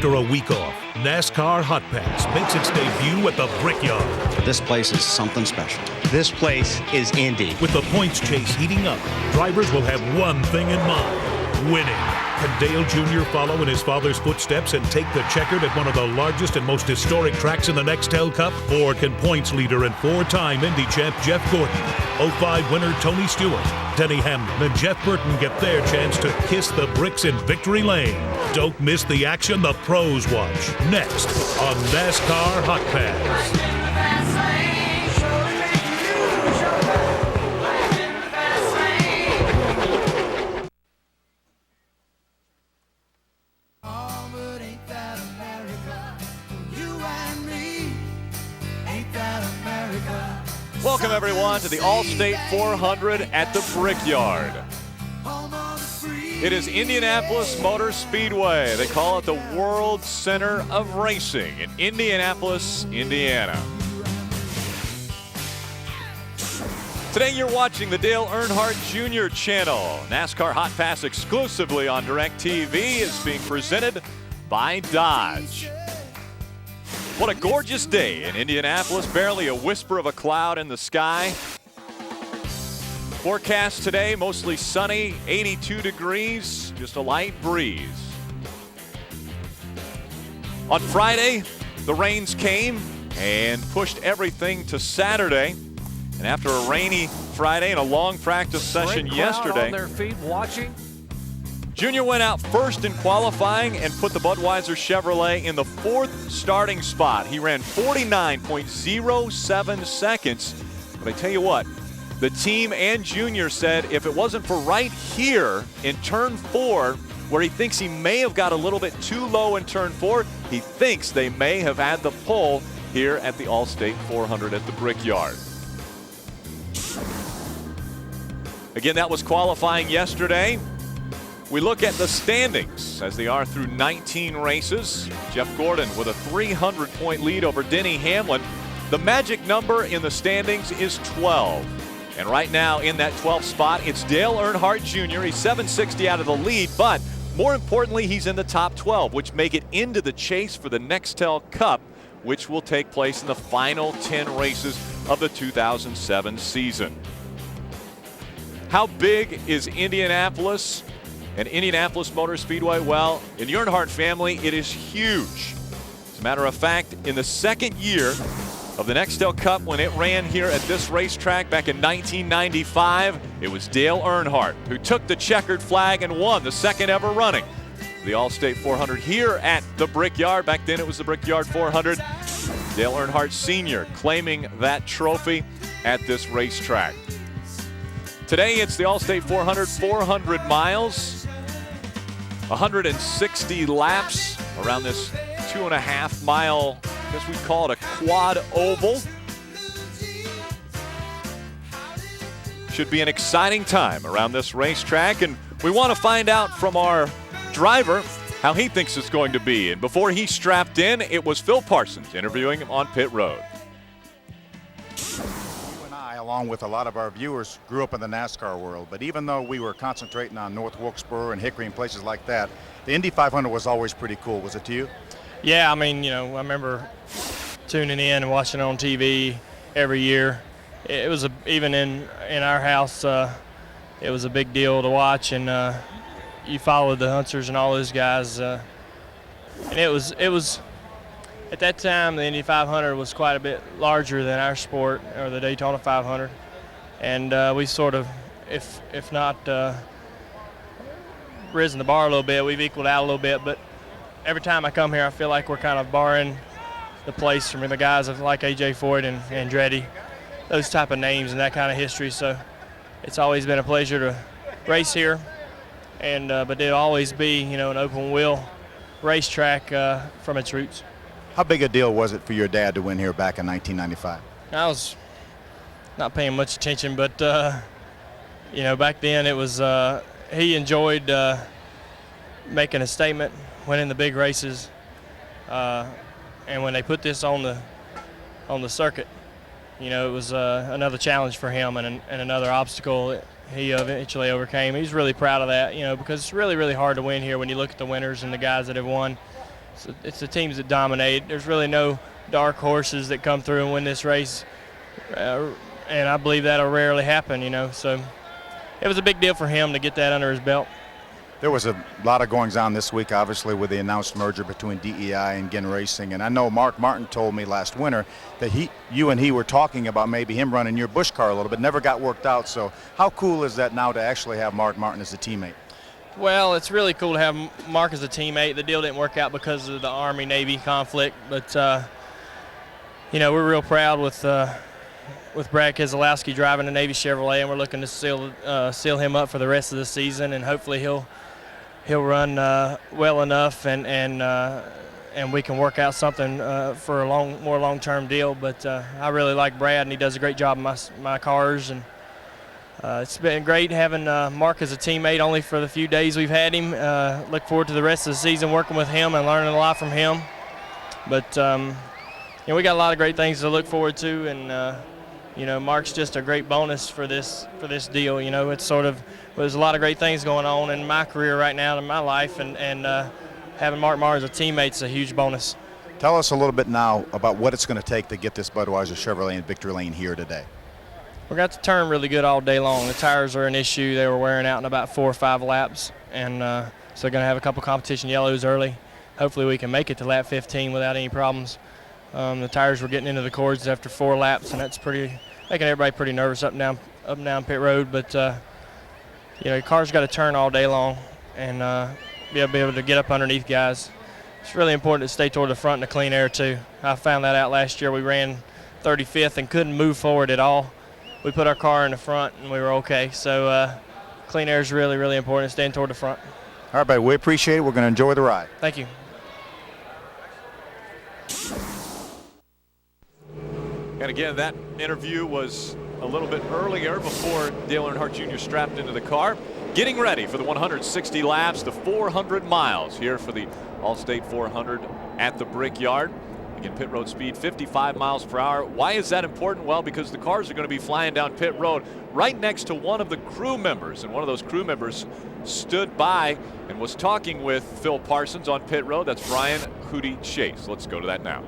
after a week off, NASCAR Hotpass makes its debut at the Brickyard. This place is something special. This place is Indy. With the points chase heating up, drivers will have one thing in mind: winning. Can Dale Jr. follow in his father's footsteps and take the checkered at one of the largest and most historic tracks in the Nextel Cup? Or can points leader and four-time Indy champ Jeff Gordon, 05 winner Tony Stewart, Denny Hamlin, and Jeff Burton get their chance to kiss the bricks in victory lane? Don't miss the action the pros watch. Next on NASCAR Hotpass. Welcome, everyone, to the Allstate 400 at the Brickyard. It is Indianapolis Motor Speedway. They call it the World Center of Racing in Indianapolis, Indiana. Today you're watching the Dale Earnhardt Jr. channel. NASCAR Hot Pass exclusively on DirecTV is being presented by Dodge. What a gorgeous day in Indianapolis. Barely a whisper of a cloud in the sky. Forecast today, mostly sunny, 82 degrees, just a light breeze. On Friday, the rains came and pushed everything to Saturday. And after a rainy Friday and a long practice session yesterday, on their feet watching. Junior went out first in qualifying and put the Budweiser Chevrolet in the fourth starting spot. He ran 49.07 seconds. But I tell you what, the team and Junior said if it wasn't for right here in turn 4, where he thinks he may have got a little bit too low in turn 4, he thinks they may have had the pole here at the Allstate 400 at the Brickyard. Again, that was qualifying yesterday. We look at the standings as they are through 19 races. Jeff Gordon with a 300-point lead over Denny Hamlin. The magic number in the standings is 12. And right now in that 12th spot, it's Dale Earnhardt Jr. He's 760 out of the lead, but more importantly, he's in the top 12, which make it into the chase for the Nextel Cup, which will take place in the final 10 races of the 2007 season. How big is Indianapolis and Indianapolis Motor Speedway? Well, in the Earnhardt family, it is huge. As a matter of fact, in the second year of the Nextel Cup, when it ran here at this racetrack back in 1995, it was Dale Earnhardt who took the checkered flag and won the second ever running the Allstate 400 here at the Brickyard. Back then it was the Brickyard 400. Dale Earnhardt Sr. claiming that trophy at this racetrack. Today it's the Allstate 400, 400 miles, 160 laps around this 2.5 mile, I guess we'd call it a quad oval. Should be an exciting time around this racetrack, and we want to find out from our driver how he thinks it's going to be. And before he strapped in, it was Phil Parsons interviewing him on pit road. Along with a lot of our viewers, grew up in the NASCAR world, but even though we were concentrating on North Wilkesboro and Hickory and places like that, the Indy 500 was always pretty cool. Was it to you? Yeah, I mean, I remember tuning in and watching it on TV every year. It was even in our house, it was a big deal to watch, and you followed the Hunters and all those guys, and it was. At that time, the Indy 500 was quite a bit larger than our sport, or the Daytona 500. And we sort of, if not risen the bar a little bit, we've equaled out a little bit. But every time I come here, I feel like we're kind of borrowing the place from the guys like A.J. Foyt and Andretti, those type of names and that kind of history. So it's always been a pleasure to race here. And but it'll always be, an open wheel racetrack from its roots. How big a deal was it for your dad to win here back in 1995? I was not paying much attention, but back then it was he enjoyed making a statement, winning the big races, and when they put this on the circuit, it was another challenge for him and another obstacle he eventually overcame. He's really proud of that, because it's really, really hard to win here when you look at the winners and the guys that have won. it's the teams that dominate. There's really no dark horses that come through and win this race, and I believe that'll rarely happen, So it was a big deal for him to get that under his belt. There was a lot of goings on this week, obviously, with the announced merger between DEI and Ginn Racing. And I know Mark Martin told me last winter that you and he were talking about maybe him running your Busch car a little bit. Never got worked out. So how cool is that now to actually have Mark Martin as a teammate? Well, it's really cool to have Mark as a teammate. The deal didn't work out because of the Army-Navy conflict. But, we're real proud with Brad Keselowski driving the Navy Chevrolet, and we're looking to seal him up for the rest of the season, and hopefully he'll run well enough, and we can work out something for a more long-term deal. But I really like Brad, and he does a great job in my cars, and it's been great having Mark as a teammate only for the few days we've had him. Look forward to the rest of the season working with him and learning a lot from him. But we got a lot of great things to look forward to, and Mark's just a great bonus for this deal. It's there's a lot of great things going on in my career right now, in my life, and having Mark Martin as a teammate is a huge bonus. Tell us a little bit now about what it's going to take to get this Budweiser Chevrolet in victory lane here today. We got to turn really good all day long. The tires are an issue. They were wearing out in about 4 or 5 laps, and so they're going to have a couple competition yellows early. Hopefully we can make it to lap 15 without any problems. The tires were getting into the cords after 4 laps, and that's making everybody pretty nervous up and down pit road. But your car's got to turn all day long and be able to get up underneath guys. It's really important to stay toward the front in the clean air too. I found that out last year. We ran 35th and couldn't move forward at all. We put our car in the front and we were okay. So clean air is really, really important, staying toward the front. All right, buddy, we appreciate it. We're going to enjoy the ride. Thank you. And again, that interview was a little bit earlier before Dale Earnhardt Jr. strapped into the car, getting ready for the 160 laps, the 400 miles here for the Allstate 400 at the Brickyard. Again, pit road speed 55 miles per hour. Why is that important? Well, because the cars are going to be flying down pit road right next to one of the crew members, and one of those crew members stood by and was talking with Phil Parsons on pit road. That's Brian Hootie Chase. Let's go to that now.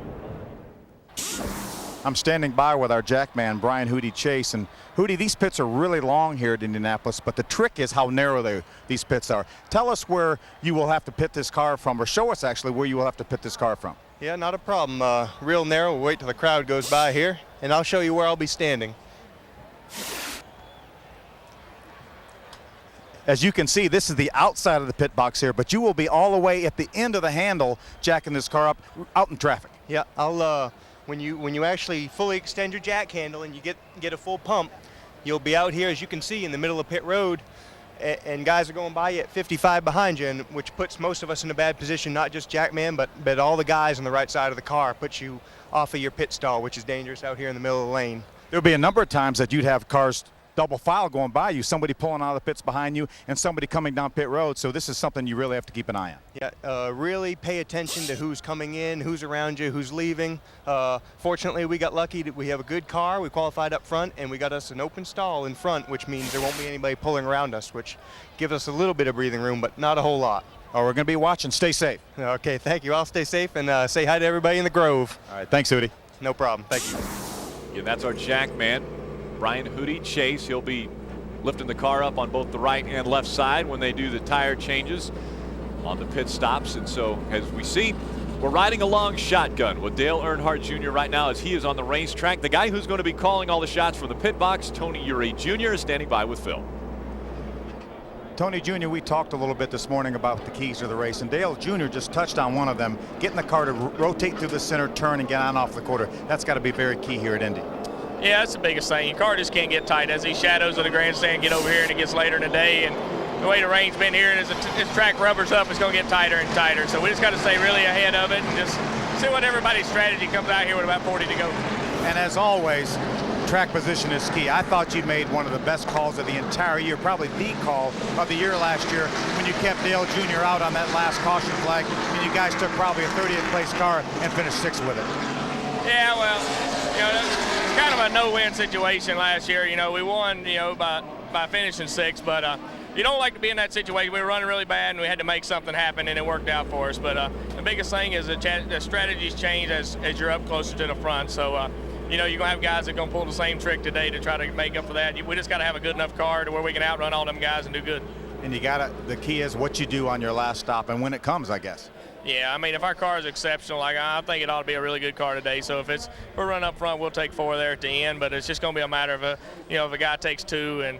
I'm standing by with our jackman, Brian Hootie Chase. And Hootie, these pits are really long here at Indianapolis, but the trick is how narrow these pits are. Tell us where you will have to pit this car from, or show us actually where you will have to pit this car from. Yeah, not a problem. Real narrow. We'll wait till the crowd goes by here, and I'll show you where I'll be standing. As you can see, this is the outside of the pit box here, but you will be all the way at the end of the handle jacking this car up out in traffic. Yeah, I'll when you actually fully extend your jack handle and you get a full pump, you'll be out here, as you can see, in the middle of pit road, and guys are going by you at 55 behind you, and which puts most of us in a bad position, not just Jackman, but all the guys on the right side of the car, puts you off of your pit stall, which is dangerous out here in the middle of the lane. There'll be a number of times that you'd have cars double file going by you, somebody pulling out of the pits behind you and somebody coming down pit road, so this is something you really have to keep an eye on. Yeah, really pay attention to who's coming in, who's around you, who's leaving. Fortunately, we got lucky that we have a good car, we qualified up front, and we got us an open stall in front, which means there won't be anybody pulling around us, which gives us a little bit of breathing room, but not a whole lot. Oh, we're going to be watching. Stay safe. Okay, thank you. I'll stay safe, and say hi to everybody in the Grove. All right, thanks, Hootie. No problem. Thank you. Yeah, that's our jack man, Brian Hootie Chase. He'll be lifting the car up on both the right and left side when they do the tire changes on the pit stops. And so, as we see, we're riding along shotgun with Dale Earnhardt Jr. right now as he is on the racetrack. The guy who's going to be calling all the shots from the pit box, Tony Eury Jr., is standing by with Phil. Tony Jr., we talked a little bit this morning about the keys to the race, and Dale Jr. just touched on one of them, getting the car to rotate through the center turn and get on off the quarter. That's got to be very key here at Indy. Yeah, that's the biggest thing. Your car just can't get tight. As these shadows of the grandstand get over here and it gets later in the day, and the way the rain's been here, and as the track rubbers up, it's going to get tighter and tighter. So we just got to stay really ahead of it and just see what everybody's strategy comes out here with about 40 to go. And as always, track position is key. I thought you made one of the best calls of the entire year, probably the call of the year last year, when you kept Dale Jr. out on that last caution flag, and you guys took probably a 30th place car and finished 6th with it. Yeah, well, it's kind of a no-win situation last year. We won, by finishing 6th, but you don't like to be in that situation. We were running really bad, and we had to make something happen, and it worked out for us. But biggest thing is the strategies change as you're up closer to the front. So, you know, you're going to have guys that are going to pull the same trick today to try to make up for that. We just got to have a good enough car to where we can outrun all them guys and do good. And the key is what you do on your last stop and when it comes, I guess. Yeah, I mean, if our car is exceptional, like I think it ought to be a really good car today. So if we're running up front, we'll take 4 there at the end. But it's just going to be a matter of if a guy takes 2 and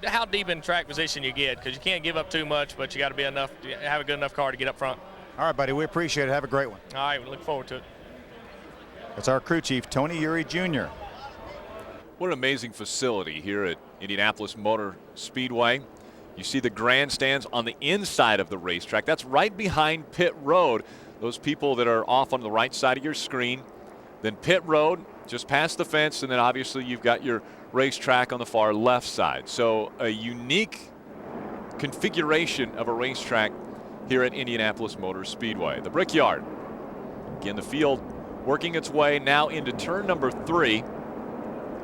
how deep in track position you get, because you can't give up too much, but you got to have a good enough car to get up front. All right, buddy, we appreciate it. Have a great one. All right, we look forward to it. It's our crew chief, Tony Uri Jr. What an amazing facility here at Indianapolis Motor Speedway. You see the grandstands on the inside of the racetrack. That's right behind pit road. Those people that are off on the right side of your screen. Then pit road, just past the fence, and then obviously you've got your racetrack on the far left side. So a unique configuration of a racetrack here at Indianapolis Motor Speedway. The Brickyard. Again, the field working its way now into turn number 3.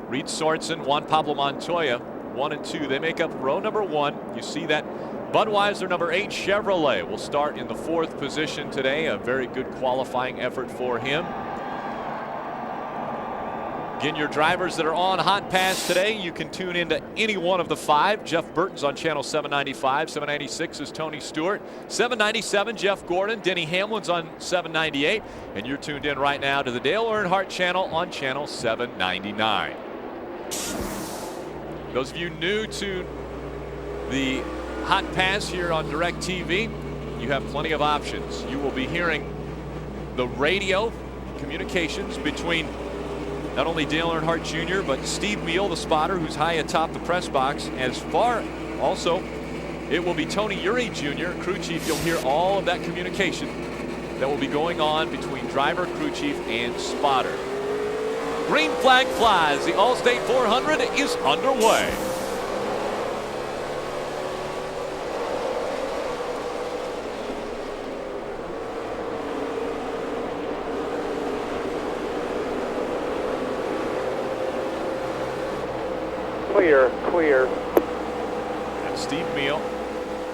Reed Sorensen, Juan Pablo Montoya, 1 and 2. They make up row number 1. You see that Budweiser number 8 Chevrolet will start in the 4th position today. A very good qualifying effort for him. Again, your drivers that are on Hotpass today, you can tune into any one of the 5. Jeff Burton's on channel 795. 796 is Tony Stewart. 797, Jeff Gordon. Denny Hamlin's on 798. And you're tuned in right now to the Dale Earnhardt channel on channel 799. Those of you new to the Hotpass here on DirecTV, you have plenty of options. You will be hearing the radio communications between not only Dale Earnhardt Jr., but Steve Meal, the spotter, who's high atop the press box. As far also, it will be Tony Uri Jr., crew chief. You'll hear all of that communication that will be going on between driver, crew chief, and spotter. Green flag flies. The Allstate 400 is underway. Clear. And Steve Meal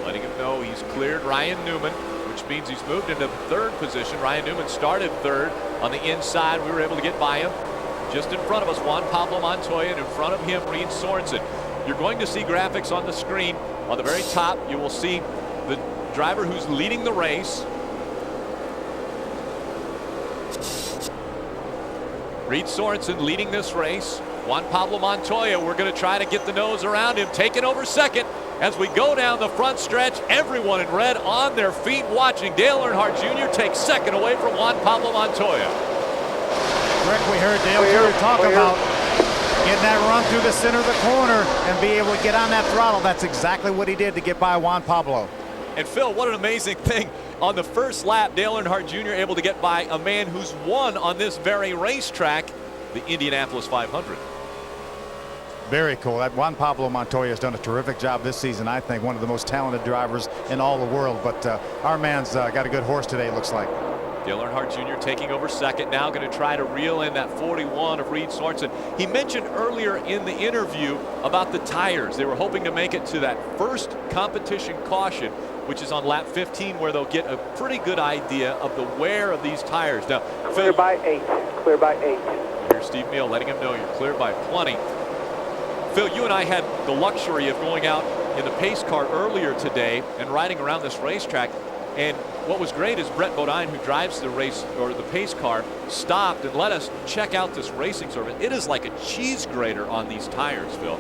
letting him know he's cleared Ryan Newman, which means he's moved into 3rd position. Ryan Newman started 3rd on the inside. We were able to get by him. Just in front of us, Juan Pablo Montoya, and in front of him, Reed Sorensen. You're going to see graphics on the screen. On the very top, you will see the driver who's leading the race. Reed Sorensen leading this race. Juan Pablo Montoya, we're going to try to get the nose around him, taking over 2nd. As we go down the front stretch, everyone in red on their feet watching. Dale Earnhardt Jr. takes 2nd away from Juan Pablo Montoya. Rick, we heard Dale Jr. talk about getting that run through the center of the corner and be able to get on that throttle. That's exactly what he did to get by Juan Pablo. And Phil, what an amazing thing. On the first lap, Dale Earnhardt Jr. able to get by a man who's won on this very racetrack, the Indianapolis 500. Very cool. That Juan Pablo Montoya has done a terrific job this season. I think one of the most talented drivers in all the world. But our man's got a good horse today, it looks like. Dale Earnhardt Jr. taking over 2nd, now going to try to reel in that 41 of Reed Sorensen. He mentioned earlier in the interview about the tires. They were hoping to make it to that first competition caution, which is on lap 15, where they'll get a pretty good idea of the wear of these tires. Now, Clear by 8. Clear by 8. Here's Steve Meal letting him know you're cleared by plenty. Phil, you and I had the luxury of going out in the pace car earlier today and riding around this racetrack. And what was great is Brett Bodine, who drives the race or the pace car, stopped and let us check out this racing surface. It is like a cheese grater on these tires, Phil.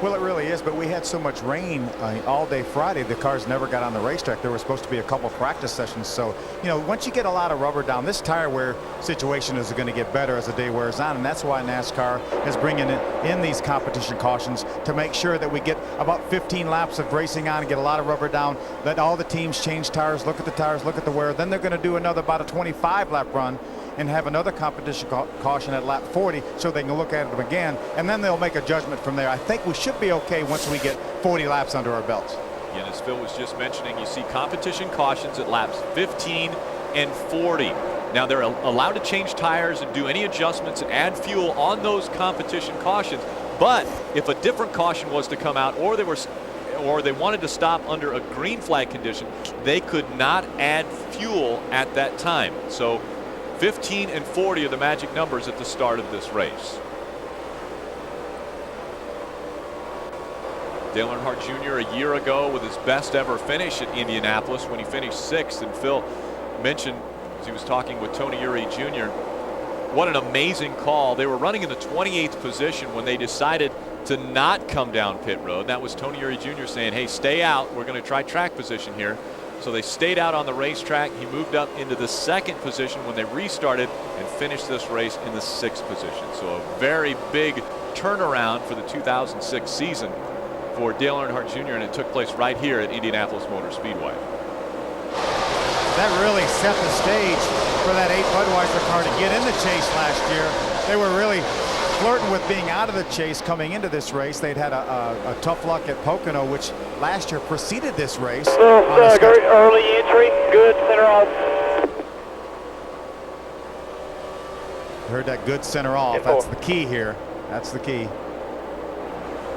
Well, it really is, but we had so much rain all day Friday, the cars never got on the racetrack. There were supposed to be a couple practice sessions. So, you know, once you get a lot of rubber down, this tire wear situation is going to get better as the day wears on. And that's why NASCAR is bringing in these competition cautions to make sure that we get about 15 laps of racing on and get a lot of rubber down. Let all the teams change tires, look at the tires, look at the wear. Then they're going to do about a 25-lap run and have another competition caution at lap 40 so they can look at them again, and then they'll make a judgment from there. I think we should be okay once we get 40 laps under our belts. And as Phil was just mentioning, you see competition cautions at laps 15 and 40. Now they're allowed to change tires and do any adjustments and add fuel on those competition cautions, but if a different caution was to come out, or or they wanted to stop under a green flag condition, they could not add fuel at that time. So 15 and 40 are the magic numbers at the start of this race. Dale Earnhardt Jr. a year ago with his best ever finish at Indianapolis when he finished 6th. And Phil mentioned as he was talking with Tony Eury Jr., what an amazing call. They were running in the 28th position when they decided to not come down pit road. That was Tony Eury Jr. saying, hey, stay out. We're going to try track position here. So they stayed out on the racetrack. He moved up into the 2nd position when they restarted and finished this race in the 6th position. So a very big turnaround for the 2006 season for Dale Earnhardt Jr., and it took place right here at Indianapolis Motor Speedway. That really set the stage for that 8 Budweiser car to get in the chase last year. They were really flirting with being out of the chase coming into this race. They'd had a tough luck at Pocono, which last year preceded this race. Early entry, good, center off. Heard that good center off. That's the key here. That's the key.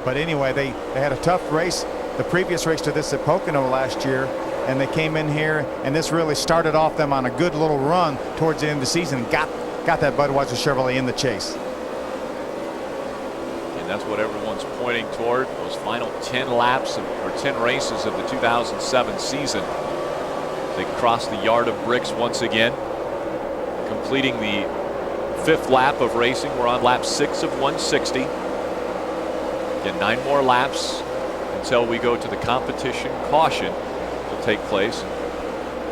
But anyway, they had a tough race, the previous race to this at Pocono last year, and they came in here, and this really started off them on a good little run towards the end of the season. Got that Budweiser Chevrolet in the chase. And that's what everyone's pointing toward, those final 10 laps or 10 races of the 2007 season. They crossed the yard of bricks once again, completing the 5th lap of racing. We're on lap 6 of 160. Again, 9 more laps until we go to the competition caution to take place.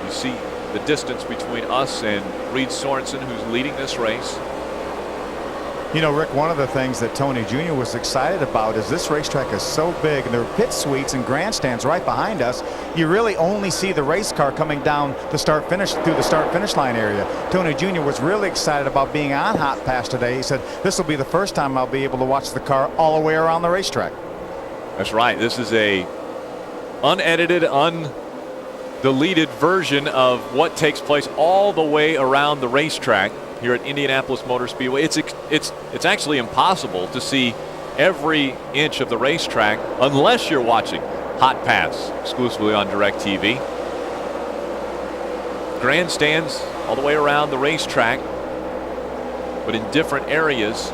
You see the distance between us and Reed Sorensen, who's leading this race. You know, Rick, one of the things that Tony Jr. was excited about is this racetrack is so big, and there are pit suites and grandstands right behind us. You really only see the race car coming down the start-finish through the start-finish line area. Tony Jr. was really excited about being on Hotpass today. He said, this will be the first time I'll be able to watch the car all the way around the racetrack. That's right. This is a unedited, undeleted version of what takes place all the way around the racetrack here at Indianapolis Motor Speedway. It's actually impossible to see every inch of the racetrack unless you're watching Hotpass exclusively on DirecTV. Grandstands all the way around the racetrack, but in different areas.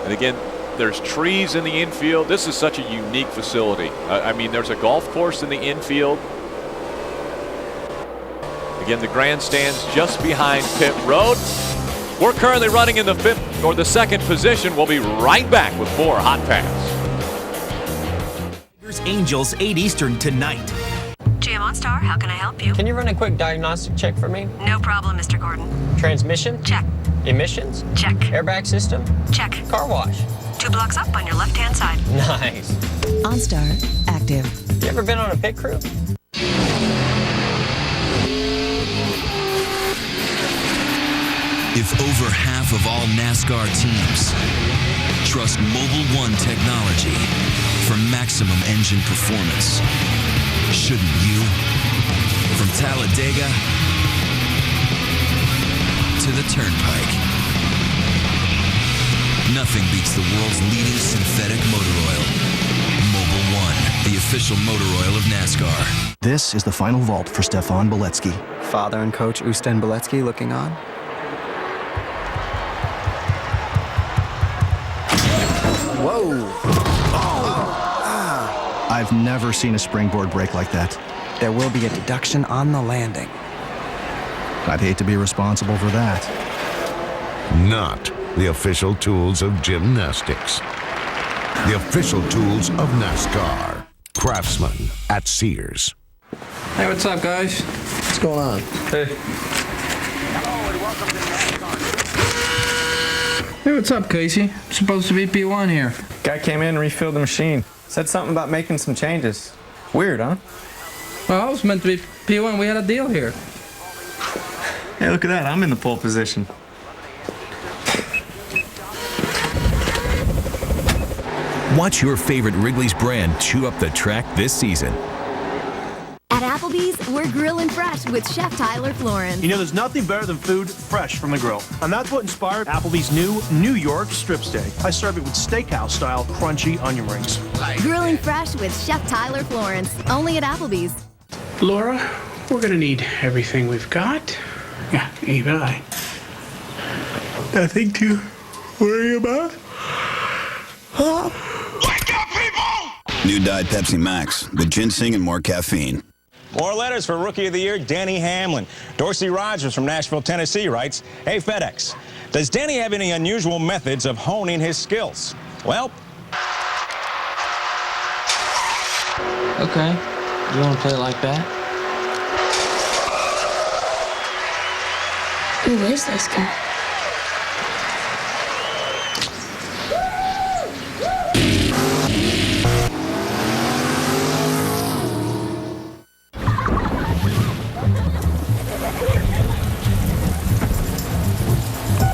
And again, there's trees in the infield. This is such a unique facility. I mean, there's a golf course in the infield. Again, the grandstands just behind pit road. We're currently running in the 5th or the 2nd position. We'll be right back with more Hot Pass. Angels 8 Eastern tonight. GM OnStar, how can I help you? Can you run a quick diagnostic check for me? No problem, Mr. Gordon. Transmission? Check. Emissions? Check. Airbag system? Check. Car wash? 2 blocks up on your left-hand side. Nice. OnStar active. You ever been on a pit crew? If over half of all NASCAR teams trust Mobil 1 technology for maximum engine performance, shouldn't you? From Talladega to the Turnpike, nothing beats the world's leading synthetic motor oil. Mobil 1, the official motor oil of NASCAR. This is the final vault for Stefan Beletsky. Father and coach Usten Beletsky looking on. Whoa! I've never seen a springboard break like that. There will be a deduction on the landing. I'd hate to be responsible for that. Not the official tools of gymnastics. The official tools of NASCAR. Craftsman at Sears. Hey, what's up, guys? What's going on? Hey. Hey, what's up, Casey? Supposed to be P1 here. Guy came in and refilled the machine. Said something about making some changes. Weird, huh? Well, I was meant to be P1. We had a deal here. Hey, look at that. I'm in the pole position. Watch your favorite Wrigley's brand chew up the track this season. At Applebee's, we're grilling fresh with Chef Tyler Florence. You know, there's nothing better than food fresh from the grill. And that's what inspired Applebee's new New York strip steak. I serve it with steakhouse-style crunchy onion rings. Grilling fresh with Chef Tyler Florence, only at Applebee's. Laura, we're gonna need everything we've got. Yeah, even I. Nothing to worry about. Wake up, people! New Diet Pepsi Max with ginseng and more caffeine. More letters for Rookie of the Year, Danny Hamlin. Dorsey Rogers from Nashville, Tennessee writes, "Hey, FedEx, does Danny have any unusual methods of honing his skills?" Well... Okay, you want to play it like that? Who is this guy?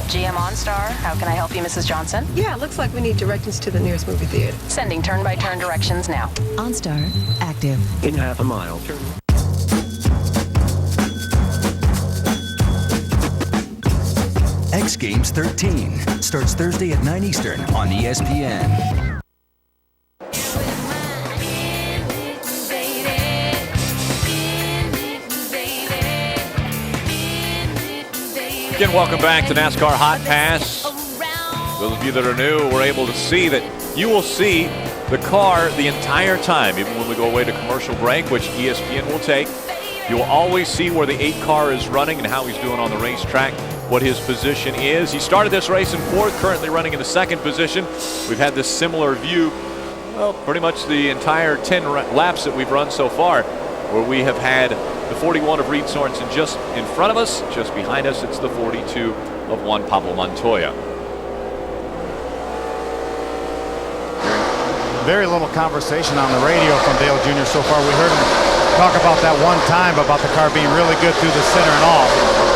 GM OnStar, how can I help you, Mrs. Johnson? Yeah, it looks like we need directions to the nearest movie theater. Sending turn-by-turn directions now. OnStar active. In half a mile. X Games 13 starts Thursday at 9 Eastern on ESPN. Again, welcome back to NASCAR Hot Pass. Those of you that are new were able to see that you will see the car the entire time, even when we go away to commercial break, which ESPN will take. You will always see where the 8 car is running and how he's doing on the racetrack, what his position is. He started this race in 4th, currently running in the 2nd position. We've had this similar view, well, pretty much the entire 10 laps that we've run so far, where we have had the 41 of Reed Sorensen just in front of us. Just behind us, it's the 42 of Juan Pablo Montoya. Very little conversation on the radio from Dale Jr. so far. We heard him talk about that one time about the car being really good through the center and off.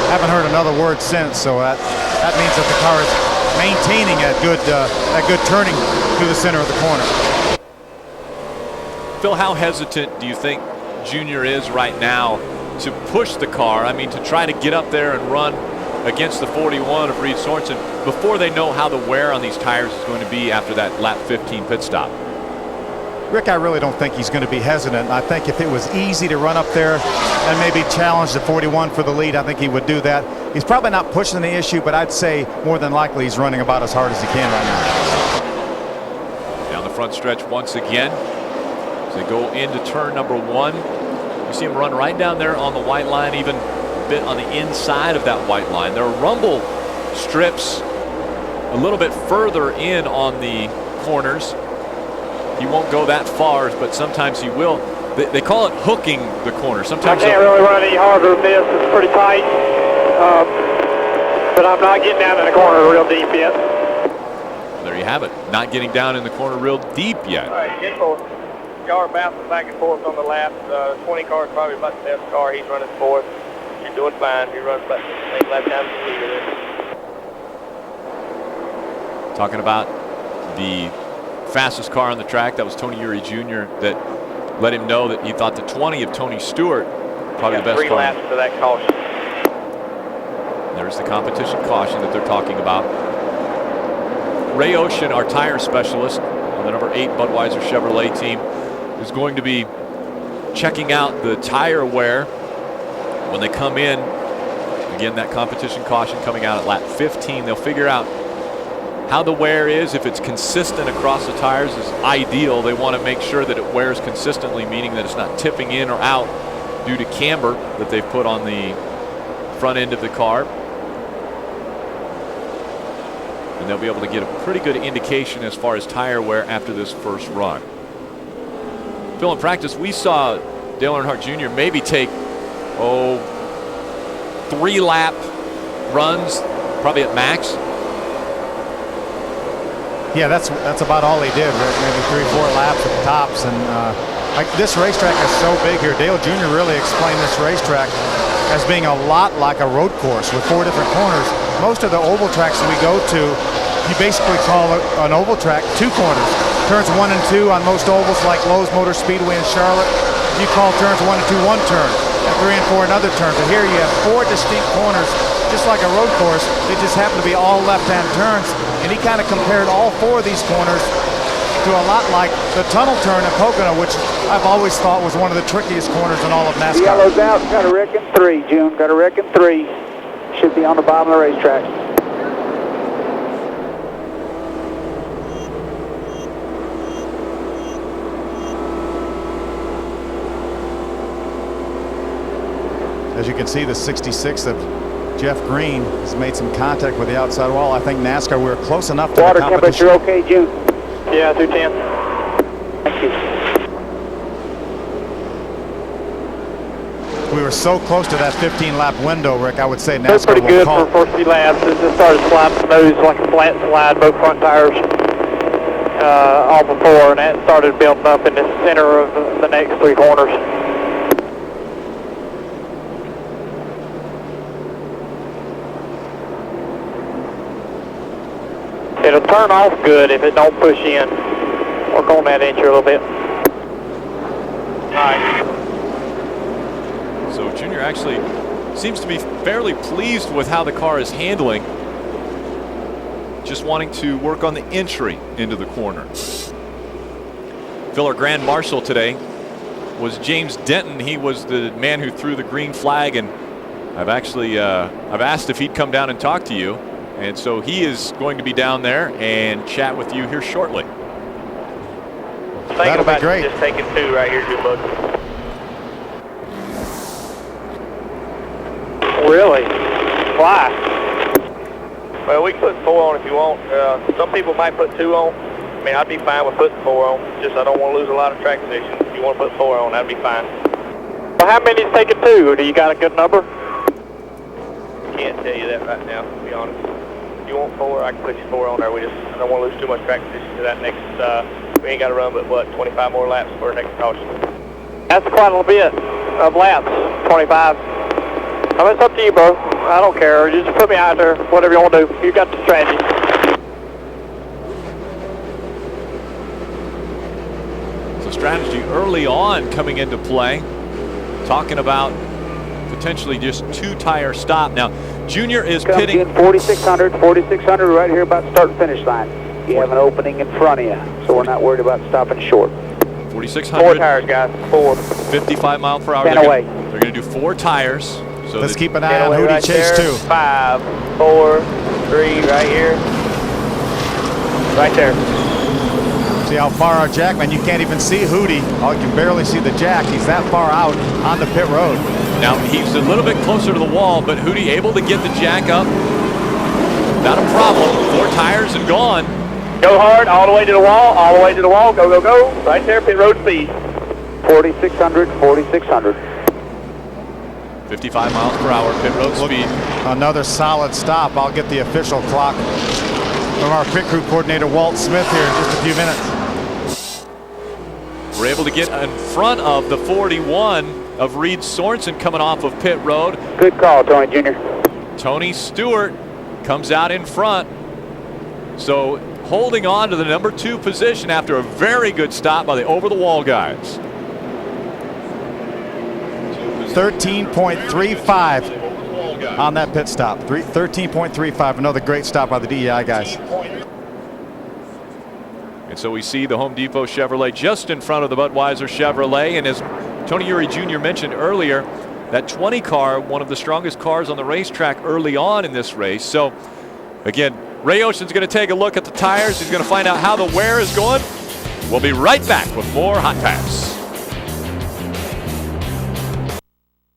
Haven't heard another word since, so that means that the car is maintaining that good turning through the center of the corner. Phil, how hesitant do you think Junior is right now to push the car? I mean, to try to get up there and run against the 41 of Reed Sorensen before they know how the wear on these tires is going to be after that lap 15 pit stop. Rick, I really don't think he's going to be hesitant. I think if it was easy to run up there and maybe challenge the 41 for the lead, I think he would do that. He's probably not pushing the issue, but I'd say more than likely he's running about as hard as he can right now. Down the front stretch once again as they go into turn number 1. You see him run right down there on the white line, even a bit on the inside of that white line. There are rumble strips a little bit further in on the corners. He won't go that far, but sometimes he will. They call it hooking the corner. Sometimes I can't really run any harder than this. It's pretty tight, but I'm not getting down in the corner real deep yet. There you have it. Not getting down in the corner real deep yet. All right, gentle yard bouncing back and forth on the laps. 20 car is probably about the best car. He's running 4th. You're doing fine. He runs about the same lap down the leader. Talking about the fastest car on the track, that was Tony Uri Jr. that let him know that he thought the 20 of Tony Stewart probably the best 3 car. laps for that caution. There's the competition caution that they're talking about. Ray Ocean, our tire specialist on the number 8 Budweiser Chevrolet team, is going to be checking out the tire wear when they come in. Again, that competition caution coming out at lap 15. They'll figure out how the wear is. If it's consistent across the tires is ideal. They want to make sure that it wears consistently, meaning that it's not tipping in or out due to camber that they've put on the front end of the car. And they'll be able to get a pretty good indication as far as tire wear after this first run. Phil, in practice, we saw Dale Earnhardt Jr. maybe take 3-lap runs, probably at max. Yeah, that's about all he did. Maybe 3-4 laps at the tops, and like this racetrack is so big here. Dale Jr. really explained this racetrack as being a lot like a road course with 4 different corners. Most of the oval tracks that we go to, you basically call an oval track 2 corners. Turns 1 and 2 on most ovals like Lowe's Motor Speedway in Charlotte. you call turns 1 and 2 one turn, and 3 and 4 another turn. But here you have 4 distinct corners, just like a road course. They just happen to be all left-hand turns, and he kind of compared all 4 of these corners to a lot like the tunnel turn at Pocono, which I've always thought was one of the trickiest corners in all of NASCAR. Yellow's out. Got a wreck in 3, June. Got a wreck in 3. Should be on the bottom of the racetrack. As you can see, the 66 of Jeff Green has made some contact with the outside wall. I think NASCAR, we're close enough to Water the competition. temperature okay, June? Yeah, 210. Thank you. We were so close to that 15-lap window, Rick. I would say That's NASCAR pretty will good call. for first few laps. It just started sliding smooth like a flat slide, both front tires all before, and that started building up in the center of the next 3 corners. It'll turn off good if it don't push in. Work on that inch a little bit. Alright. So Junior actually seems to be fairly pleased with how the car is handling. Just wanting to work on the entry into the corner. Phil, our Grand Marshal today was James Denton. He was the man who threw the green flag, and I've asked if he'd come down and talk to you. And so he is going to be down there and chat with you here shortly. Thinking about just taking 2 right here, June Bug. Really? Why? Well, we can put 4 on if you want. Some people might put 2 on. I mean, I'd be fine with putting 4 on. Just I don't want to lose a lot of track position. If you want to put 4 on, that'd be fine. Well, how many is taking 2? Do you got a good number? Can't tell you that right now, to be honest. If you want 4, I can put you 4 on there. I don't want to lose too much track position to that next. We ain't got to run but what, 25 more laps for next caution. That's quite a little bit of laps, 25. I mean, it's up to you, bro. I don't care. You just put me out there, whatever you want to do. You got the strategy. So strategy early on coming into play. Talking about potentially just 2-tire stop. Now, Junior is pitting. 4,600 right here about start and finish line. You have an opening in front of you, so we're not worried about stopping short. 4,600. 4 tires, guys. 4. 55 mile per hour. 10 away. They're going to do 4 tires. So let's keep an eye on Hootie Chase too. 5, 4, 3, right here. Right there. See how far our Jackman, you can't even see Hootie. Oh, you can barely see the Jack. He's that far out on the pit road. Now he's a little bit closer to the wall, but Hootie able to get the Jack up. Not a problem. 4 tires and gone. Go hard, all the way to the wall, all the way to the wall. Go, go, go. Right there, pit road speed. 4,600, 4,600. 55 miles per hour, pit road speed. Another solid stop. I'll get the official clock from our pit crew coordinator, Walt Smith, here in just a few minutes. We're able to get in front of the 41 of Reed Sorensen coming off of pit road. Good call, Tony Jr. Tony Stewart comes out in front. So holding on to the number 2 position after a very good stop by the over-the-wall guys. 13.35 on that pit stop. 13.35, another great stop by the DEI guys. And so we see the Home Depot Chevrolet just in front of the Budweiser Chevrolet. And as Tony Eury Jr. mentioned earlier, that 20 car, one of the strongest cars on the racetrack early on in this race. So again, Ray Ocean's going to take a look at the tires. He's going to find out how the wear is going. We'll be right back with more Hot Pass.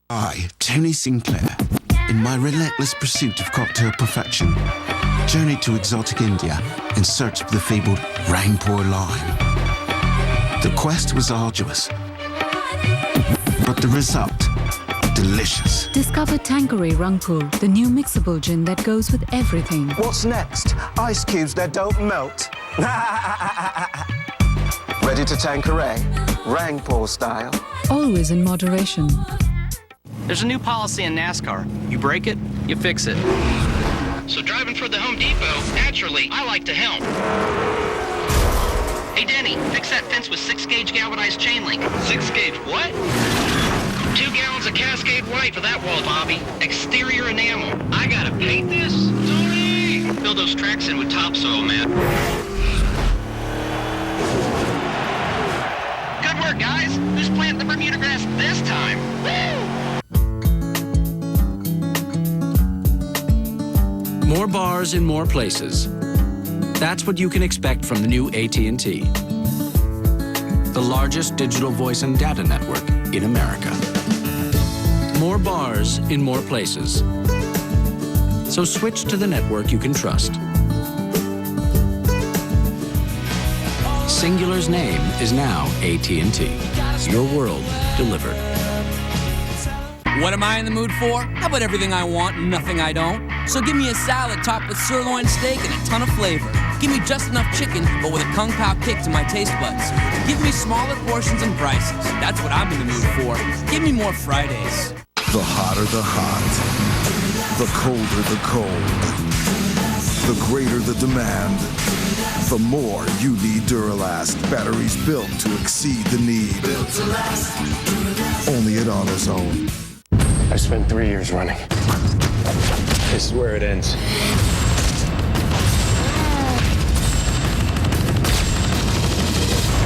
I, Tony Sinclair, in my relentless pursuit of cocktail perfection, journeyed to exotic India in search of the fabled Rangpur lime. The quest was arduous, but the result, delicious. Discover Tanqueray Rangpur, the new mixable gin that goes with everything. What's next? Ice cubes that don't melt. Ready to Tanqueray? Rangpur style. Always in moderation. There's a new policy in NASCAR. You break it, you fix it. So driving for the Home Depot, naturally, I like to help. Hey, Denny, fix that fence with 6-gauge galvanized chain link. 6-gauge what? 2 gallons of Cascade White for that wall, Bobby. Exterior enamel. I gotta paint this? Tony! Fill those tracks in with topsoil, man. Good work, guys. Who's planting the Bermuda grass this time? Woo! More bars in more places. That's what you can expect from the new AT&T. The largest digital voice and data network in America. More bars in more places. So switch to the network you can trust. Singular's name is now AT&T. Your world delivered. What am I in the mood for? How about everything I want and nothing I don't? So give me a salad topped with sirloin steak and a ton of flavor. Give me just enough chicken, but with a Kung Pao kick to my taste buds. Give me smaller portions and prices. That's what I'm in the mood for. Give me more Fridays. The hotter the hot, the colder the cold, the greater the demand, the more you need Duralast. Batteries built to exceed the need. Built to last. Only at AutoZone. I spent 3 years running. This is where it ends.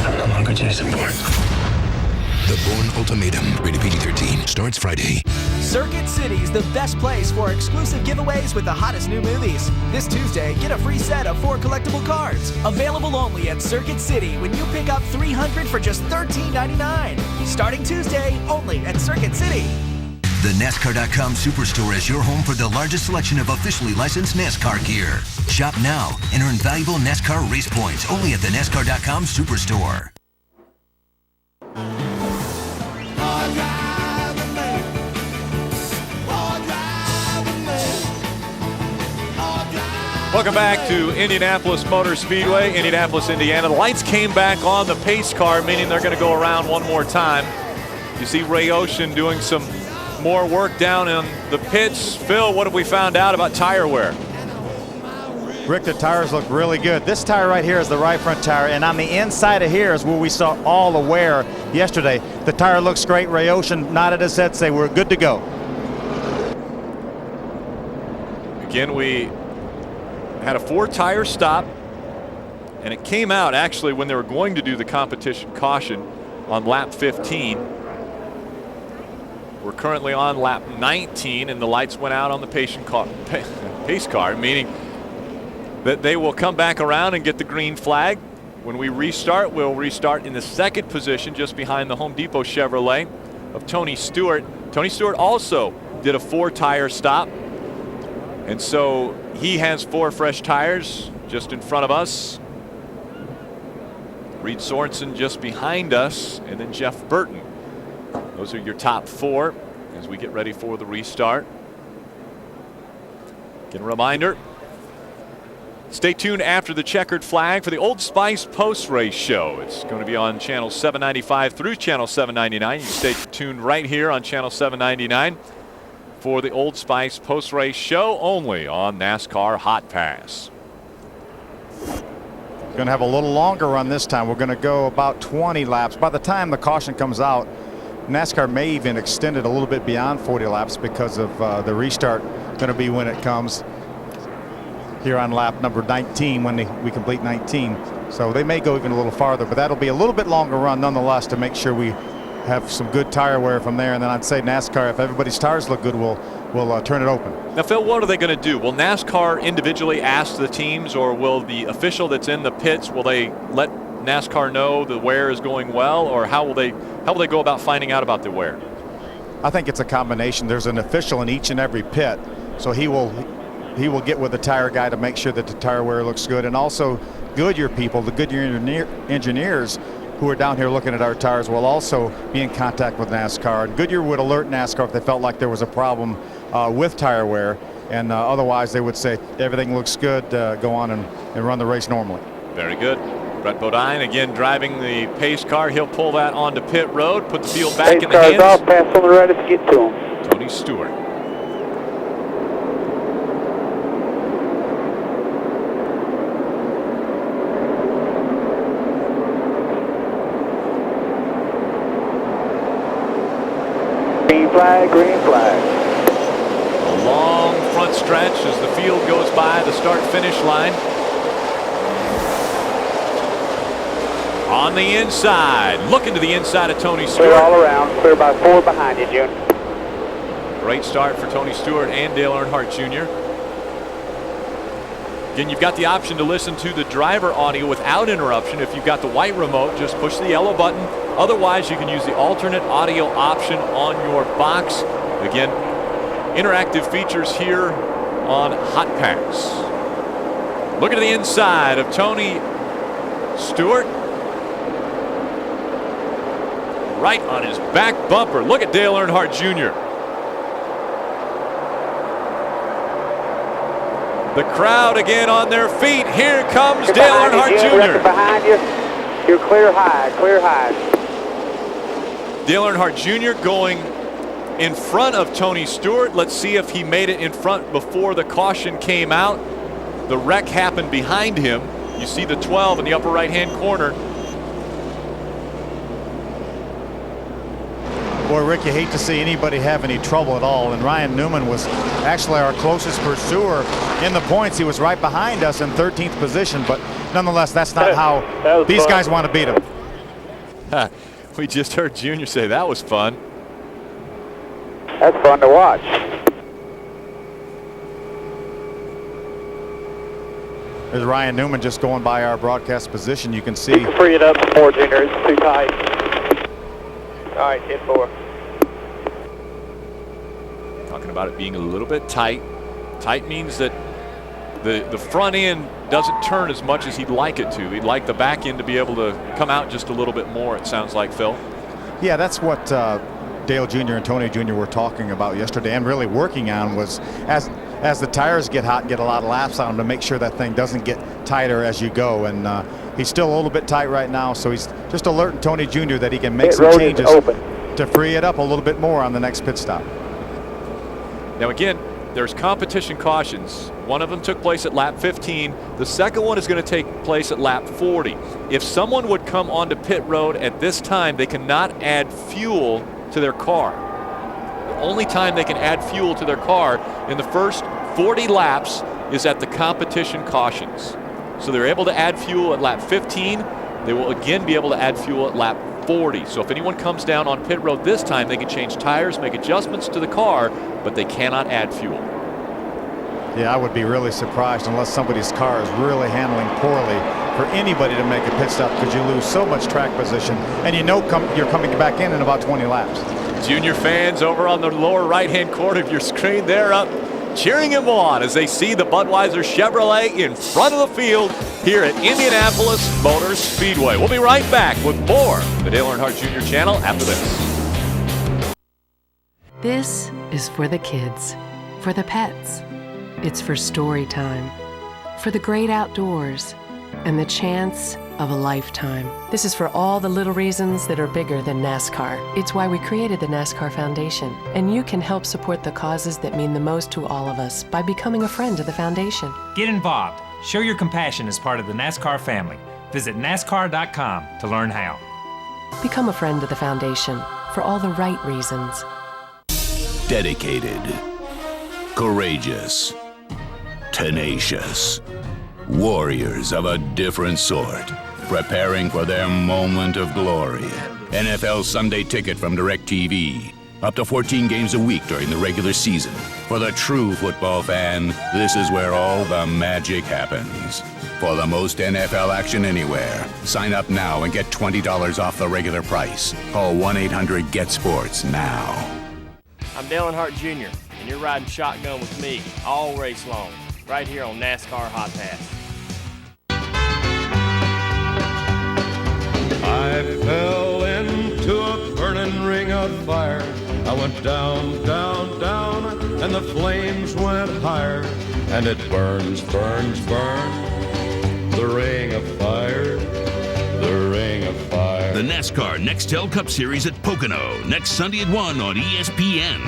I'm no longer Jason Bourne. The Bourne Ultimatum, rated PG-13, starts Friday. Circuit City's the best place for exclusive giveaways with the hottest new movies. This Tuesday, get a free set of 4 collectible cards. Available only at Circuit City when you pick up 300 for just $13.99. Starting Tuesday, only at Circuit City. The NASCAR.com Superstore is your home for the largest selection of officially licensed NASCAR gear. Shop now and earn valuable NASCAR race points only at the NASCAR.com Superstore. Welcome back to Indianapolis Motor Speedway, Indianapolis, Indiana. The lights came back on the pace car, meaning they're going to go around one more time. You see Ray Ocean doing some more work down in the pits. Phil, what have we found out about tire wear? Rick, the tires look really good. This tire right here is the right front tire, and on the inside of here is where we saw all the wear yesterday. The tire looks great. Ray Ocean nodded his head, say we're good to go. Again, we had a 4-tire stop, and it came out actually when they were going to do the competition caution on lap 15. We're currently on lap 19, and the lights went out on the pace car, meaning that they will come back around and get the green flag. When we restart, we'll restart in the 2nd position, just behind the Home Depot Chevrolet of Tony Stewart. Tony Stewart also did a 4-tire stop, and so he has 4 fresh tires just in front of us. Reed Sorensen just behind us, and then Jeff Burton. Those are your top 4 as we get ready for the restart. Again, a reminder, stay tuned after the checkered flag for the Old Spice post-race show. It's going to be on channel 795 through channel 799. You stay tuned right here on channel 799 for the Old Spice post-race show, only on NASCAR Hotpass. Going to have a little longer run this time. We're going to go about 20 laps. By the time the caution comes out, NASCAR may even extend it a little bit beyond 40 laps because of the restart going to be when it comes here on lap number 19 when we complete 19. So they may go even a little farther, but that'll be a little bit longer run nonetheless to make sure we have some good tire wear from there. And then I'd say NASCAR, if everybody's tires look good, we'll turn it open. Now, Phil, what are they going to do? Will NASCAR individually ask the teams, or will the official that's in the pits, will they let NASCAR know the wear is going well, or how will they go about finding out about the wear? I think it's a combination. There's an official in each and every pit, so he will get with the tire guy to make sure that the tire wear looks good, and also Goodyear people, the Goodyear engineers who are down here looking at our tires, will also be in contact with NASCAR. And Goodyear would alert NASCAR if they felt like there was a problem with tire wear, and otherwise they would say everything looks good, go on and run the race normally. Very good. Brett Bodine again driving the pace car. He'll pull that onto pit road, put the field back in the hands. Pace car's off, pass on the right if you get to him. Tony Stewart. flag, green flag. A long front stretch as the field goes by the start-finish line. On the inside, looking to the inside of Tony Stewart. Clear all around, clear by 4 behind you, June. Great start for Tony Stewart and Dale Earnhardt Jr. Again, you've got the option to listen to the driver audio without interruption. If you've got the white remote, just push the yellow button. Otherwise, you can use the alternate audio option on your box. Again, interactive features here on Hotpass. Looking to the inside of Tony Stewart. Right on his back bumper. Look at Dale Earnhardt Jr. The crowd again on their feet. Here comes Dale Earnhardt Jr. Behind you. You're clear high, clear high. Dale Earnhardt Jr. going in front of Tony Stewart. Let's see if he made it in front before the caution came out. The wreck happened behind him. You see the 12 in the upper right-hand corner. Boy, Rick, you hate to see anybody have any trouble at all. And Ryan Newman was actually our closest pursuer in the points. He was right behind us in 13th position, but nonetheless, that's not how these guys want to beat him. We just heard Junior say that was fun. That's fun to watch. There's Ryan Newman just going by our broadcast position. You can see. Free it up more, Junior. It's too tight. All right, 10-4. Talking about it being a little bit tight. Tight means that the front end doesn't turn as much as he'd like it to. He'd like the back end to be able to come out just a little bit more, it sounds like, Phil. Yeah, that's what Dale Jr. and Tony Jr. were talking about yesterday and really working on was as the tires get hot and get a lot of laps on them to make sure that thing doesn't get tighter as you go. And he's still a little bit tight right now, so he's just alerting Tony Jr. that he can make some changes to free it up a little bit more on the next pit stop. Now again, there's competition cautions. One of them took place at lap 15. The second one is going to take place at lap 40. If someone would come onto pit road at this time, they cannot add fuel to their car. The only time they can add fuel to their car in the first 40 laps is at the competition cautions. So they're able to add fuel at lap 15. They will again be able to add fuel at lap 40. So if anyone comes down on pit road this time, they can change tires, make adjustments to the car, but they cannot add fuel. Yeah, I would be really surprised unless somebody's car is really handling poorly for anybody to make a pit stop, because you lose so much track position and you know you're coming back in about 20 laps. Junior fans over on the lower right-hand corner of your screen, they're up cheering him on as they see the Budweiser Chevrolet in front of the field here at Indianapolis Motor Speedway. We'll be right back with more of the Dale Earnhardt Jr. channel after this. This is for the kids, for the pets. It's for story time, for the great outdoors, and the chance of a lifetime. This is for all the little reasons that are bigger than NASCAR. It's why we created the NASCAR Foundation, and you can help support the causes that mean the most to all of us by becoming a friend of the foundation. Get involved. Show your compassion as part of the NASCAR family. Visit NASCAR.com to learn how. Become a friend of the foundation for all the right reasons. Dedicated, courageous, tenacious. Warriors of a different sort, preparing for their moment of glory. NFL Sunday Ticket from DirecTV. Up to 14 games a week during the regular season. For the true football fan, this is where all the magic happens. For the most NFL action anywhere, sign up now and get $20 off the regular price. Call 1-800-GET-SPORTS now. I'm Dale Earnhardt Jr., and you're riding shotgun with me all race long, right here on NASCAR Hotpass. I fell into a burning ring of fire. I went down, down, down, and the flames went higher. And it burns, burns, burns, the ring of fire, the ring of fire. The NASCAR Nextel Cup Series at Pocono, next Sunday at 1 on ESPN.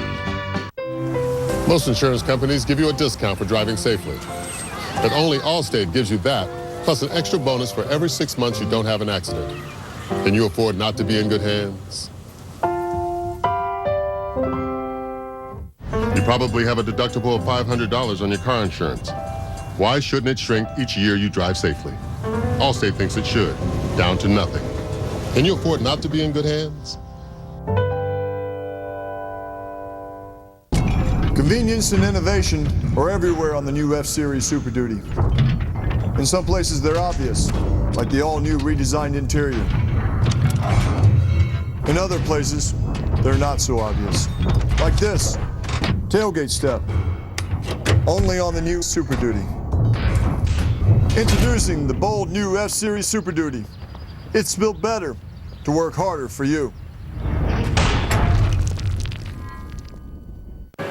Most insurance companies give you a discount for driving safely. But only Allstate gives you that, plus an extra bonus for every 6 months you don't have an accident. Can you afford not to be in good hands? probably have a deductible of $500 on your car insurance. Why shouldn't it shrink each year you drive safely? Allstate thinks it should, down to nothing. Can you afford not to be in good hands? Convenience and innovation are everywhere on the new F-Series Super Duty. In some places they're obvious, like the all-new redesigned interior. In other places, they're not so obvious, like this tailgate step, only on the new Super Duty. Introducing the bold new F-Series Super Duty. It's built better to work harder for you.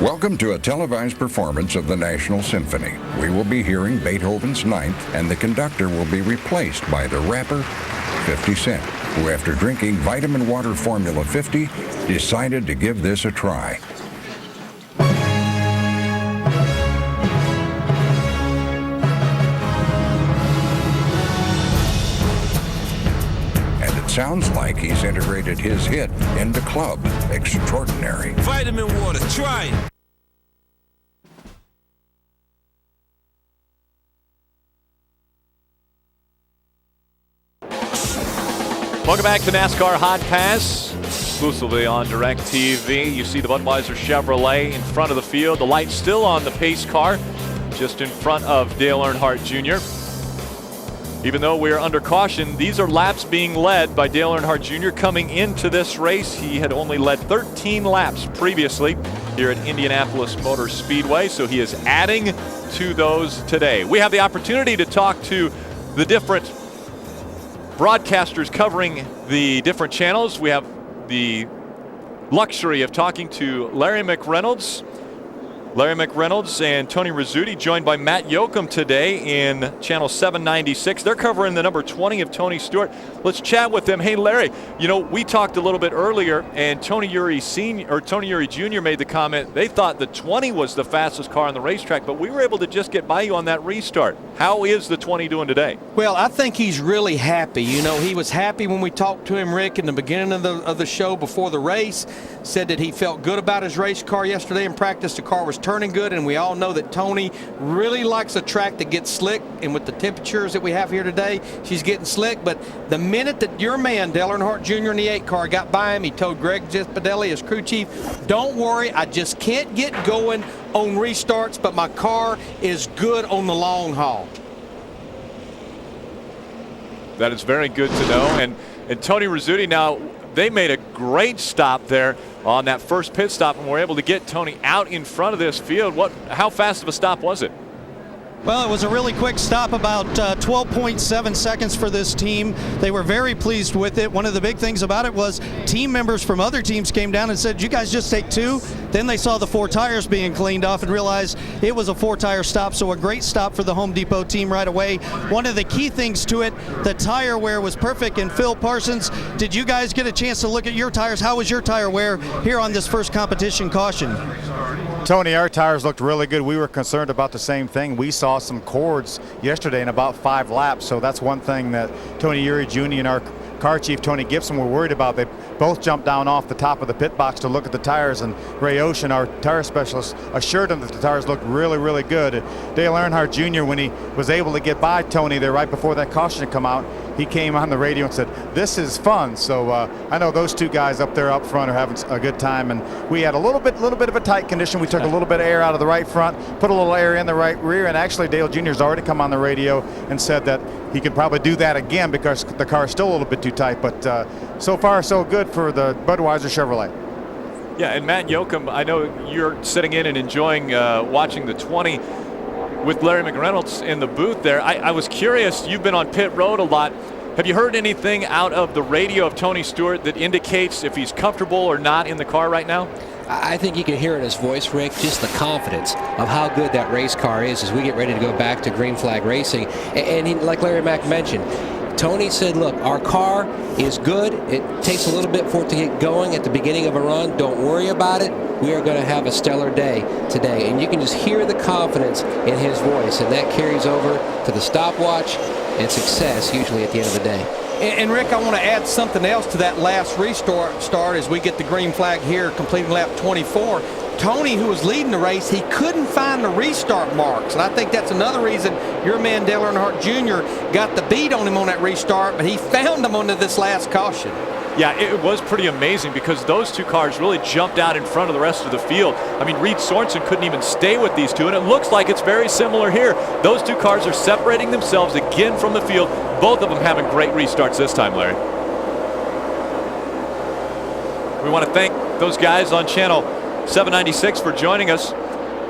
Welcome to a televised performance of the National Symphony. We will be hearing Beethoven's Ninth, and the conductor will be replaced by the rapper 50 Cent, who after drinking vitamin water Formula 50, decided to give this a try. And it sounds like he's integrated his hit into Club Extraordinary. Vitamin water, try it. Welcome back to NASCAR Hotpass, exclusively on DirecTV. You see the Budweiser Chevrolet in front of the field. The light's still on the pace car, just in front of Dale Earnhardt Jr. Even though we're under caution, these are laps being led by Dale Earnhardt Jr. coming into this race. He had only led 13 laps previously here at Indianapolis Motor Speedway, so he is adding to those today. We have the opportunity to talk to the different broadcasters covering the different channels. We have the luxury of talking to Larry McReynolds and Tony Rizzuti, joined by Matt Yoakum today in channel 796. They're covering the number 20 of Tony Stewart. Let's chat with them. Hey, Larry, you know, we talked a little bit earlier, and Tony Uri Jr. made the comment they thought the 20 was the fastest car on the racetrack, but we were able to just get by you on that restart. How is the 20 doing today? Well, I think he's really happy. You know, he was happy when we talked to him, Rick, in the beginning of the show before the race. Said that he felt good about his race car yesterday in practice. The car was turning good, and we all know that Tony really likes a track that gets slick, and with the temperatures that we have here today, she's getting slick. But the minute that your man, Dale Earnhardt Jr. in the 8 car, got by him, he told Greg Gispadelli, his crew chief, don't worry, I just can't get going on restarts, but my car is good on the long haul. That is very good to know. And Tony Rizzuti, now, they made a great stop there on that first pit stop, and were able to get Tony out in front of this field. How fast of a stop was it? Well, it was a really quick stop, about 12.7 seconds for this team. They were very pleased with it. One of the big things about it was team members from other teams came down and said, you guys just take 2? Then they saw the 4 tires being cleaned off and realized it was a 4-tire stop, so a great stop for the Home Depot team right away. One of the key things to it, the tire wear was perfect. And Phil Parsons, did you guys get a chance to look at your tires? How was your tire wear here on this first competition caution? Tony, our tires looked really good. We were concerned about the same thing. We saw some cords yesterday in about 5 laps, so that's one thing that Tony Uri Jr. and our car chief Tony Gibson were worried about. They both jumped down off the top of the pit box to look at the tires, and Ray Ocean, our tire specialist, assured them that the tires looked really, really good. Dale Earnhardt Jr., when he was able to get by Tony there right before that caution had come out, he came on the radio and said, this is fun. So I know those 2 guys up there up front are having a good time, and we had a little bit of a tight condition. We took a little bit of air out of the right front, put a little air in the right rear, and actually Dale Jr. has already come on the radio and said that he could probably do that again because the car is still a little bit too tight. But so far so good for the Budweiser Chevrolet. Yeah, and Matt Yoakum, I know you're sitting in and enjoying watching the 20 with Larry McReynolds in the booth there. I was curious, you've been on pit road a lot. Have you heard anything out of the radio of Tony Stewart that indicates if he's comfortable or not in the car right now? I think you can hear in his voice, Rick, just the confidence of how good that race car is as we get ready to go back to green flag racing. And he, like Larry Mack mentioned, Tony said, look, our car is good. It takes a little bit for it to get going at the beginning of a run. Don't worry about it. We are going to have a stellar day today. And you can just hear the confidence in his voice, and that carries over to the stopwatch and success usually at the end of the day. And Rick, I want to add something else to that last restart as we get the green flag here, completing lap 24. Tony, who was leading the race, he couldn't find the restart marks. And I think that's another reason your man Dale Earnhardt Jr. got the beat on him on that restart, but he found them under this last caution. Yeah, it was pretty amazing because those two cars really jumped out in front of the rest of the field. I mean, Reed Sorensen couldn't even stay with these two, and it looks like it's very similar here. Those two cars are separating themselves again from the field. Both of them having great restarts this time, Larry. We want to thank those guys on channel 796 for joining us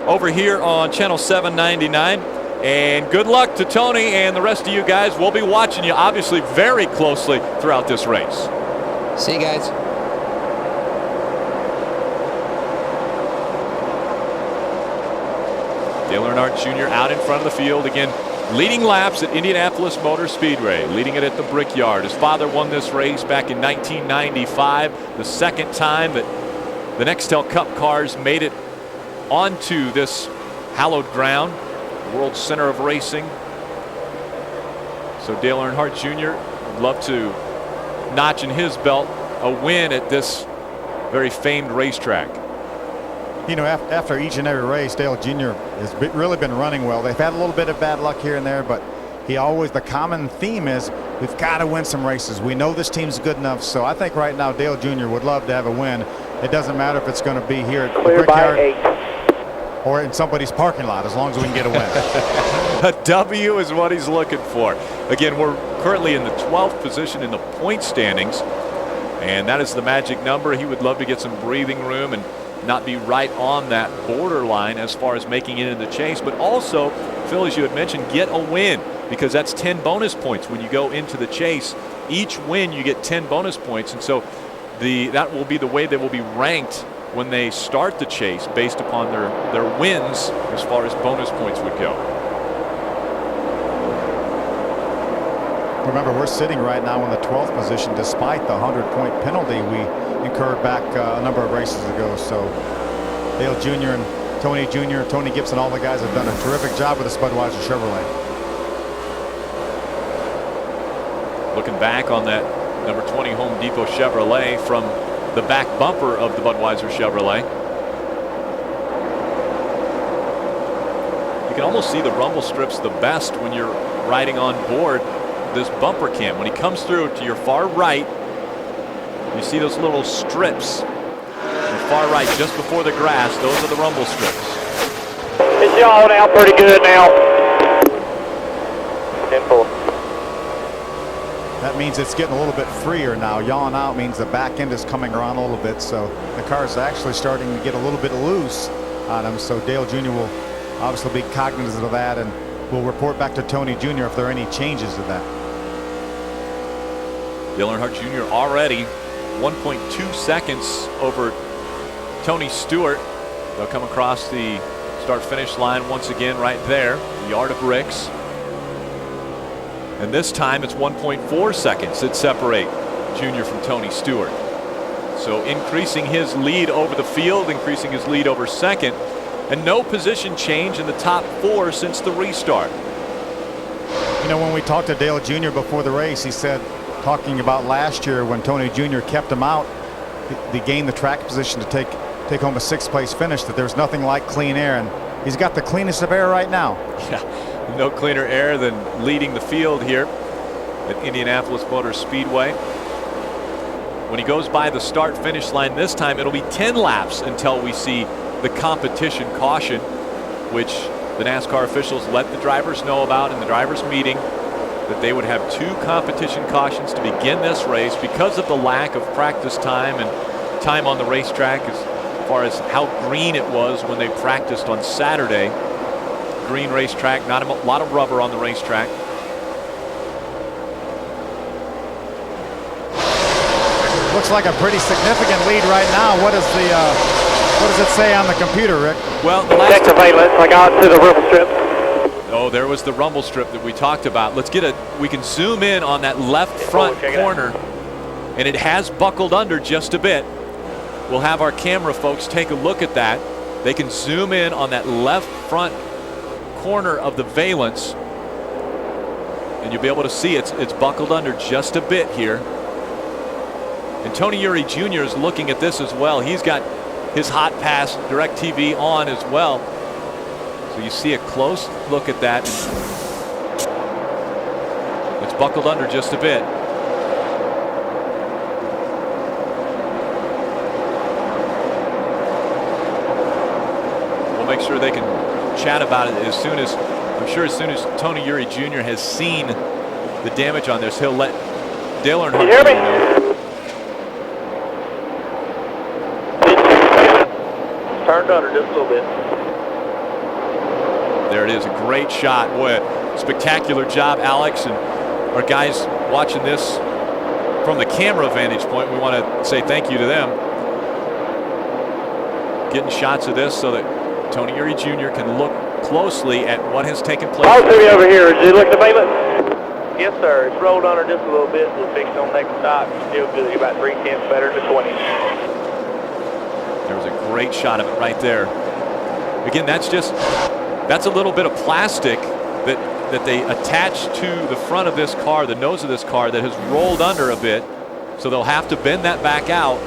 over here on channel 799. And good luck to Tony and the rest of you guys. We'll be watching you obviously very closely throughout this race. See you guys. Dale Earnhardt Jr. out in front of the field again, leading laps at Indianapolis Motor Speedway, leading it at the Brickyard. His father won this race back in 1995, the second time that the Nextel Cup cars made it onto this hallowed ground, world center of racing. So Dale Earnhardt Jr. would love to notch in his belt a win at this very famed racetrack. You know, after each and every race, Dale Jr. has really been running well. They've had a little bit of bad luck here and there, but the common theme is we've got to win some races. We know this team's good enough, so I think right now Dale Jr. would love to have a win. It doesn't matter if it's going to be here at the Brickyard or in somebody's parking lot, as long as we can get a win. A W is what he's looking for. Again, we're currently in the 12th position in the point standings, and that is the magic number. He would love to get some breathing room and not be right on that borderline as far as making it in the chase, but also, Phil, as you had mentioned, get a win, because that's 10 bonus points when you go into the chase. Each win you get 10 bonus points, and so that will be the way they will be ranked when they start the chase, based upon their wins as far as bonus points would go. Remember, we're sitting right now in the 12th position despite the 100-point penalty we incurred back a number of races ago. So Dale Jr. and Tony Jr., Tony Gibson, all the guys have done a terrific job with the Budweiser Chevrolet. Looking back on that number 20 Home Depot Chevrolet from the back bumper of the Budweiser Chevrolet, you can almost see the rumble strips the best when you're riding on board this bumper cam. When he comes through to your far right, you see those little strips on the far right just before the grass. Those are the rumble strips. It's yawing out pretty good now. 10-4. That means it's getting a little bit freer now. Yawing out means the back end is coming around a little bit, so the car is actually starting to get a little bit loose on him. So Dale Jr. will obviously be cognizant of that, and we'll report back to Tony Jr. if there are any changes to that. Dale Earnhardt Jr. already 1.2 seconds over Tony Stewart. They'll come across the start-finish line once again right there, the yard of bricks. And this time it's 1.4 seconds that separate Jr. from Tony Stewart. So increasing his lead over the field, increasing his lead over second, and no position change in the top four since the restart. You know, when we talked to Dale Jr. before the race, he said, talking about last year when Tony Jr. kept him out, they gained the track position to take home a sixth-place finish, that there's nothing like clean air, and he's got the cleanest of air right now. Yeah, no cleaner air than leading the field here at Indianapolis Motor Speedway. When he goes by the start-finish line this time, it'll be 10 laps until we see the competition caution, which the NASCAR officials let the drivers know about in the drivers' meeting, that they would have 2 competition cautions to begin this race because of the lack of practice time and time on the racetrack as far as how green it was when they practiced on Saturday. Green racetrack, not a lot of rubber on the racetrack. Looks like a pretty significant lead right now. What does it say on the computer, Rick? Well, the last surveillance, I got to the rumble strip. Oh, there was the rumble strip that we talked about. We can zoom in on that left front corner, and it has buckled under just a bit. We'll have our camera folks take a look at that. They can zoom in on that left front corner of the valence, And you'll be able to see it's buckled under just a bit here. And Tony Uri Jr. is looking at this as well. He's got his Hotpass DirecTV on as well. So you see a close look at that. It's buckled under just a bit. We'll make sure they can chat about it as soon as, I'm sure as soon as Tony Uri Jr. has seen the damage on this, he'll let Dale Earnhardt. Can you hear me? Turned under just a little bit. There it is, a great shot. Boy, a spectacular job, Alex, and our guys watching this from the camera vantage point. We want to say thank you to them. Getting shots of this so that Tony Uri Jr. can look closely at what has taken place. I'll see you over here. Did you look at the pavement? Yes, sir. It's rolled under just a little bit. We'll fix it on next stop. Still good. You're about 3/10 better than 20. There was a great shot of it right there. Again, that's a little bit of plastic that they attach to the front of this car, the nose of this car, that has rolled under a bit. So they'll have to bend that back out.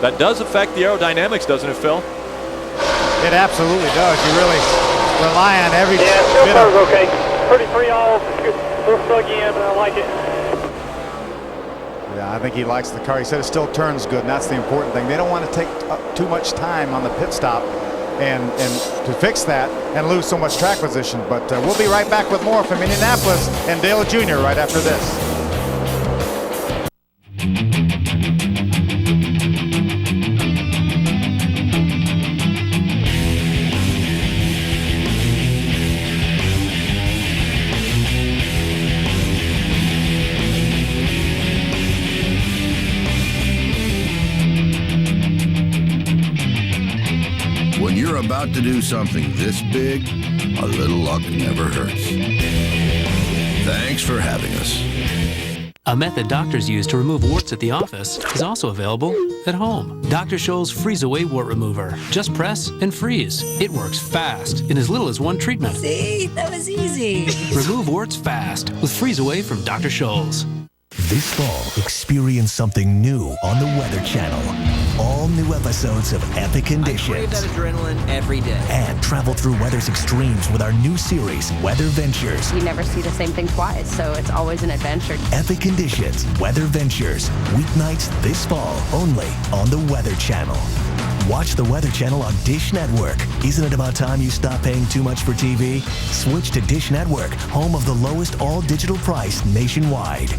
That does affect the aerodynamics, doesn't it, Phil? It absolutely does. You really rely on every bit of okay. Pretty free all. We're stuck in, but I like it. Yeah, I think he likes the car. He said it still turns good, and that's the important thing. They don't want to take too much time on the pit stop and to fix that and lose so much track position. But we'll be right back with more from Indianapolis and Dale Jr. right after this. When you're about to do something this big, a little luck never hurts. Thanks for having us. A method doctors use to remove warts at the office is also available at home. Dr. Scholl's Freeze Away Wart Remover. Just press and freeze. It works fast in as little as one treatment. See, that was easy. Remove warts fast with Freeze Away from Dr. Scholl's. This fall, experience something new on the Weather Channel. All new episodes of Epic Conditions. I crave that adrenaline every day. And travel through weather's extremes with our new series, Weather Ventures. You never see the same thing twice, so it's always an adventure. Epic Conditions, Weather Ventures. Weeknights this fall, only on the Weather Channel. Watch the Weather Channel on Dish Network. Isn't it about time you stop paying too much for TV? Switch to Dish Network, home of the lowest all-digital price nationwide.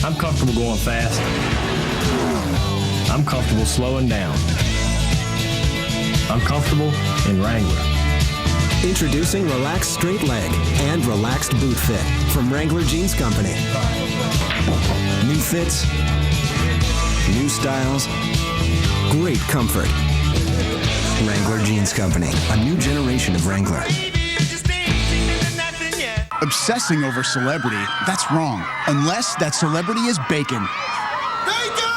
I'm comfortable going fast. I'm comfortable slowing down. I'm comfortable in Wrangler. Introducing Relaxed Straight Leg and Relaxed Boot Fit from Wrangler Jeans Company. New fits, new styles, great comfort. Wrangler Jeans Company, a new generation of Wrangler. Obsessing over celebrity, that's wrong. Unless that celebrity is bacon. Bacon!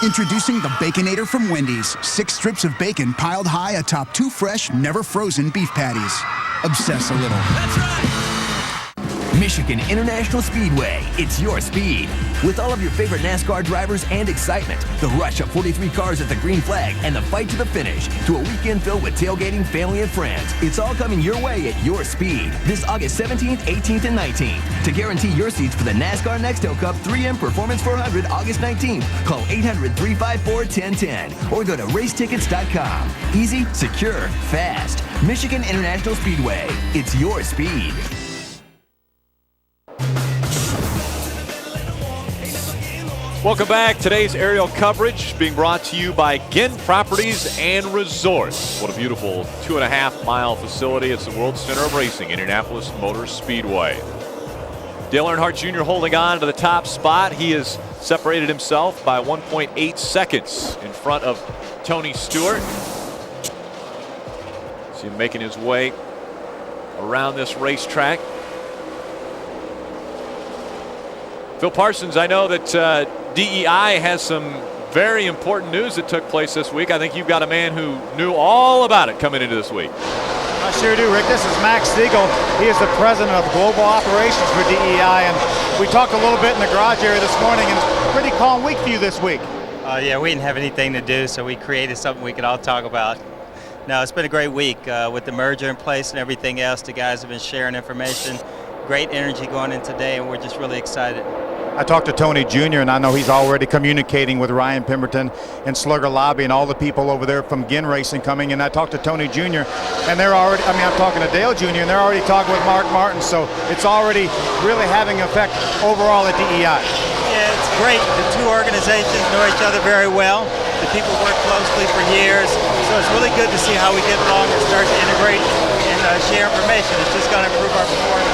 Introducing the Baconator from Wendy's. 6 strips of bacon piled high atop 2 fresh, never frozen beef patties. Obsess a little. That's right! Michigan International Speedway, it's your speed. With all of your favorite NASCAR drivers and excitement, the rush of 43 cars at the green flag and the fight to the finish, to a weekend filled with tailgating, family, and friends. It's all coming your way at your speed. This August 17th, 18th, and 19th. To guarantee your seats for the NASCAR Nextel Cup 3M Performance 400 August 19th, call 800-354-1010 or go to racetickets.com. Easy, secure, fast. Michigan International Speedway, it's your speed. Welcome back. Today's aerial coverage being brought to you by Ginn Properties and Resorts. What a beautiful 2.5-mile facility. It's the World Center of Racing, Indianapolis Motor Speedway. Dale Earnhardt Jr. holding on to the top spot. He has separated himself by 1.8 seconds in front of Tony Stewart. See him making his way around this racetrack. Phil Parsons, I know that DEI has some very important news that took place this week. I think you've got a man who knew all about it coming into this week. I sure do, Rick. This is Max Siegel. He is the president of global operations for DEI, and we talked a little bit in the garage area this morning, and it's a pretty calm week for you this week. Yeah, we didn't have anything to do, so we created something we could all talk about. No, it's been a great week with the merger in place and everything else. The guys have been sharing information. Great energy going in today, and we're just really excited. I talked to Tony Jr., and I know he's already communicating with Ryan Pemberton and Slugger Lobby and all the people over there from Ginn Racing coming. And I talked to Tony Jr., and they're already, I'm talking to Dale Jr., and they're already talking with Mark Martin. So it's already really having an effect overall at DEI. Yeah, it's great. The two organizations know each other very well. The people work closely for years. So it's really good to see how we get along and start to integrate and share information. It's just going to improve our performance.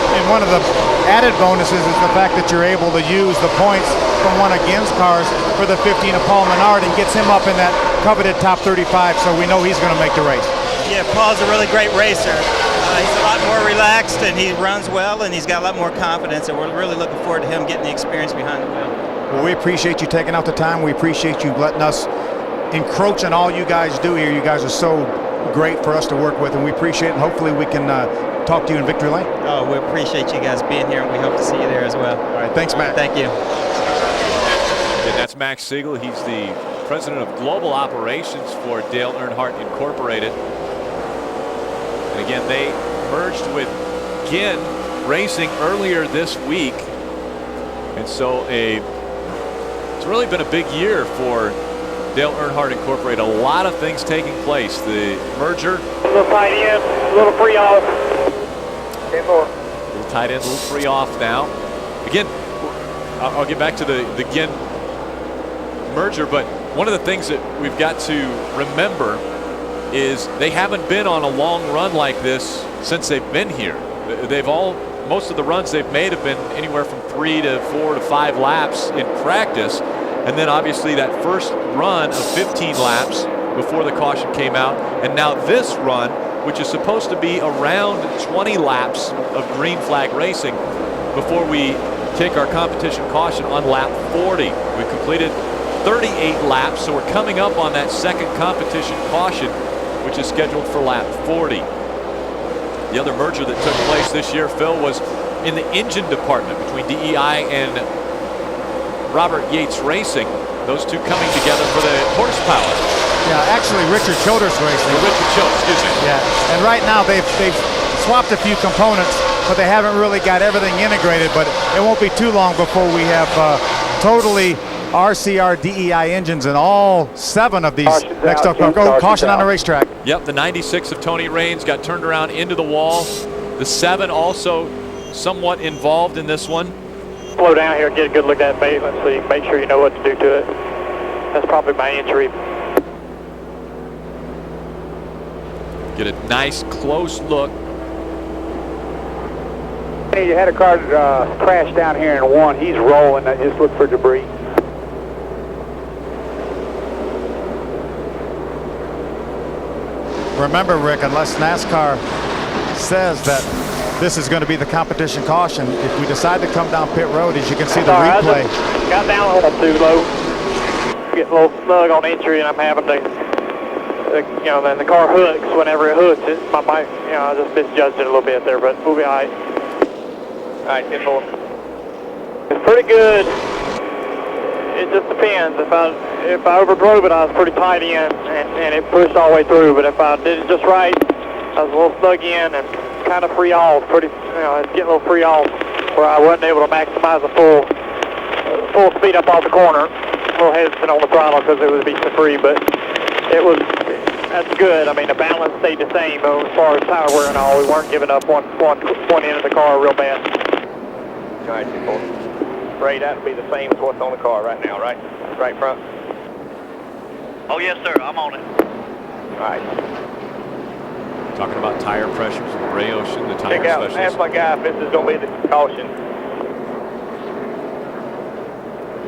And one of the added bonuses is the fact that you're able to use the points from one of Ginn's cars for the 15 of Paul Menard and gets him up in that coveted top 35, so we know he's going to make the race. Yeah, Paul's a really great racer. He's a lot more relaxed, and he runs well, and he's got a lot more confidence, and we're really looking forward to him getting the experience behind the wheel. Well, we appreciate you taking out the time. We appreciate you letting us encroach on all you guys do here. You guys are so great for us to work with, and we appreciate it, and hopefully we can talk to you in Victory Lane. Oh, we appreciate you guys being here, and we hope to see you there as well. All right, thanks, Matt. Thank you. And that's Max Siegel. He's the president of global operations for Dale Earnhardt Incorporated. And again, they merged with Ginn Racing earlier this week. And so it's really been a big year for Dale Earnhardt Incorporated. A lot of things taking place. The merger. A little tight end, a little free off. 10 more. A little tight end, a little free off now. Again, I'll get back to the Ginn merger, but one of the things that we've got to remember is they haven't been on a long run like this since they've been here. Most of the runs they've made have been anywhere from 3 to 4 to 5 laps in practice. And then obviously that first run of 15 laps before the caution came out. And now this run, which is supposed to be around 20 laps of green flag racing before we take our competition caution on lap 40. We've completed 38 laps, so we're coming up on that second competition caution, which is scheduled for lap 40. The other merger that took place this year, Phil, was in the engine department between DEI and Robert Yates Racing. Those two coming together for the horsepower. Yeah, actually Richard Childress Racing. Richard Childress, excuse me. Yeah, and right now they've swapped a few components, but they haven't really got everything integrated. But it won't be too long before we have totally RCR DEI engines in all 7 of these. Next up, caution on the racetrack. Yep, the 96 of Tony Raines got turned around into the wall. The 7 also somewhat involved in this one. Slow down here and get a good look at that pavement so you can make sure you know what to do to it. That's probably my entry. Get a nice close look. Hey, you had a car crash down here in 1. He's rolling. I just look for debris. Remember, Rick, unless NASCAR says that this is going to be the competition caution, if we decide to come down pit road, as you can see the replay. Got down a little too low. Getting a little snug on entry, and I'm having to, then the car hooks. Whenever it hooks, I just misjudged it a little bit there, but we'll be all right. All right, 10-4. It's pretty good. It just depends. If I overdrove it, I was pretty tight in, and it pushed all the way through. But if I did it just right, I was a little snug in and kind of free off. It's getting a little free off, where I wasn't able to maximize the full speed up off the corner. A little hesitant on the throttle because it would be so free, but that's good. I mean, the balance stayed the same as far as tire wear and all. We weren't giving up one end of the car real bad. All right, 2-4. Ray, that'll be the same as what's on the car right now, right? Right front. Oh, yes, sir. I'm on it. All right. Talking about tire pressures. Ray Ocean, the tire specialist. Ask my guy if this is going to be the caution.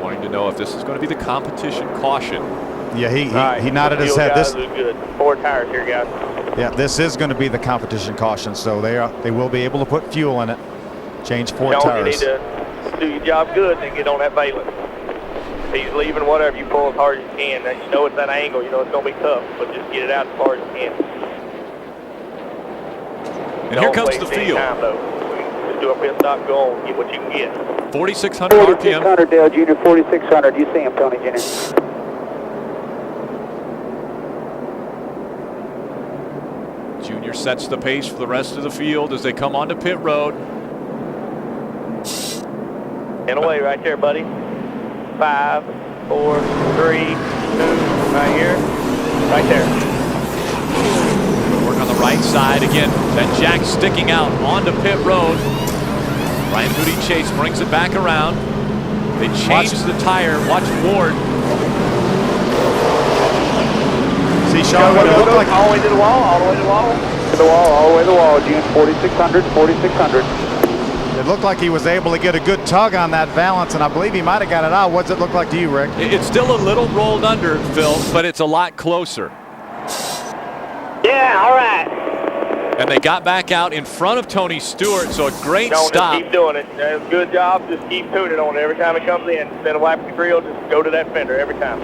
Wanting to know if this is going to be the competition caution. Yeah, he nodded his head. This is good. 4 tires here, guys. Yeah, this is going to be the competition caution, so they will be able to put fuel in it. Change 4 tires. You need to do your job good and then get on that valence. If he's leaving, whatever, you pull as hard as you can. Now, you know it's that angle, you know it's going to be tough, but just get it out as far as you can. And here comes the field. Time, though. Just do a pit stop, go on, get what you can get. 4,600 RPM. 4,600, Dale Jr., 4,600. You see him, Tony Jr. Junior sets the pace for the rest of the field as they come onto pit road. In away right there, buddy. 5, 4, 3, 2, right here. Right there. Work on the right side again. That jack sticking out onto pit road. Ryan Booty Chase brings it back around. They change the tire. Watch Ward. See, Sean, what it looked like. All the way to the wall, all the way to the wall. To the wall, all the way to the wall, June. 4,600, 4,600. It looked like he was able to get a good tug on that valance, and I believe he might have got it out. What does it look like to you, Rick? It's still a little rolled under, Phil, but it's a lot closer. Yeah, all right. And they got back out in front of Tony Stewart, so a great Don't stop. just keep doing it. That's a good job. Just keep tuning on it every time it comes in. Instead of wiping the grill, just go to that fender every time.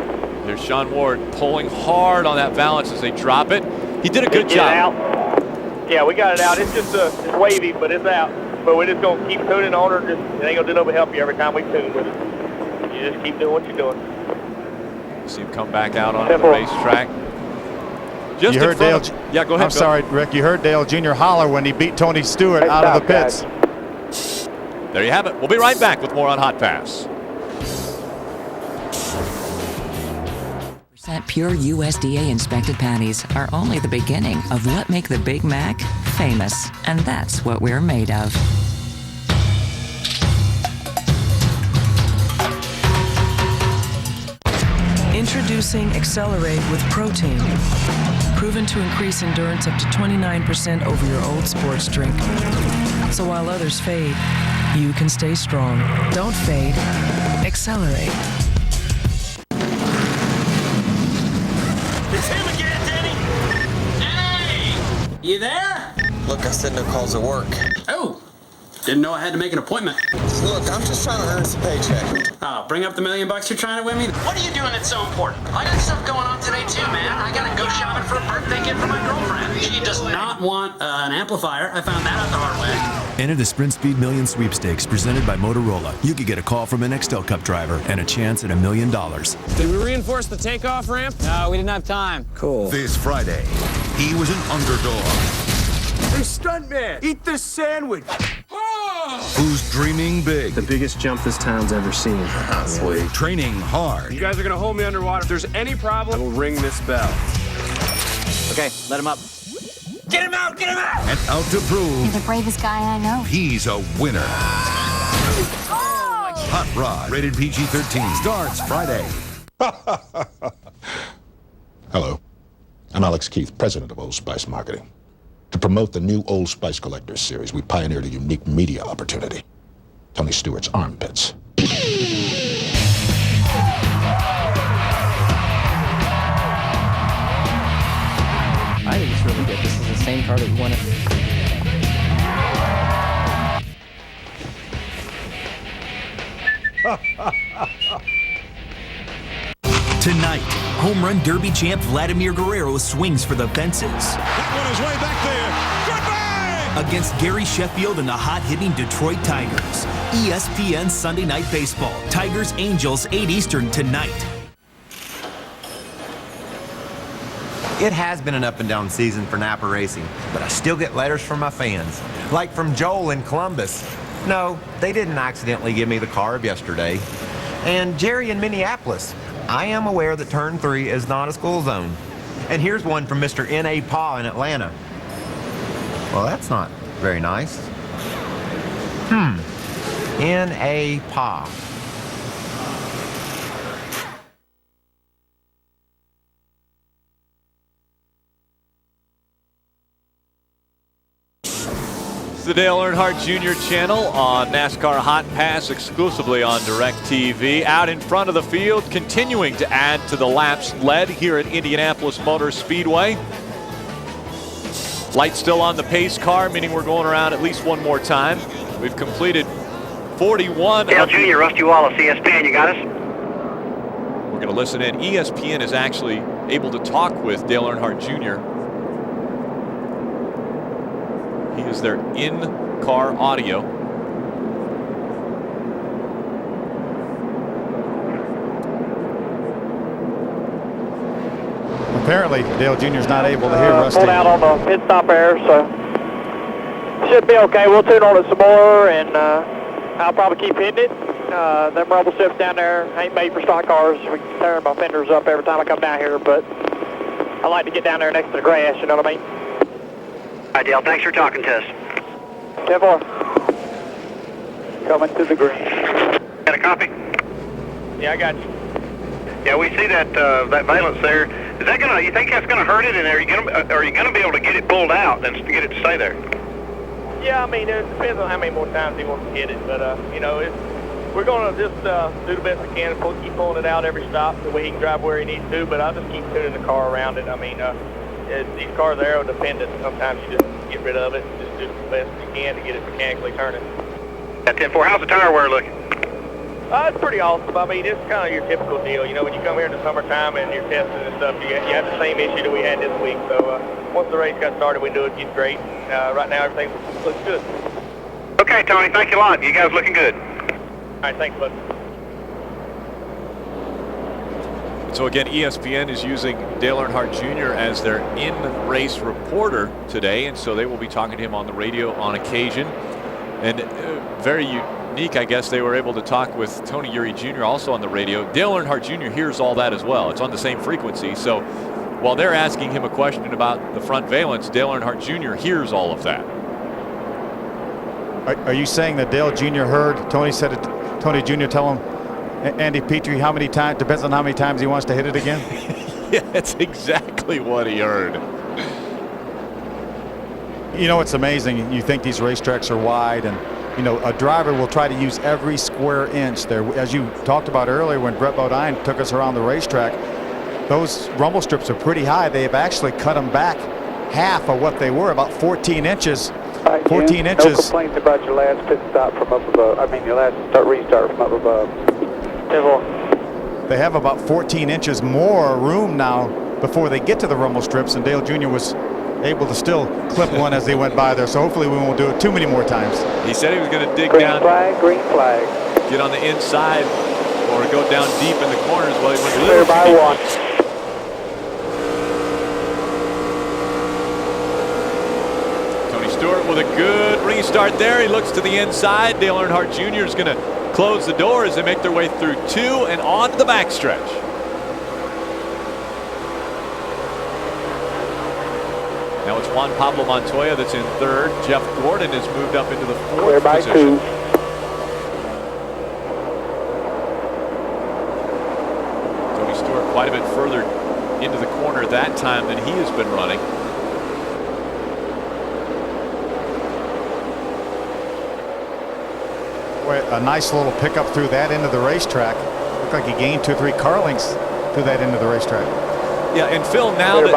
There's Sean Ward pulling hard on that valance as they drop it. He did a good job. Out. Yeah, we got it out. It's just it's wavy, but it's out. But we're just going to keep tuning on her. Just, it ain't going to do no but help you every time we tune with it. You just keep doing what you're doing. See him come back out onto the racetrack. Just you heard Dale. Yeah, go ahead. I'm sorry, Rick. You heard Dale Jr. holler when he beat Tony Stewart out of the pits. There you have it. We'll be right back with more on Hot Pass. Pure USDA inspected patties are only the beginning of what make the Big Mac famous, and that's what we're made of. Introducing Accelerate with protein. Proven to increase endurance up to 29% over your old sports drink. So while others fade, you can stay strong. Don't fade. Accelerate. It's him again, Denny! Hey! You there? Look, I said no calls at work. Oh! Didn't know I had to make an appointment. Look, I'm just trying to earn some paycheck. Oh, bring up the $1 million you're trying to win me? What are you doing that's so important? I got stuff going on today too, man. I gotta go shopping for a birthday gift for my girlfriend. She does not want an amplifier. I found that out the hard way. Enter the Sprint Speed Million Sweepstakes presented by Motorola. You could get a call from a Nextel Cup driver and a chance at $1 million. Did we reinforce the takeoff ramp? No, we didn't have time. Cool. This Friday, he was an underdog. Hey, stuntman, eat this sandwich. Who's dreaming big. The biggest jump this town's ever seen. Sweet. Training hard. You guys are gonna hold me underwater. If there's any problem, I will ring this bell. Okay, let him up. Get him out! Get him out! And out to prove You're the bravest guy I know. he's a winner. Hot Rod, rated PG-13, starts Friday. Hello, I'm Alex Keith, president of Old Spice Marketing. To promote the new Old Spice Collectors series, we pioneered a unique media opportunity. Tony Stewart's armpits. I think it's really good. This is the same car that we wanted. Tonight, home run derby champ Vladimir Guerrero swings for the fences. That one is way back there. Goodbye! Against Gary Sheffield and the hot-hitting Detroit Tigers. ESPN Sunday Night Baseball. Tigers Angels 8 Eastern tonight. It has been an up and down season for Napa Racing, but I still get letters from my fans. Like from Joel in Columbus. No, they didn't accidentally give me the carb yesterday. And Jerry in Minneapolis. I am aware that turn 3 is not a school zone. And here's one from Mr. N.A. Pa in Atlanta. Well, that's not very nice. N.A. Pa. The Dale Earnhardt Jr. channel on NASCAR Hot Pass, exclusively on DirecTV. Out in front of the field, continuing to add to the laps led here at Indianapolis Motor Speedway. Lights still on the pace car, meaning we're going around at least one more time. We've completed 41. Dale Jr., Rusty Wallace, ESPN, you got us? We're going to listen in. ESPN is actually able to talk with Dale Earnhardt Jr. He is their in-car audio. Apparently, Dale Jr. is not able to hear Rusty. Pulled out on the pit stop there, so should be okay. We'll tune on it some more, and I'll probably keep hitting it. Them rumble strips down there ain't made for stock cars. We tear my fenders up every time I come down here, but I like to get down there next to the grass, you know what I mean? All right, Dale, thanks for talking to us. 10-4. Coming to the green. Got a copy? Yeah, I got you. Yeah, we see that that valence there. Is that gonna? You think that's gonna hurt it? And are you gonna be able to get it pulled out and get it to stay there? Yeah, I mean, it depends on how many more times he wants to hit it, but you know, we're gonna just do the best we can and keep pulling it out every stop so he can drive where he needs to. But I'll just keep tuning the car around it. I mean, these cars are aero dependent. Sometimes you just get rid of it and just do the best you can to get it mechanically turning. At 10-4, how's the tire wear looking? It's pretty awesome. I mean, it's kind of your typical deal. You know, when you come here in the summertime and you're testing and stuff, you have the same issue that we had this week. So once the race got started, we knew it get great. And right now, everything looks good. Okay, Tony, thank you a lot. You guys looking good. All right, thanks, bud. So again, ESPN is using Dale Earnhardt Jr. as their in-race reporter today, and so they will be talking to him on the radio on occasion. And very unique, I guess, they were able to talk with Tony Eury Jr. also on the radio. Dale Earnhardt Jr. hears all that as well. It's on the same frequency. So while they're asking him a question about the front valence, Dale Earnhardt Jr. hears all of that. Are you saying that Dale Jr. heard Tony Jr. tell him, Andy Petrie, how many times, depends on how many times he wants to hit it again? Yeah, that's exactly what he heard. You know, it's amazing. You think these racetracks are wide, and you know, a driver will try to use every square inch there. As you talked about earlier, when Brett Bodine took us around the racetrack, those rumble strips are pretty high. They have actually cut them back half of what they were, about 14 inches. 14 inches. No complaints about your last pit stop from up above. I mean, your last restart from up above. They have about 14 inches more room now before they get to the rumble strips, and Dale Jr. was able to still clip one as they went by there. So hopefully we won't do it too many more times. He said he was going to dig green down. Green flag. Get on the inside or go down deep in the corners. Well, he went a Clear little by deep. one. Tony Stewart with a good restart there. He looks to the inside. Dale Earnhardt Jr. is going to close the door as they make their way through two and on to the backstretch. Now it's Juan Pablo Montoya that's in third. Jeff Gordon has moved up into the fourth position. Two. Tony Stewart quite a bit further into the corner that time than he has been running. A nice little pickup through that end of the racetrack. Looked like he gained 2 or 3 car lengths through that end of the racetrack. Yeah, and Phil, now that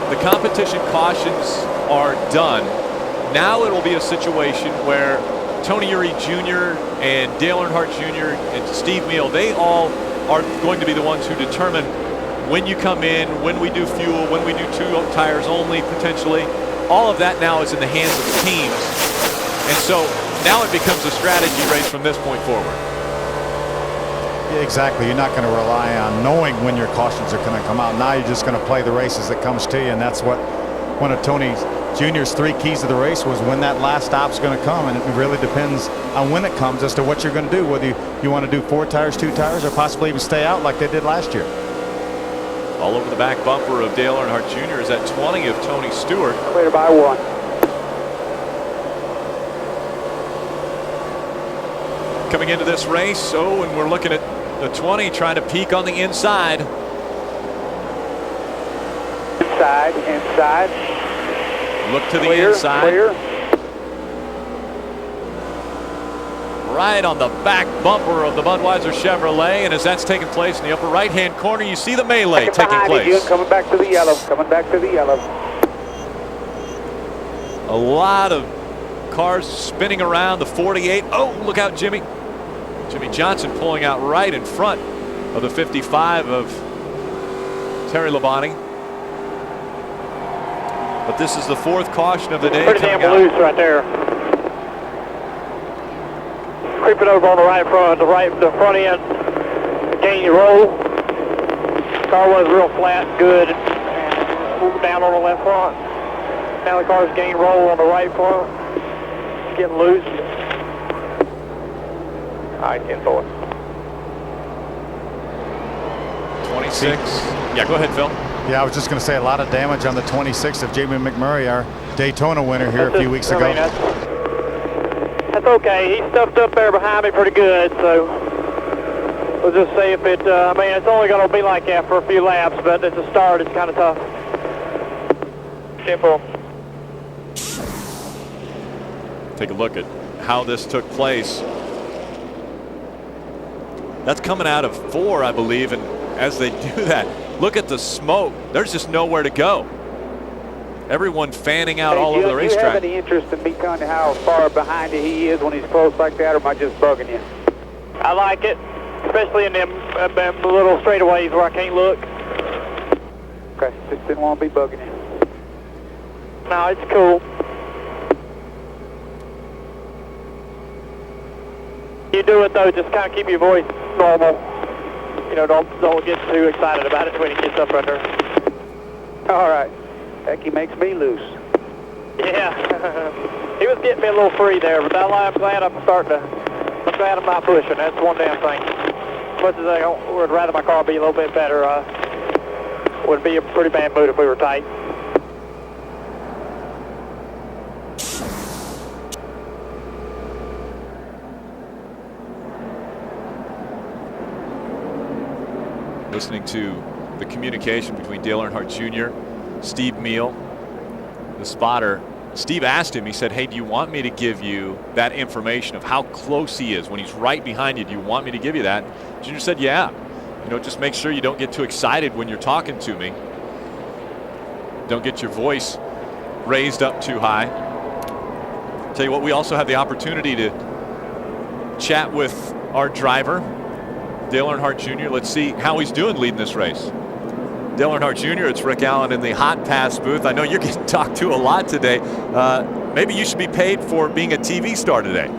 the competition cautions are done, now it will be a situation where Tony Eury Jr. and Dale Earnhardt Jr. and Steve Meal, they all are going to be the ones who determine when you come in, when we do fuel, when we do 2 tires only potentially. All of that now is in the hands of the teams. And so now it becomes a strategy race from this point forward. Yeah, exactly. You're not going to rely on knowing when your cautions are going to come out. Now you're just going to play the race as it comes to you, and that's what one of Tony Jr.'s 3 keys to the race was, when that last stop's going to come, and it really depends on when it comes as to what you're going to do, whether you want to do 4 tires, 2 tires, or possibly even stay out like they did last year. All over the back bumper of Dale Earnhardt Jr. is at 20 of Tony Stewart. Clear by 1. Coming into this race, and we're looking at the 20 trying to peek on the inside. Inside. Look to the clear, inside. Clear. Right on the back bumper of the Budweiser Chevrolet, and as that's taking place in the upper right-hand corner, you see the melee taking place. Coming back to the yellow. A lot of cars spinning around the 48. Oh, look out, Jimmy. Jimmy Johnson pulling out right in front of the 55 of Terry Labonte. But this is the 4th caution of the day. Pretty damn loose right there. Creeping over on the right front, the front end, gain your roll. Car was real flat, good, and moved down on the left front. Now the car's gain roll on the right front. It's getting loose. All right, 10-4. 26. Yeah, go ahead, Phil. Yeah, I was just going to say a lot of damage on the 26 of Jamie McMurray, our Daytona winner here a few weeks ago. That's okay. He stuffed up there behind me pretty good, so we'll just see if it, I mean, it's only going to be like that for a few laps, but at the start, it's kind of tough. Simple. Take a look at how this took place. That's coming out of 4, I believe, and as they do that, look at the smoke. There's just nowhere to go. Everyone fanning out all over the racetrack. Do you have any interest in me telling you how far behind you he is when he's close like that, or am I just bugging you? I like it, especially in them little straightaways where I can't look. Okay, just didn't want to be bugging you. No, it's cool. You do it though, just kind of keep your voice normal. You know, don't get too excited about it when he gets up under. All right. Heck, he makes me loose. Yeah. He was getting me a little free there, but I'm glad I'm not pushing. That's one damn thing. As much as I would rather my car be a little bit better, would be a pretty bad mood if we were tight. Listening to the communication between Dale Earnhardt Jr., Steve Meal, the spotter. Steve asked him, he said, hey, do you want me to give you that information of how close he is when he's right behind you? Do you want me to give you that? Jr. said, yeah. You know, just make sure you don't get too excited when you're talking to me. Don't get your voice raised up too high. Tell you what, we also have the opportunity to chat with our driver, Dale Earnhardt Jr. Let's see how he's doing leading this race. Dale Earnhardt Jr., it's Rick Allen in the Hotpass booth. I know you're getting talked to a lot today. Maybe you should be paid for being a TV star today.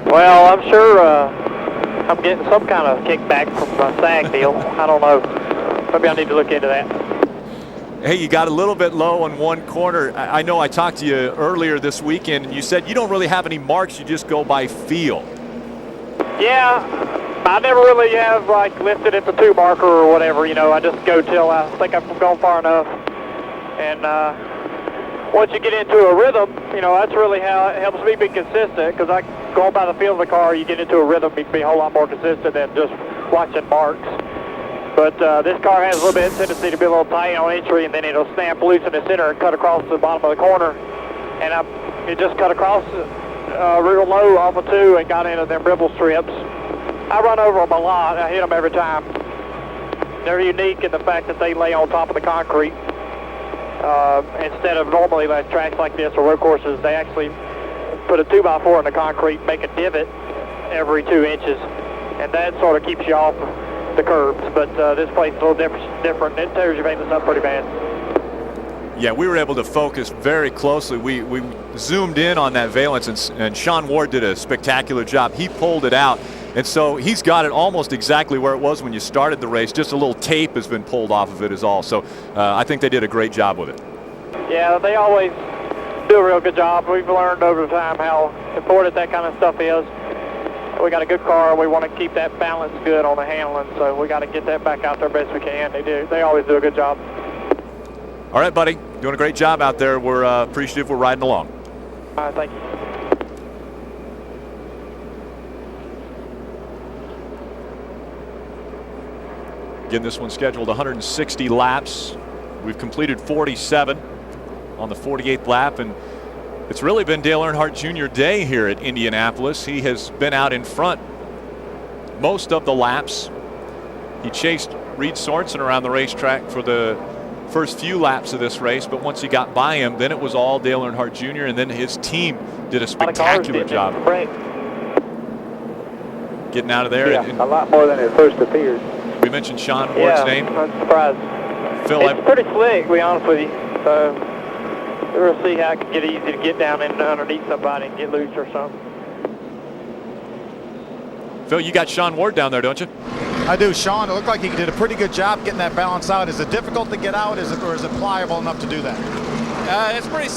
Well, I'm sure I'm getting some kind of kickback from the SAG deal. I don't know. Maybe I need to look into that. Hey, you got a little bit low on one corner. I know I talked to you earlier this weekend, and you said you don't really have any marks. You just go by feel. Yeah. I never really have like lifted at the 2 marker or whatever, you know. I just go till I think I've gone far enough. And once you get into a rhythm, you know, that's really how it helps me be consistent. Because going by the feel of the car, you get into a rhythm, you can be a whole lot more consistent than just watching marks. But this car has a little bit of tendency to be a little tight on entry, and then it'll snap loose in the center and cut across the bottom of the corner. And it just cut across real low off of 2 and got into them ribble strips. I run over them a lot. I hit them every time. They're unique in the fact that they lay on top of the concrete. Instead of normally like tracks like this or road courses, they actually put a 2x4 in the concrete, make a divot every 2 inches, and that sort of keeps you off the curbs. But this place is a little different. It tears your valence up pretty bad. Yeah, we were able to focus very closely. We zoomed in on that valence, and Sean Ward did a spectacular job. He pulled it out. And so he's got it almost exactly where it was when you started the race. Just a little tape has been pulled off of it is all. So I think they did a great job with it. Yeah, they always do a real good job. We've learned over time how important that kind of stuff is. We got a good car, and we want to keep that balance good on the handling. So we got to get that back out there best we can. They do. They always do a good job. All right, buddy. Doing a great job out there. We're appreciative we're riding along. All right, thank you. Again, this one's scheduled 160 laps. We've completed 47 on the 48th lap, and it's really been Dale Earnhardt Jr. day here at Indianapolis. He has been out in front most of the laps. He chased Reed Sorensen around the racetrack for the first few laps of this race, but once he got by him, then it was all Dale Earnhardt Jr., and then his team did a spectacular job getting out of there. Yeah, a lot more than it first appeared. We mentioned Sean Ward's name. I'm surprised. Phil, it's pretty slick, to be honest with you. So We'll see how I can get easy to get down in underneath somebody and get loose or something. Phil, you got Sean Ward down there, don't you? I do. Sean, it looked like he did a pretty good job getting that balance out. Is it difficult to get out, or is it pliable enough to do that? It's pretty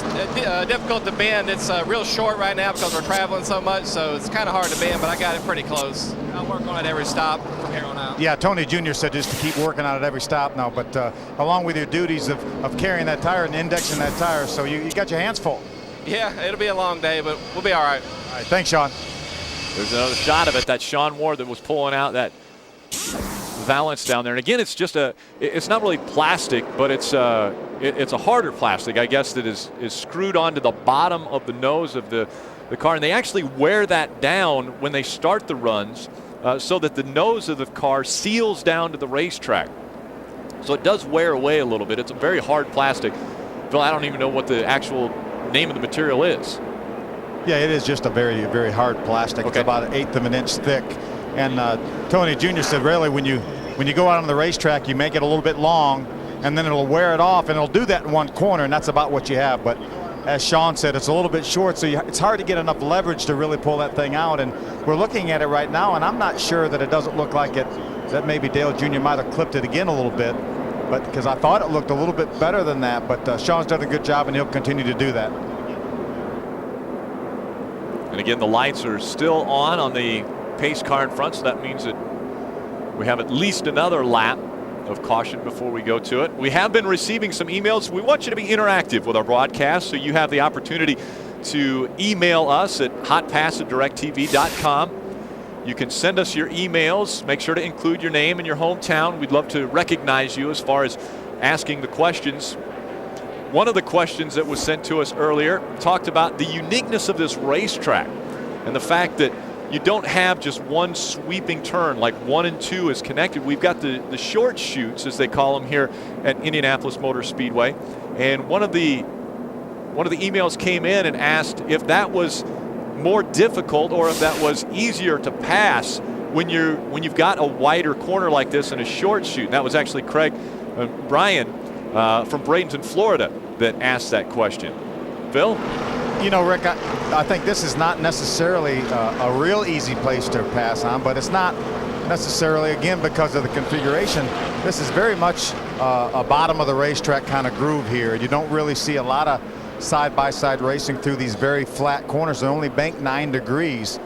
difficult to bend. It's real short right now because we're traveling so much, so it's kind of hard to bend, but I got it pretty close. I'll work on it every stop from here on out. Yeah, Tony Jr. said just to keep working on it every stop now, but along with your duties of carrying that tire and indexing that tire, so you got your hands full. Yeah, it'll be a long day, but we'll be all right. All right, thanks, Sean. There's another shot of it, that Sean Ward that was pulling out that valance down there. And again, it's just it's not really plastic, but it's a harder plastic, I guess, that is screwed onto the bottom of the nose of the car. And they actually wear that down when they start the runs so that the nose of the car seals down to the racetrack. So it does wear away a little bit. It's a very hard plastic. Phil, I don't even know what the actual name of the material is. Yeah, it is just a very, very hard plastic. Okay. It's about 1/8 of an inch thick. And Tony Jr. said, really, when you go out on the racetrack, you make it a little bit long, and then it'll wear it off, and it'll do that in one corner, and that's about what you have. But as Sean said, it's a little bit short, so it's hard to get enough leverage to really pull that thing out. And we're looking at it right now, and I'm not sure that it doesn't look like it, that maybe Dale Jr. might have clipped it again a little bit, but because I thought it looked a little bit better than that. But Sean's done a good job, and he'll continue to do that. And again, the lights are still on the pace car in front, so that means that we have at least another lap of caution before we go to it. We have been receiving some emails. We want you to be interactive with our broadcast, so you have the opportunity to email us at hotpass@directtv.com. You can send us your emails. Make sure to include your name and your hometown. We'd love to recognize you as far as asking the questions. One of the questions that was sent to us earlier talked about the uniqueness of this racetrack and the fact that you don't have just one sweeping turn like 1 and 2 is connected. We've got the short chutes, as they call them here at Indianapolis Motor Speedway. And one of the emails came in and asked if that was more difficult or if that was easier to pass when you've got a wider corner like this and a short chute. And that was actually Brian from Bradenton, Florida, that asked that question. Phil? You know, Rick, I think this is not necessarily a real easy place to pass on, but it's not necessarily, again, because of the configuration. This is very much a bottom of the racetrack kind of groove here. You don't really see a lot of side-by-side racing through these very flat corners. They only bank 9 degrees.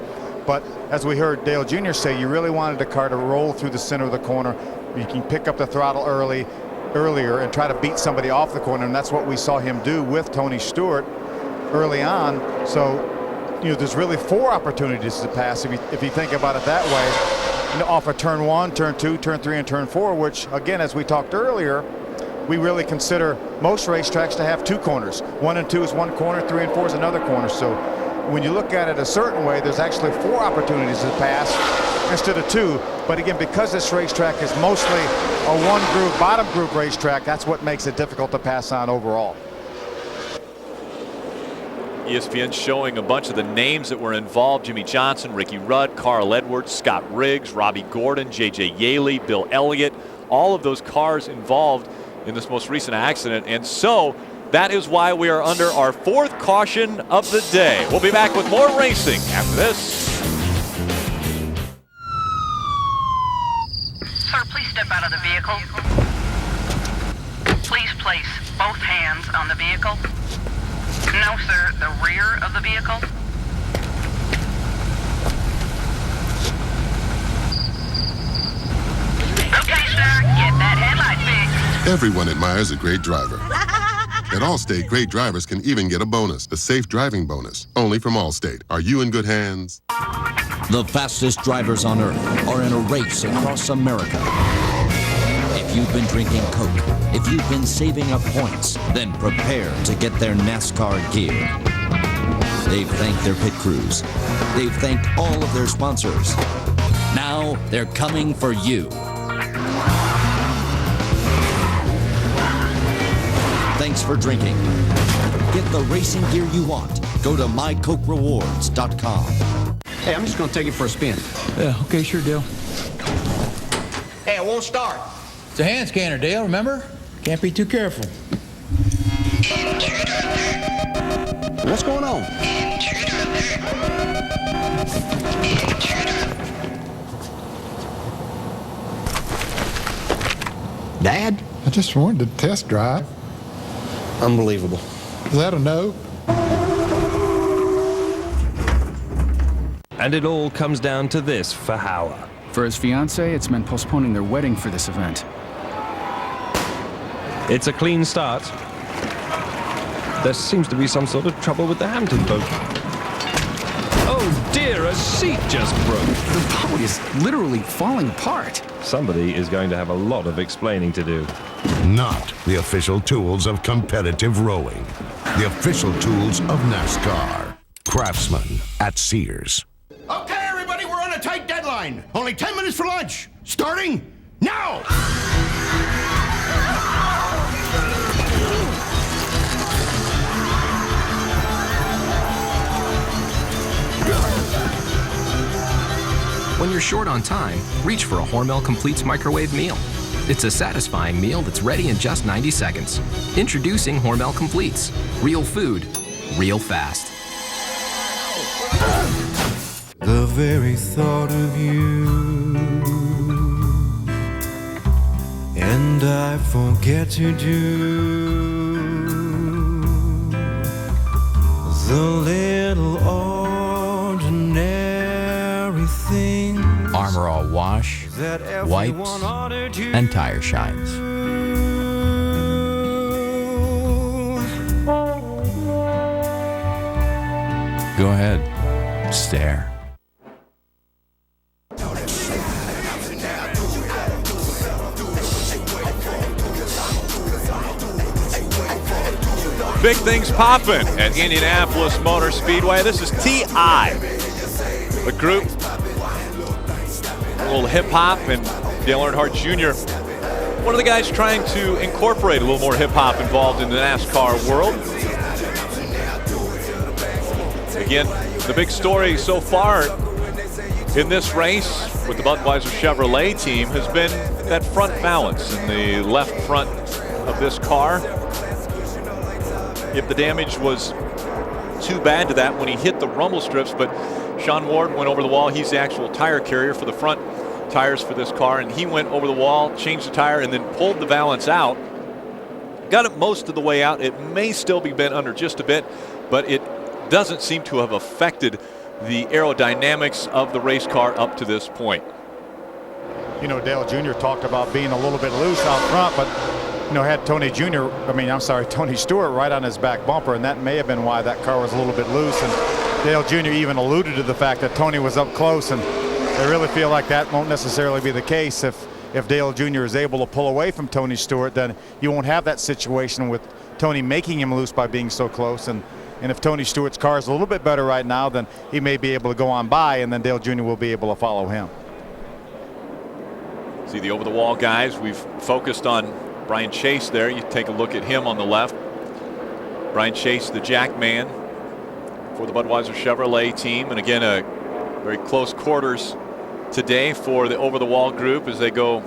But as we heard Dale Jr. say, you really wanted the car to roll through the center of the corner. You can pick up the throttle earlier and try to beat somebody off the corner, and that's what we saw him do with Tony Stewart early on. So, you know, there's really 4 opportunities to pass if you think about it that way. You know, off of turn 1, turn 2, turn 3, and turn 4, which, again, as we talked earlier, we really consider most racetracks to have 2 corners. 1 and 2 is one corner, 3 and 4 is another corner. So when you look at it a certain way, there's actually 4 opportunities to pass instead of 2. But again, because this racetrack is mostly a one-groove, bottom-groove racetrack, that's what makes it difficult to pass on overall. ESPN showing a bunch of the names that were involved: Jimmy Johnson, Ricky Rudd, Carl Edwards, Scott Riggs, Robbie Gordon, J.J. Yaley, Bill Elliott, all of those cars involved in this most recent accident. And so that is why we are under our 4th caution of the day. We'll be back with more racing after this. Sir, please step out of the vehicle. Please place both hands on the vehicle. No, sir, the rear of the vehicle. Okay, sir, get that headlight fixed. Everyone admires a great driver. At Allstate, great drivers can even get a bonus, a safe driving bonus, only from Allstate. Are you in good hands? The fastest drivers on Earth are in a race across America. If you've been drinking Coke, if you've been saving up points, then prepare to get their NASCAR gear. They've thanked their pit crews. They've thanked all of their sponsors. Now they're coming for you. Thanks for drinking. Get the racing gear you want. Go to mycokerewards.com. Hey, I'm just going to take it for a spin. Yeah, okay, sure, Dale. Hey, it won't start. It's a hand scanner, Dale, remember? Can't be too careful. What's going on? Dad? I just wanted to test drive. Unbelievable. Is that a no? And it all comes down to this for Hauer. For his fiancée, it's meant postponing their wedding for this event. It's a clean start. There seems to be some sort of trouble with the Hampton boat. Oh dear, a seat just broke. The boat is literally falling apart. Somebody is going to have a lot of explaining to do. Not the official tools of competitive rowing. The official tools of NASCAR. Craftsman at Sears. Okay, everybody, we're on a tight deadline. Only 10 minutes for lunch. Starting now! When you're short on time, reach for a Hormel Completes microwave meal. It's a satisfying meal that's ready in just 90 seconds. Introducing Hormel Completes. Real food, real fast. The very thought of you, and I forget to do the little ordinary thing. Armor All Wash, wipes, and tire shines. Go ahead, stare. Big things popping at Indianapolis Motor Speedway. This is T.I., the group. A little hip-hop, and Dale Earnhardt Jr., one of the guys trying to incorporate a little more hip-hop involved in the NASCAR world. Again, the big story so far in this race with the Budweiser Chevrolet team has been that front balance in the left front of this car. If the damage was too bad to that when he hit the rumble strips, but Sean Ward went over the wall. He's the actual tire carrier for the front tires for this car, and he went over the wall, changed the tire, and then pulled the valance out. Got it most of the way out. It may still be bent under just a bit, but it doesn't seem to have affected the aerodynamics of the race car up to this point. You know, Dale Jr. talked about being a little bit loose out front, but you know, had Tony Stewart right on his back bumper, and that may have been why that car was a little bit loose. And Dale Jr. even alluded to the fact that Tony was up close, and they really feel like that won't necessarily be the case. If Dale Jr. is able to pull away from Tony Stewart, then you won't have that situation with Tony making him loose by being so close. And if Tony Stewart's car is a little bit better right now, then he may be able to go on by, and then Dale Jr. will be able to follow him. See the over-the-wall guys. We've focused on Brian Chase there. You take a look at him on the left. Brian Chase, the jack man for the Budweiser Chevrolet team. And again, a very close quarters today for the over-the-wall group as they go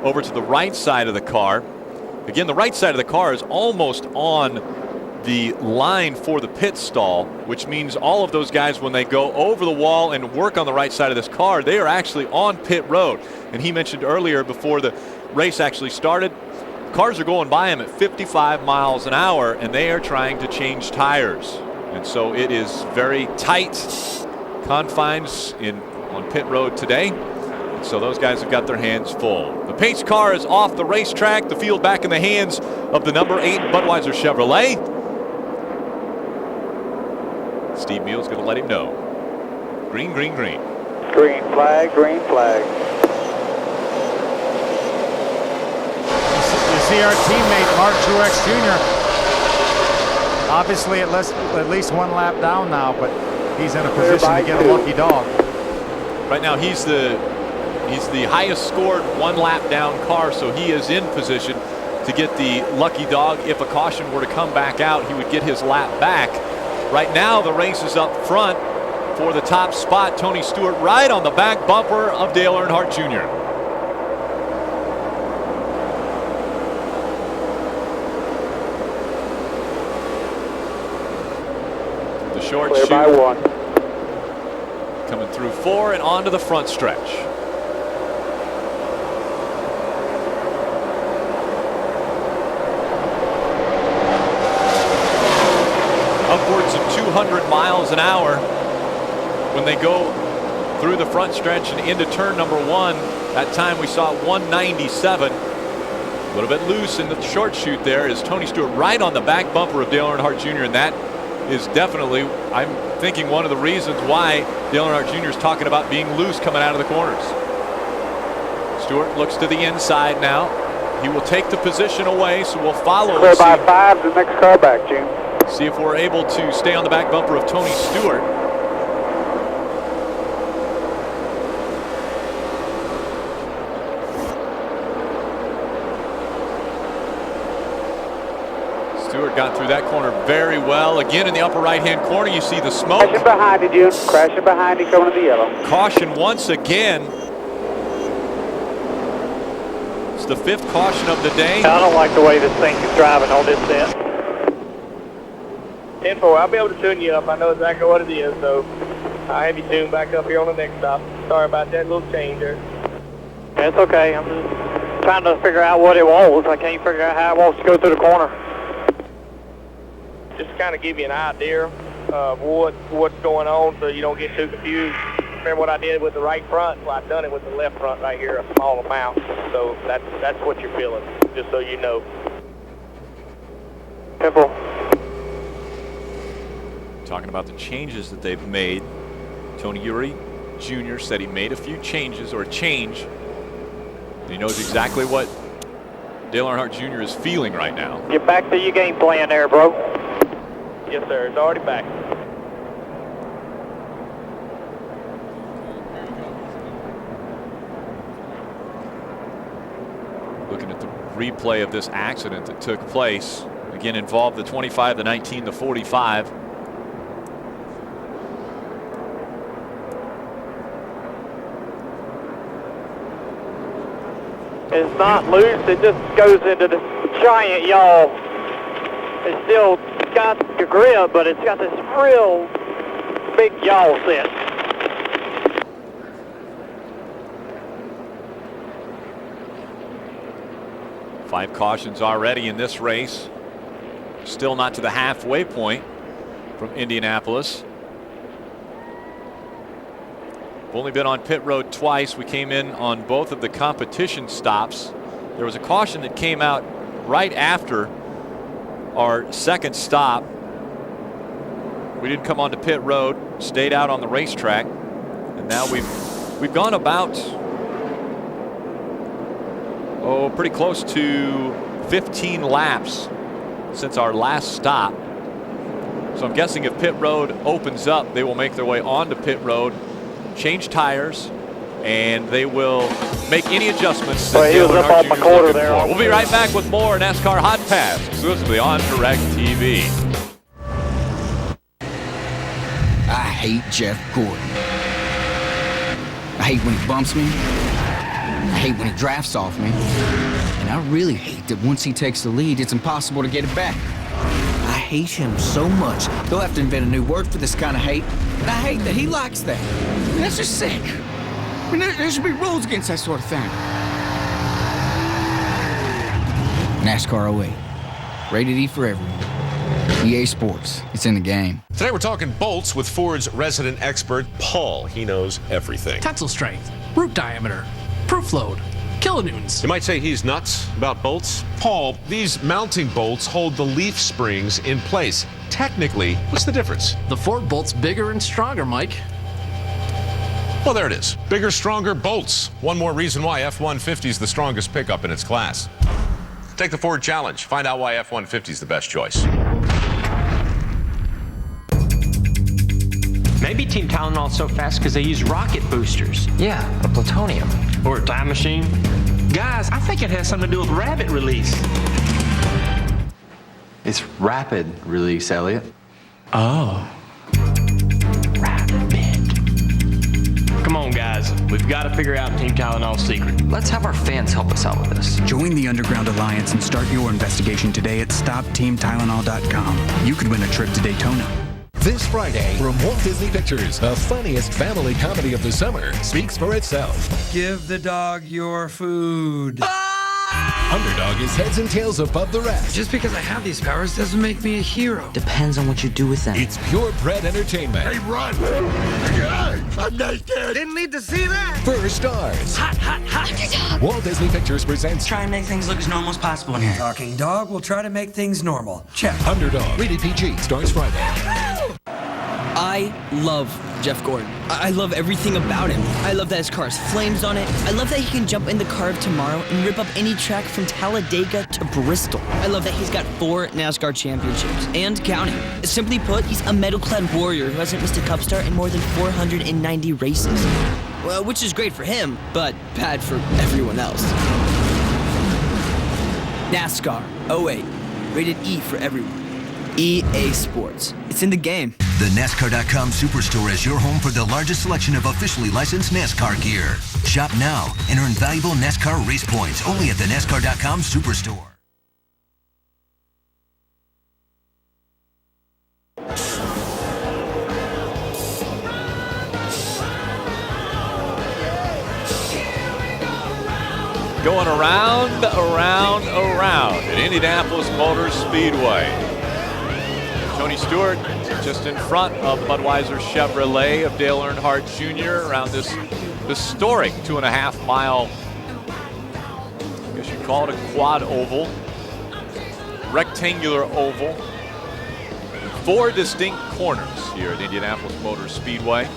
over to the right side of the car. Again, the right side of the car is almost on the line for the pit stall, which means all of those guys, when they go over the wall and work on the right side of this car, they are actually on pit road. And he mentioned earlier, before the race actually started, cars are going by him at 55 miles an hour, and they are trying to change tires. And so it is very tight confines on pit road today. And so those guys have got their hands full. The pace car is off the racetrack. The field back in the hands of the number 8 Budweiser Chevrolet. Steve Meals going to let him know. Green, green, green. Green flag, green flag. You see our teammate Mark Truex Jr. obviously at least one lap down now, but he's in a position to get a lucky dog. Right now he's the highest scored one lap down car, so he is in position to get the lucky dog. If a caution were to come back out, he would get his lap back. Right now the race is up front for the top spot. Tony Stewart right on the back bumper of Dale Earnhardt Jr. short Clear chute. by 1. Coming through 4 and onto the front stretch. Upwards of 200 miles an hour when they go through the front stretch and into turn number 1. That time we saw 197. A little bit loose in the short chute there is Tony Stewart right on the back bumper of Dale Earnhardt Jr. and that is definitely, I'm thinking, one of the reasons why Dale Earnhardt Jr. is talking about being loose coming out of the corners. Stewart looks to the inside now. He will take the position away, so we'll follow. Clear by 5, the next car back, June. See if we're able to stay on the back bumper of Tony Stewart. Stewart got through that corner very well. Again, in the upper right-hand corner, you see the smoke. Crashing behind you, June. Crashing behind you, coming to the yellow. Caution once again. It's the 5th caution of the day. I don't like the way this thing is driving on this set. 10-4, I'll be able to tune you up. I know exactly what it is, so I'll have you tuned back up here on the next stop. Sorry about that little change there. That's okay. I'm just trying to figure out what it was. I can't figure out how it wants to go through the corner. Just to kind of give you an idea of what's going on so you don't get too confused. Remember what I did with the right front? Well, I've done it with the left front right here, a small amount. So that's what you're feeling, just so you know. Simple. Talking about the changes that they've made. Tony Eury Jr. said he made a few changes, or a change. And he knows exactly what Dale Earnhardt Jr. is feeling right now. Get back to your game plan there, bro. Yes, sir. It's already back. Looking at the replay of this accident that took place. Again, involved the 25, the 19, the 45. It's not loose, it just goes into this giant yaw. It's still got the grip, but it's got this real big yaw set. Five cautions already in this race. Still not to the halfway point from Indianapolis. We've only been on pit road twice. We came in on both of the competition stops. There was a caution that came out right after our second stop. We didn't come onto pit road, stayed out on the racetrack, and now we've gone about pretty close to 15 laps since our last stop. So I'm guessing if pit road opens up, they will make their way onto pit road, change tires, and they will make any adjustments that he was up on my quarter there. We'll be right back with more NASCAR Hotpass exclusively on DirecTV. I hate Jeff Gordon. I hate when he bumps me. I hate when he drafts off me. And I really hate that once he takes the lead, it's impossible to get it back. I hate him so much. They'll have to invent a new word for this kind of hate. And I hate that he likes that. And that's just sick. I mean, there should be rules against that sort of thing. NASCAR 08. Rated E for everyone. EA Sports. It's in the game. Today we're talking bolts with Ford's resident expert, Paul. He knows everything. Tensile strength, root diameter, proof load, kilonewtons. You might say he's nuts about bolts. Paul, these mounting bolts hold the leaf springs in place. Technically, what's the difference? The Ford bolt's bigger and stronger, Mike. Well, there it is. Bigger, stronger bolts. One more reason why F-150 is the strongest pickup in its class. Take the Ford Challenge. Find out why F-150 is the best choice. Maybe Team Tylenol's so fast because they use rocket boosters. Yeah, or plutonium. Or a time machine. Guys, I think it has something to do with rapid release. It's rapid release, Elliot. Oh. Rapid. Come on, guys. We've got to figure out Team Tylenol's secret. Let's have our fans help us out with this. Join the Underground Alliance and start your investigation today at StopTeamTylenol.com. You could win a trip to Daytona. This Friday from Walt Disney Pictures, the funniest family comedy of the summer speaks for itself. Give the dog your food. Underdog is heads and tails above the rest. Just because I have these powers doesn't make me a hero. Depends on what you do with them. It's purebred entertainment. Hey, run! I'm not scared. Didn't need to see that. For stars. Hot, hot, hot. Underdog. Walt Disney Pictures presents. Try and make things look as normal as possible in here. Talking dog will try to make things normal. Check. Underdog. Rated PG. Starts Friday. I love Jeff Gordon. I love everything about him. I love that his car has flames on it. I love that he can jump in the car of tomorrow and rip up any track from Talladega to Bristol. I love that he's got 4 NASCAR championships and counting. Simply put, he's a medal-clad warrior who hasn't missed a Cup start in more than 490 races. Well, which is great for him, but bad for everyone else. NASCAR 08, rated E for everyone. EA Sports. It's in the game. The NASCAR.com Superstore is your home for the largest selection of officially licensed NASCAR gear. Shop now and earn valuable NASCAR race points only at the NASCAR.com Superstore. Going around at Indianapolis Motor Speedway. Tony Stewart just in front of Budweiser Chevrolet of Dale Earnhardt Jr. around this historic 2.5 mile, I guess you'd call it a quad oval, rectangular oval. 4 distinct corners here at Indianapolis Motor Speedway.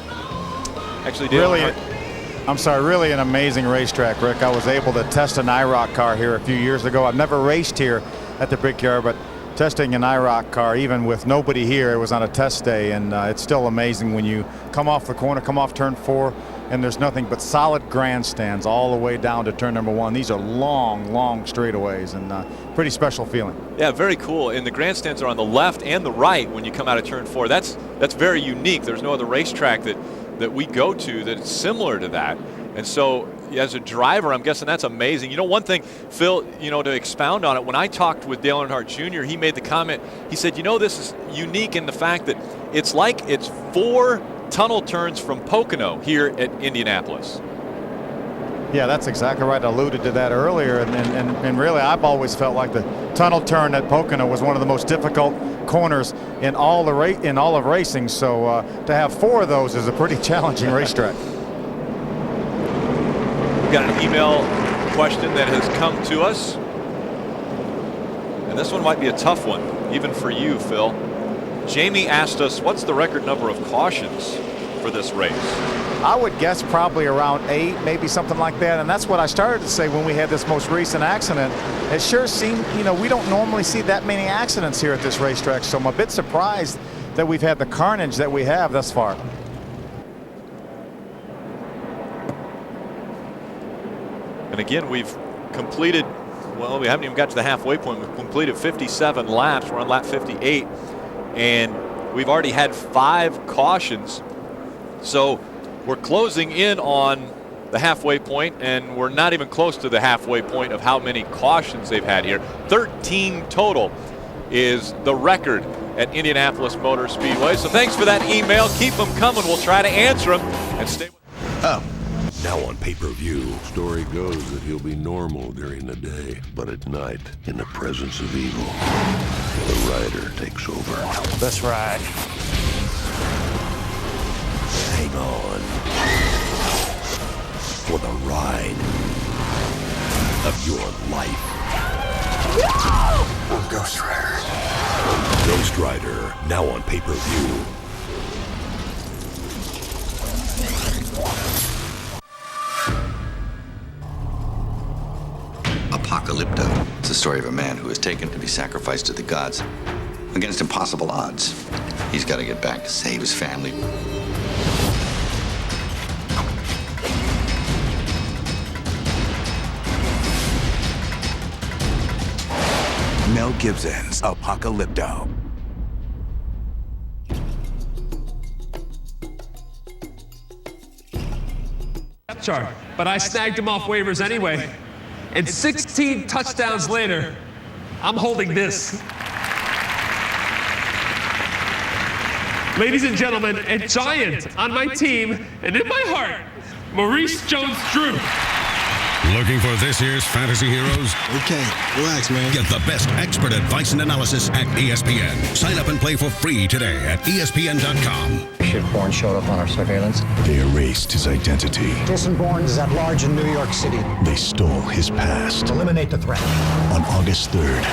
Actually, Dale Earnhardt, really an amazing racetrack, Rick. I was able to test an IROC car here a few years ago. I've never raced here at the Brickyard, but testing an IROC car, even with nobody here, it was on a test day, and it's still amazing when you come off the corner, come off turn 4, and there's nothing but solid grandstands all the way down to turn number 1. These are long, long straightaways, and pretty special feeling. Yeah, very cool. And the grandstands are on the left and the right when you come out of turn 4. That's very unique. There's no other racetrack that we go to that's similar to that. And so as a driver, I'm guessing that's amazing. You know, one thing, Phil, to expound on it, when I talked with Dale Earnhardt Jr., he made the comment, he said, this is unique in the fact that it's like it's 4 tunnel turns from Pocono here at Indianapolis. Yeah, that's exactly right. I alluded to that earlier, and really I've always felt like the tunnel turn at Pocono was one of the most difficult corners in all of racing. So to have 4 of those is a pretty challenging racetrack. We've got an email question that has come to us, and this one might be a tough one, even for you, Phil. Jamie asked us, what's the record number of cautions for this race? I would guess probably around 8, maybe something like that. And that's what I started to say when we had this most recent accident. It sure seemed, we don't normally see that many accidents here at this racetrack. So I'm a bit surprised that we've had the carnage that we have thus far. And again, we've completed, well, we haven't even got to the halfway point. We've completed 57 laps. We're on lap 58. And we've already had 5 cautions. So we're closing in on the halfway point, and we're not even close to the halfway point of how many cautions they've had here. 13 total is the record at Indianapolis Motor Speedway. So thanks for that email. Keep them coming. We'll try to answer them and stay with Now on pay-per-view. Story goes that he'll be normal during the day, but at night, in the presence of evil, the rider takes over. Let's ride. Hang on for the ride of your life. Ghost Rider. Ghost Rider, now on pay-per-view. Apocalypto. It's the story of a man who is taken to be sacrificed to the gods against impossible odds. He's got to get back to save his family. Mel Gibson's Apocalypto. Chart, but I snagged him off waivers anyway. And 16 touchdowns later, I'm holding this. Ladies and gentlemen, a giant on my team and in my heart, Maurice Jones-Drew. Looking for this year's fantasy heroes? Okay, relax, man. Get the best expert advice and analysis at ESPN. Sign up and play for free today at ESPN.com. Ship Bourne showed up on our surveillance. They erased his identity. Jason Bourne is at large in New York City. They stole his past. Eliminate the threat. On August 3rd,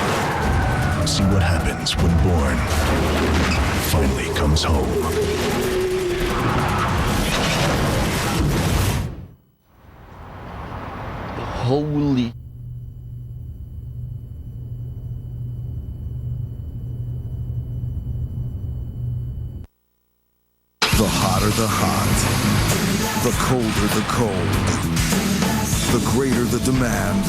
see what happens when Bourne finally comes home. Holy. The hotter the hot, the colder the cold, the greater the demand,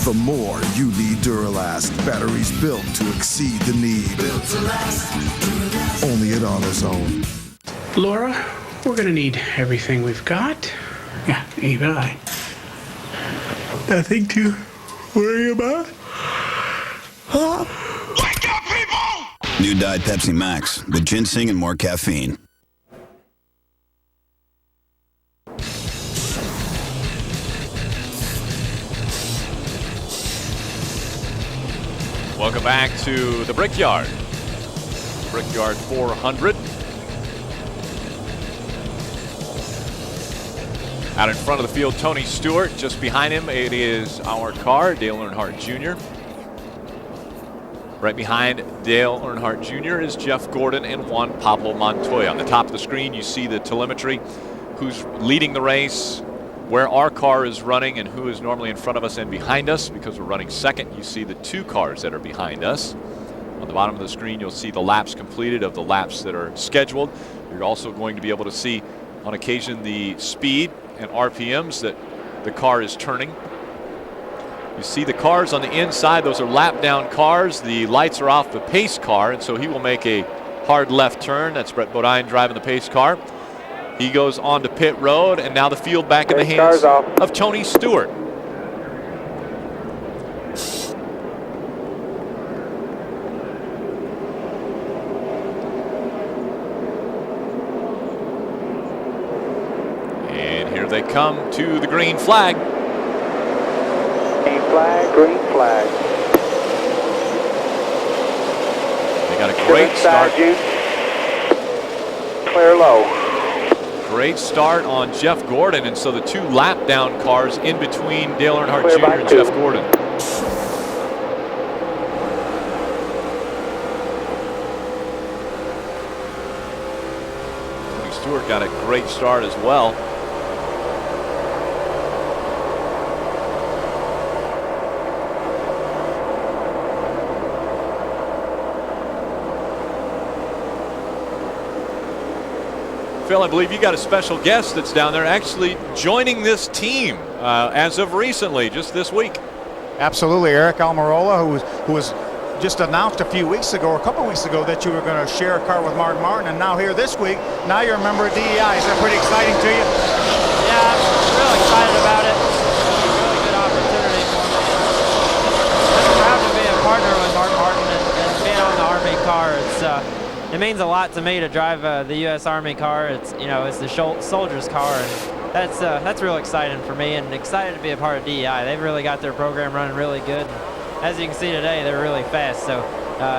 the more you need Duralast. Batteries built to exceed the need. Built to last. Only at AutoZone. Laura, we're gonna need everything we've got. Yeah, even I. Nothing to worry about. Wake up, people! New Diet Pepsi Max with ginseng and more caffeine. Welcome back to the Brickyard. Brickyard 400. Out in front of the field, Tony Stewart. Just behind him, it is our car, Dale Earnhardt Jr. Right behind Dale Earnhardt Jr. is Jeff Gordon and Juan Pablo Montoya. On the top of the screen, you see the telemetry, who's leading the race, where our car is running, and who is normally in front of us and behind us. Because we're running second, you see the two cars that are behind us. On the bottom of the screen, you'll see the laps completed of the laps that are scheduled. You're also going to be able to see, on occasion, the speed and RPMs that the car is turning. You see the cars on the inside, those are lap down cars. The lights are off the pace car, and so he will make a hard left turn. That's Brett Bodine driving the pace car. He goes on to pit road, and now the field back in the hands of Tony Stewart. And here they come to the green flag. Green flag, green flag. They got a great start. Clear low. Great start on Jeff Gordon, and so the two lap down cars in between Dale Earnhardt Jr. and Jeff Gordon. Tony Stewart got a great start as well. Phil, I believe you got a special guest that's down there actually joining this team as of recently, just this week. Absolutely, Eric Almirola, who was just announced a few weeks ago, or a couple weeks ago, that you were going to share a car with Mark Martin, and now here this week, now you're a member of DEI. Is that pretty exciting to you? Yeah, I'm real excited about it. It's a really good opportunity for me. I'm proud to be a partner with Mark Martin and being on the Army car. It means a lot to me to drive the U.S. Army car. It's it's the soldier's car, and that's real exciting for me, and excited to be a part of DEI. They've really got their program running really good. As you can see today, they're really fast, so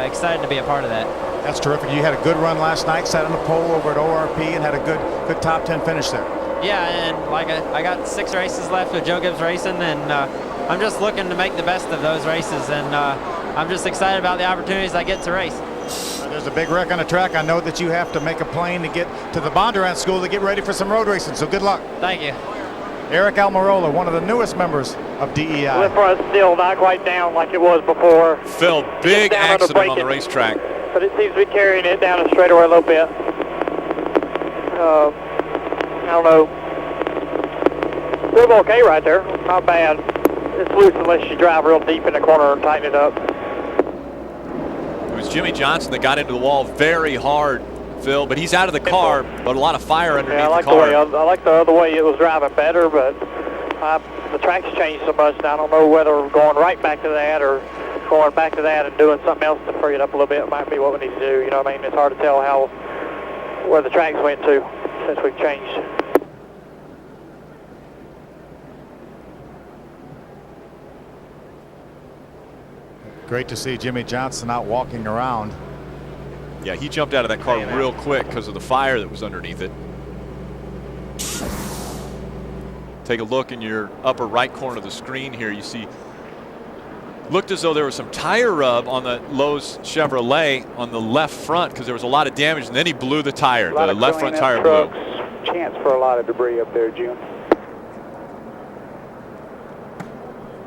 excited to be a part of that. That's terrific. You had a good run last night, sat on the pole over at ORP, and had a good top 10 finish there. Yeah, and like I got 6 races left with Joe Gibbs Racing, and I'm just looking to make the best of those races, and I'm just excited about the opportunities I get to race. There's a big wreck on the track. I know that you have to make a plane to get to the Bondurant School to get ready for some road racing, so good luck. Thank you. Eric Almirola, one of the newest members of DEI. Lip front still not quite down like it was before. Phil, big accident on the racetrack. But it seems to be carrying it down the straightaway a little bit. I don't know. We're okay right there. Not bad. It's loose unless you drive real deep in the corner and tighten it up. It was Jimmy Johnson that got into the wall very hard, Phil, but he's out of the car, but a lot of fire underneath the car. I like the other way it was driving better, but the track's changed so much now. I don't know whether going right back to that or going back to that and doing something else to free it up a little bit might be what we need to do. You know what I mean? It's hard to tell how where the tracks went to since we've changed. Great to see Jimmy Johnson out walking around. Yeah, he jumped out of that car real quick because of the fire that was underneath it. Take a look in your upper right corner of the screen here. You see, looked as though there was some tire rub on the Lowe's Chevrolet on the left front because there was a lot of damage, and then he blew the tire. The left front tire blew. Chance for a lot of debris up there, June.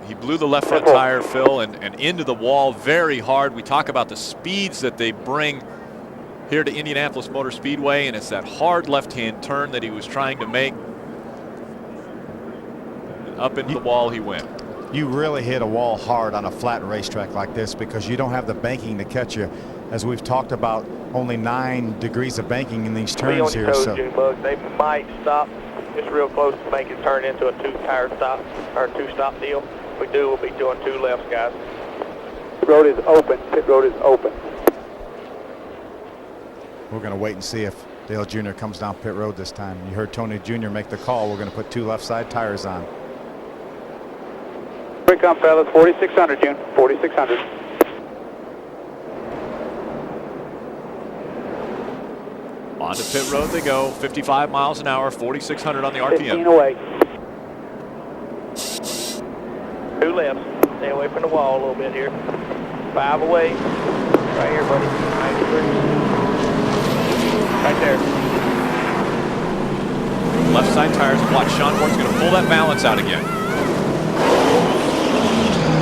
He blew the left front tire, Phil, and into the wall very hard. We talk about the speeds that they bring here to Indianapolis Motor Speedway, and it's that hard left-hand turn that he was trying to make. And up into the wall he went. You really hit a wall hard on a flat racetrack like this because you don't have the banking to catch you. As we've talked about, only 9 degrees of banking in these turns here. So they might stop just real close to make it turn into a 2-tire stop or 2-stop deal. If we do, we'll be doing 2 lefts, guys. Pit road is open. Pit road is open. We're going to wait and see if Dale Jr. comes down pit road this time. You heard Tony Jr. make the call. We're going to put 2 left side tires on. Here we come, fellas. 4,600, June. 4,600. On to pit road they go. 55 miles an hour, 4,600 on the RPM. 15 away. 2 lefts. Stay away from the wall a little bit here. 5 away. Right here, buddy. 93. Right there. Left side tires. Watch, Sean Ward's going to pull that balance out again.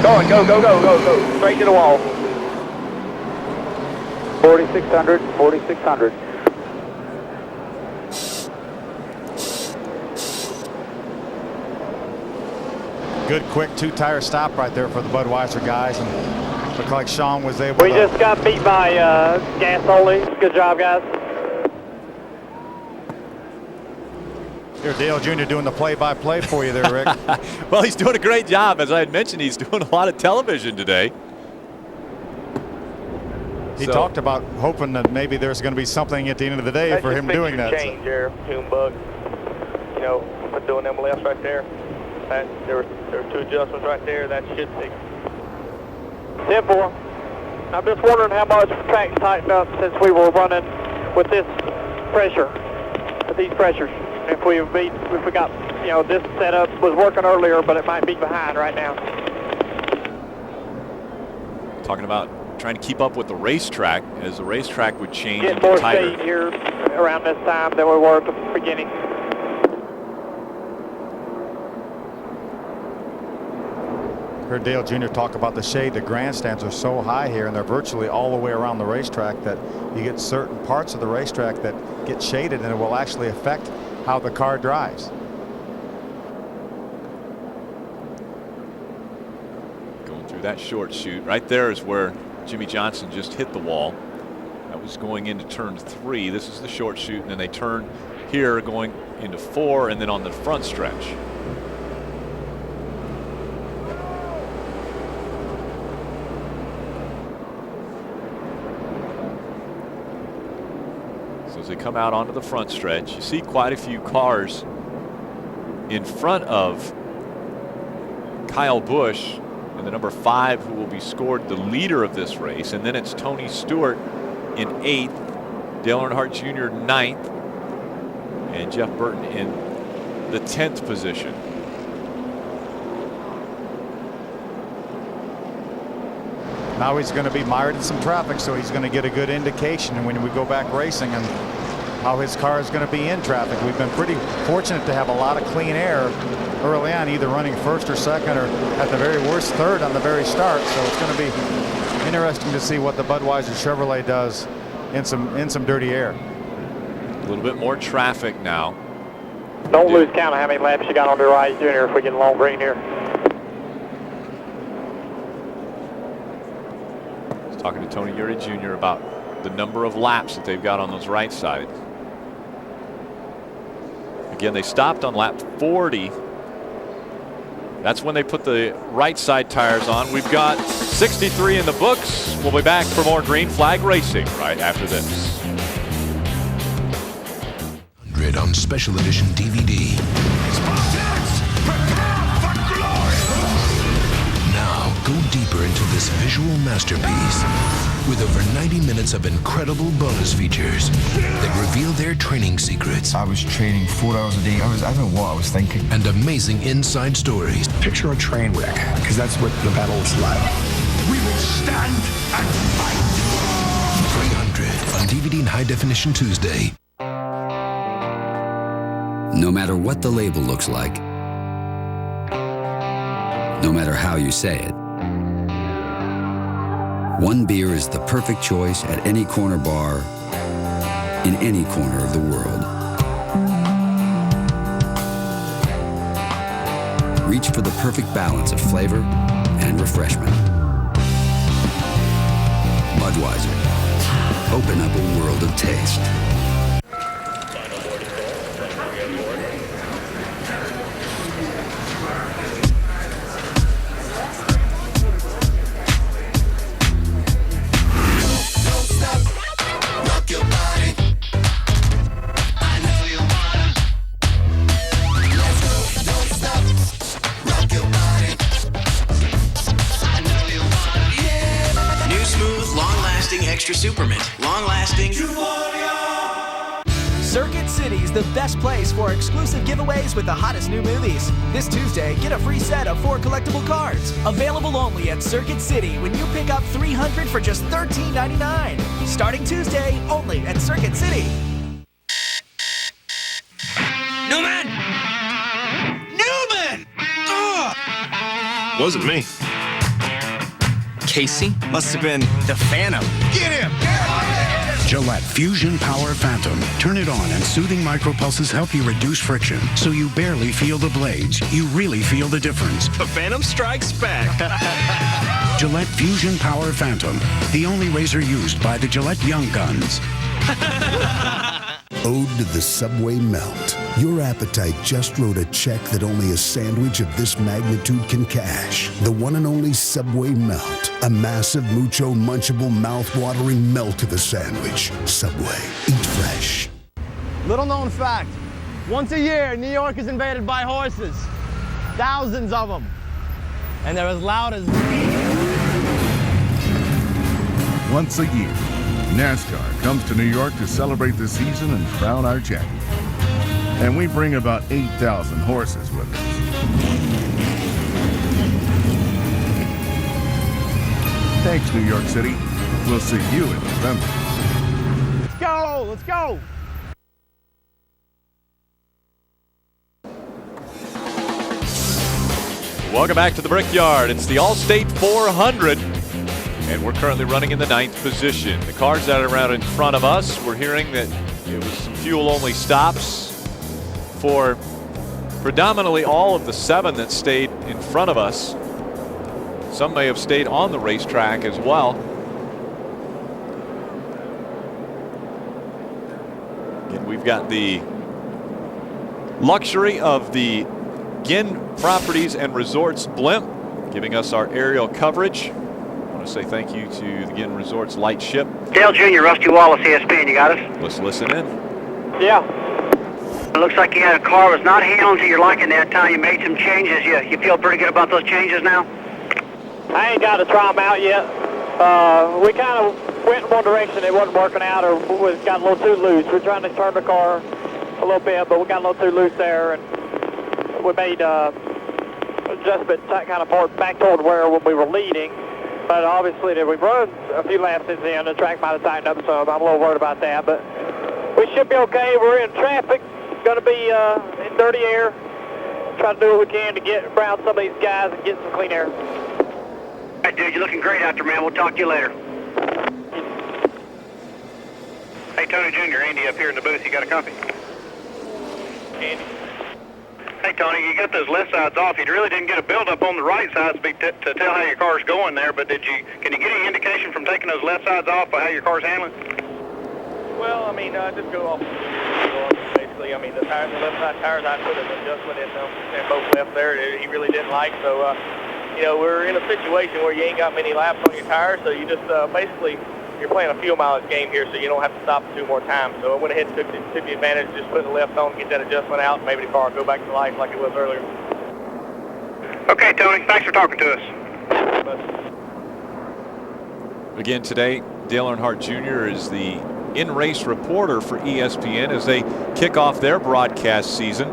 Go, go, go, go. Straight to the wall. 4,600, 4,600. Good, quick 2-tire stop right there for the Budweiser guys. And looked like Sean was able We just got beat by gas only. Good job, guys. Here, Dale Jr. doing the play-by-play for you there, Rick. Well, he's doing a great job. As I had mentioned, he's doing a lot of television today. He talked about hoping that maybe there's going to be something at the end of the day for him doing that. Change there, Junebug. You know, for doing them lefts right there. There were 2 adjustments right there. That should be. 10-4. I'm just wondering how much the track's tightened up since we were running with this pressure, with these pressures. If we got, you know, this setup was working earlier, but it might be behind right now. Talking about trying to keep up with the racetrack as the racetrack would change Get into more tighter. speed here around this time than we were at the beginning. Heard Dale Jr. talk about the shade. The grandstands are so high here, and they're virtually all the way around the racetrack that you get certain parts of the racetrack that get shaded, and it will actually affect how the car drives. Going through that short chute. Right there is where Jimmy Johnson just hit the wall. That was going into turn 3. This is the short chute, and then they turn here going into 4, and then on the front stretch. So as they come out onto the front stretch, you see quite a few cars in front of Kyle Busch and the number 5, who will be scored the leader of this race. And then it's Tony Stewart in 8th, Dale Earnhardt Jr. 9th, and Jeff Burton in the 10th position. Now he's going to be mired in some traffic, so he's going to get a good indication. And when we go back racing and how his car is going to be in traffic, we've been pretty fortunate to have a lot of clean air early on, either running first or second, or at the very worst third on the very start. So it's going to be interesting to see what the Budweiser Chevrolet does in some dirty air. A little bit more traffic now. Don't lose count of how many laps you got on the right, Junior, if we get a long green here. Talking to Tony Uri Jr. about the number of laps that they've got on those right side. Again, they stopped on lap 40. That's when they put the right side tires on. We've got 63 in the books. We'll be back for more green flag racing right after this. Uncharted on special edition DVD. Spartans, prepare for glory! Now, go deeper into this visual masterpiece with over 90 minutes of incredible bonus features that reveal their training secrets. I was training 4 hours a day. I don't know what I was thinking. And amazing inside stories. Picture a train wreck, because that's what the battle is like. We will stand and fight! 300 on DVD and high definition Tuesday. No matter what the label looks like, no matter how you say it, one beer is the perfect choice at any corner bar in any corner of the world. Reach for the perfect balance of flavor and refreshment. Budweiser. Open up a world of taste. Extra Supermint. Long-lasting. Circuit City's the best place for exclusive giveaways with the hottest new movies. This Tuesday, get a free set of 4 collectible cards. Available only at Circuit City when you pick up 300 for just $13.99. Starting Tuesday, only at Circuit City. Newman! Newman! Wasn't me. Casey? Must have been the Phantom. Get him! Gillette Fusion Power Phantom. Turn it on and soothing micropulses help you reduce friction, so you barely feel the blades. You really feel the difference. The Phantom strikes back. Gillette Fusion Power Phantom. The only razor used by the Gillette Young Guns. Ode to the Subway Melt. Your appetite just wrote a check that only a sandwich of this magnitude can cash. The one and only Subway Melt. A massive, mucho, munchable, mouth-watering melt of a sandwich. Subway. Eat fresh. Little known fact. Once a year, New York is invaded by horses. Thousands of them. And they're as loud as... Once a year, NASCAR comes to New York to celebrate the season and crown our champion. And we bring about 8,000 horses with us. Thanks, New York City. We'll see you in November. Let's go! Let's go! Welcome back to the Brickyard. It's the Allstate 400, and we're currently running in the 9th position. The cars that are out in front of us, we're hearing that it was some fuel-only stops for predominantly all of the 7 that stayed in front of us. Some may have stayed on the racetrack as well. Again, we've got the luxury of the Ginn Properties and Resorts blimp giving us our aerial coverage. I want to say thank you to the Ginn Resorts light ship. Dale Jr., Rusty Wallace, ESPN, you got us? Let's listen in. Yeah. It looks like you had a car was not handling to your liking that time. You made some changes. You feel pretty good about those changes now? I ain't got to try them out yet. We kind of went in one direction. It wasn't working out, or we got a little too loose. We're trying to turn the car a little bit, but we got a little too loose there, and we made adjustment kind of part back toward where we were leading. But obviously, we run a few laps in the end. The track might have tightened up some. I'm a little worried about that, but we should be okay. We're in traffic. Going to be in dirty air. Try to do what we can to get around some of these guys and get some clean air. All right, dude, you're looking great out there, man. We'll talk to you later. Hey, Tony Jr., Andy up here in the booth. You got a copy? Andy. Hey, Tony, you got those left sides off. You really didn't get a build-up on the right sides to tell how your car's going there, but can you get any indication from taking those left sides off of how your car's handling? Well, I mean, just go off. Basically, I mean, the left side tires, I put an adjustment in them, and both left there, he really didn't like. So, you know, we're in a situation where you ain't got many laps on your tires, so you just basically you're playing a fuel mileage game here, so you don't have to stop 2 more times. So I went ahead and took the advantage, just put the left on, get that adjustment out, maybe the car will go back to life like it was earlier. Okay, Tony, thanks for talking to us. Again today, Dale Earnhardt Jr. is the in-race reporter for ESPN as they kick off their broadcast season.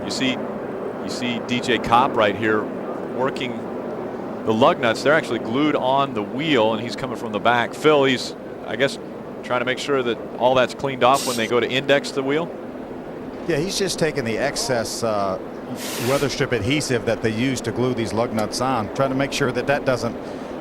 You see DJ Kopp right here working the lug nuts. They're actually glued on the wheel, and he's coming from the back. Phil, he's, I guess, trying to make sure that all that's cleaned off when they go to index the wheel. Yeah, he's just taking the excess weather strip adhesive that they use to glue these lug nuts on, trying to make sure that that doesn't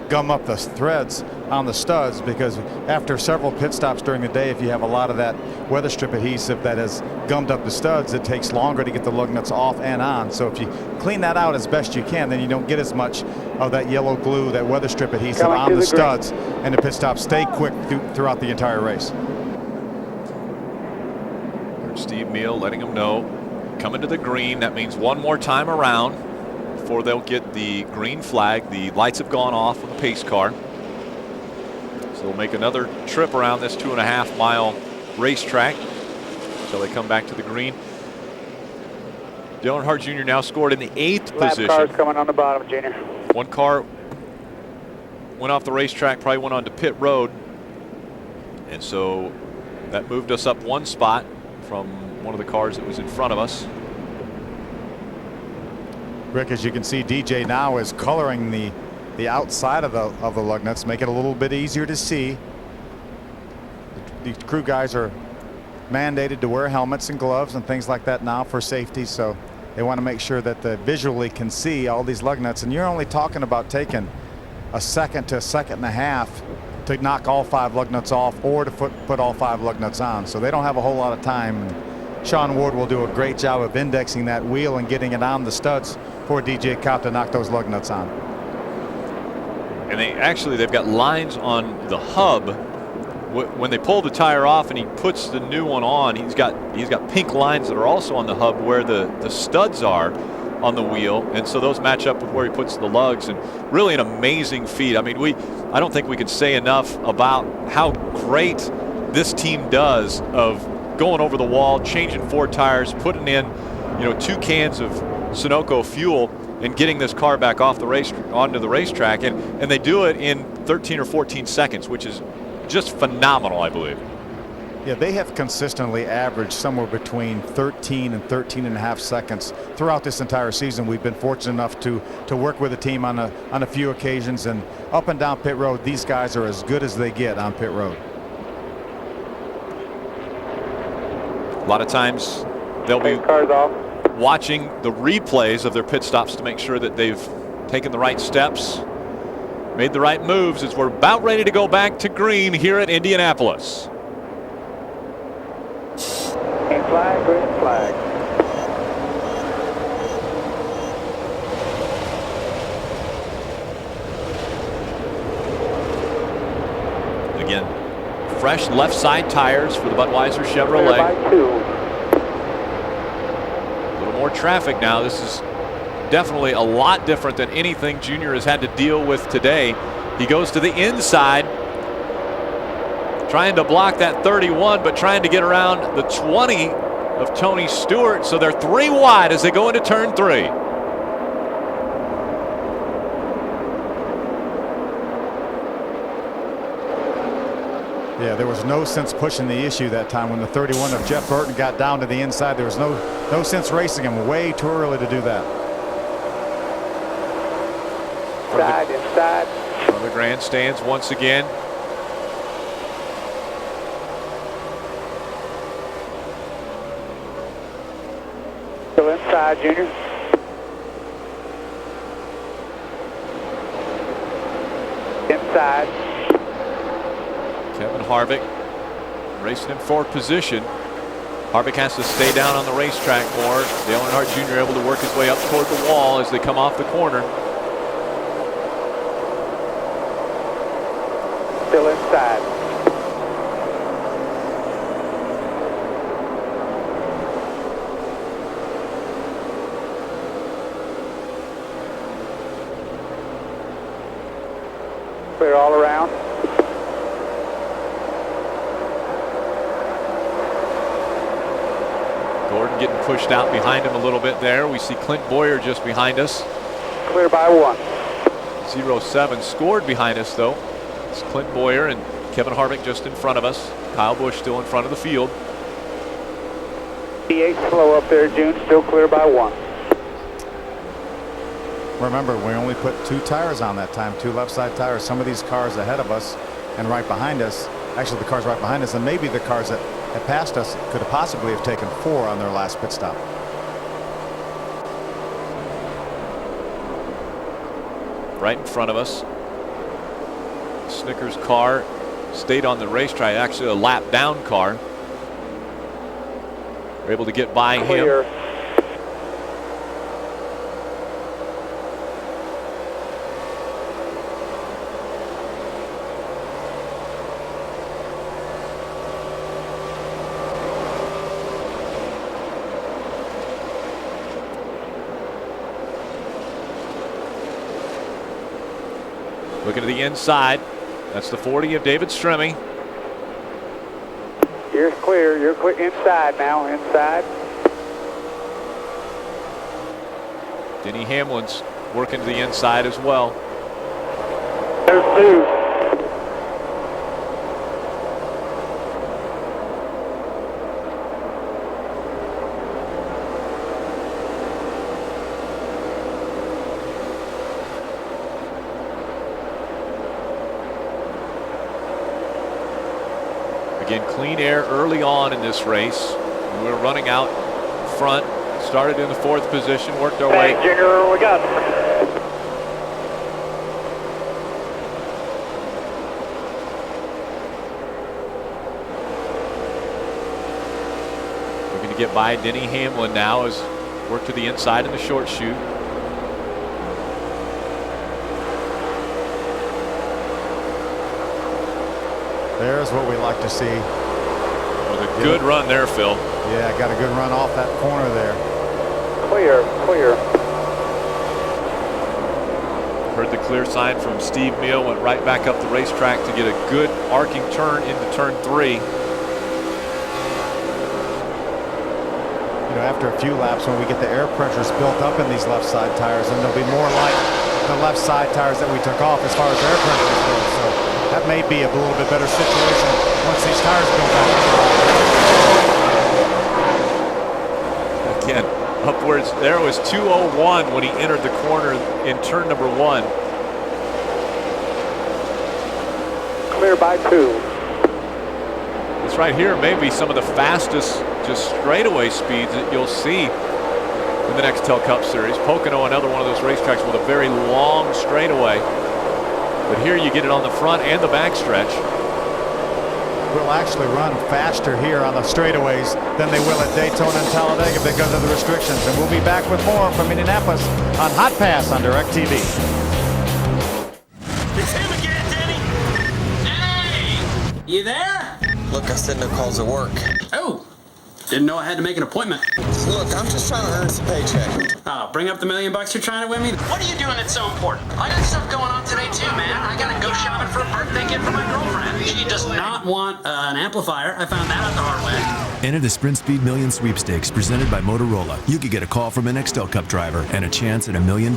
gum up the threads on the studs, because after several pit stops during the day, if you have a lot of that weather strip adhesive that has gummed up the studs, it takes longer to get the lug nuts off and on. So if you clean that out as best you can, then you don't get as much of that yellow glue, that weather strip adhesive on the studs, and the pit stops stay quick throughout the entire race. There's Steve Meal letting them know, coming to the green. That means one more time around before they'll get the green flag. The lights have gone off on the pace car. So they'll make another trip around this 2.5 mile racetrack until they come back to the green. Dale Earnhardt Jr. now scored in the 8th position. Cars coming on the bottom, Junior. One car went off the racetrack, probably went on to pit road. And so that moved us up 1 spot from one of the cars that was in front of us. Rick, as you can see, DJ now is coloring the outside of the lug nuts, make it a little bit easier to see. The crew guys are mandated to wear helmets and gloves and things like that now for safety, so they want to make sure that they visually can see all these lug nuts. And you're only talking about taking a second to a second and a half to knock all 5 lug nuts off, or to put all 5 lug nuts on. So they don't have a whole lot of time. And Sean Ward will do a great job of indexing that wheel and getting it on the studs for DJ Kopp to knock those lug nuts on. And they've got lines on the hub. When they pull the tire off and he puts the new one on, he's got pink lines that are also on the hub where the studs are on the wheel, and so those match up with where he puts the lugs. And really an amazing feat. I mean, I don't think we could say enough about how great this team does of going over the wall, changing 4 tires, putting in 2 cans of Sunoco fuel, and getting this car back off onto the racetrack, and they do it in 13 or 14 seconds, which is just phenomenal, I believe. Yeah, they have consistently averaged somewhere between 13 and 13.5 seconds throughout this entire season. We've been fortunate enough to work with the team on a few occasions, and up and down pit road, these guys are as good as they get on pit road. A lot of times they'll be watching the replays of their pit stops to make sure that they've taken the right steps, made the right moves, as we're about ready to go back to green here at Indianapolis. Green flag, green flag. Again, fresh left side tires for the Budweiser Chevrolet. A little more traffic now. This is definitely a lot different than anything Junior has had to deal with today. He goes to the inside, trying to block that 31, but trying to get around the 20 of Tony Stewart. So they're 3 wide as they go into turn 3. Yeah, there was no sense pushing the issue that time when the 31 of Jeff Burton got down to the inside. There was no sense racing him. Way too early to do that. Inside. From the grandstands once again. Still inside, Junior. Inside. Kevin Harvick racing in 4th position. Harvick has to stay down on the racetrack more. Dale Earnhardt Jr. able to work his way up toward the wall as they come off the corner. Still inside. Clear all around. Gordon getting pushed out behind him a little bit there. We see Clint Boyer just behind us. Clear by 1. 07 scored behind us, though. It's Clint Boyer and Kevin Harvick just in front of us. Kyle Busch still in front of the field. P8 slow up there, June. Still clear by 1. Remember, we only put 2 tires on that time, 2 left side tires. Some of these cars ahead of us and right behind us, actually the cars right behind us, and maybe the cars that had passed us could have possibly have taken 4 on their last pit stop. Right in front of us. Snicker's car stayed on the racetrack, actually a lap down car. We're able to get by Clear. him. Looking to the inside. That's the 40 of David Stremme. You're clear. You're clear. Inside now. Inside. Denny Hamlin's working to the inside as well. There's 2. Again, clean air early on in this race. We were running out front. Started in the 4th position, worked our way. Junior, we got it. Looking to get by Denny Hamlin now as work to the inside in the short chute. There's what we like to see. With a good run there, Phil. Yeah, got a good run off that corner there. Clear. Clear. Heard the clear sign from Steve Meal, went right back up the racetrack to get a good arcing turn into turn 3. You know, after a few laps, when we get the air pressures built up in these left side tires, and they'll be more like the left side tires that we took off as far as air pressures go. So that may be a little bit better situation once these tires build up. Again, upwards. There was 2:01 when he entered the corner in turn number 1. Clear by 2. This right here may be some of the fastest just straightaway speeds that you'll see in the Nextel Cup Series. Pocono, another one of those racetracks with a very long straightaway. But here you get it on the front and the back stretch. Will actually run faster here on the straightaways than they will at Daytona and Talladega because of the restrictions. And we'll be back with more from Indianapolis on Hotpass on DirecTV. It's him again, Denny. Hey, you there? Look, I said no calls at work. Oh, didn't know I had to make an appointment. Look, I'm just trying to earn some paycheck. Oh, bring up the $1 million you're trying to win me. What are you doing that's so important? I got stuff going on today too, man. I gotta go shopping for a birthday gift for my girlfriend. She does not want an amplifier. I found that out the hard way. Enter the Sprint Speed Million Sweepstakes presented by Motorola. You could get a call from a Nextel Cup driver and a chance at $1 million.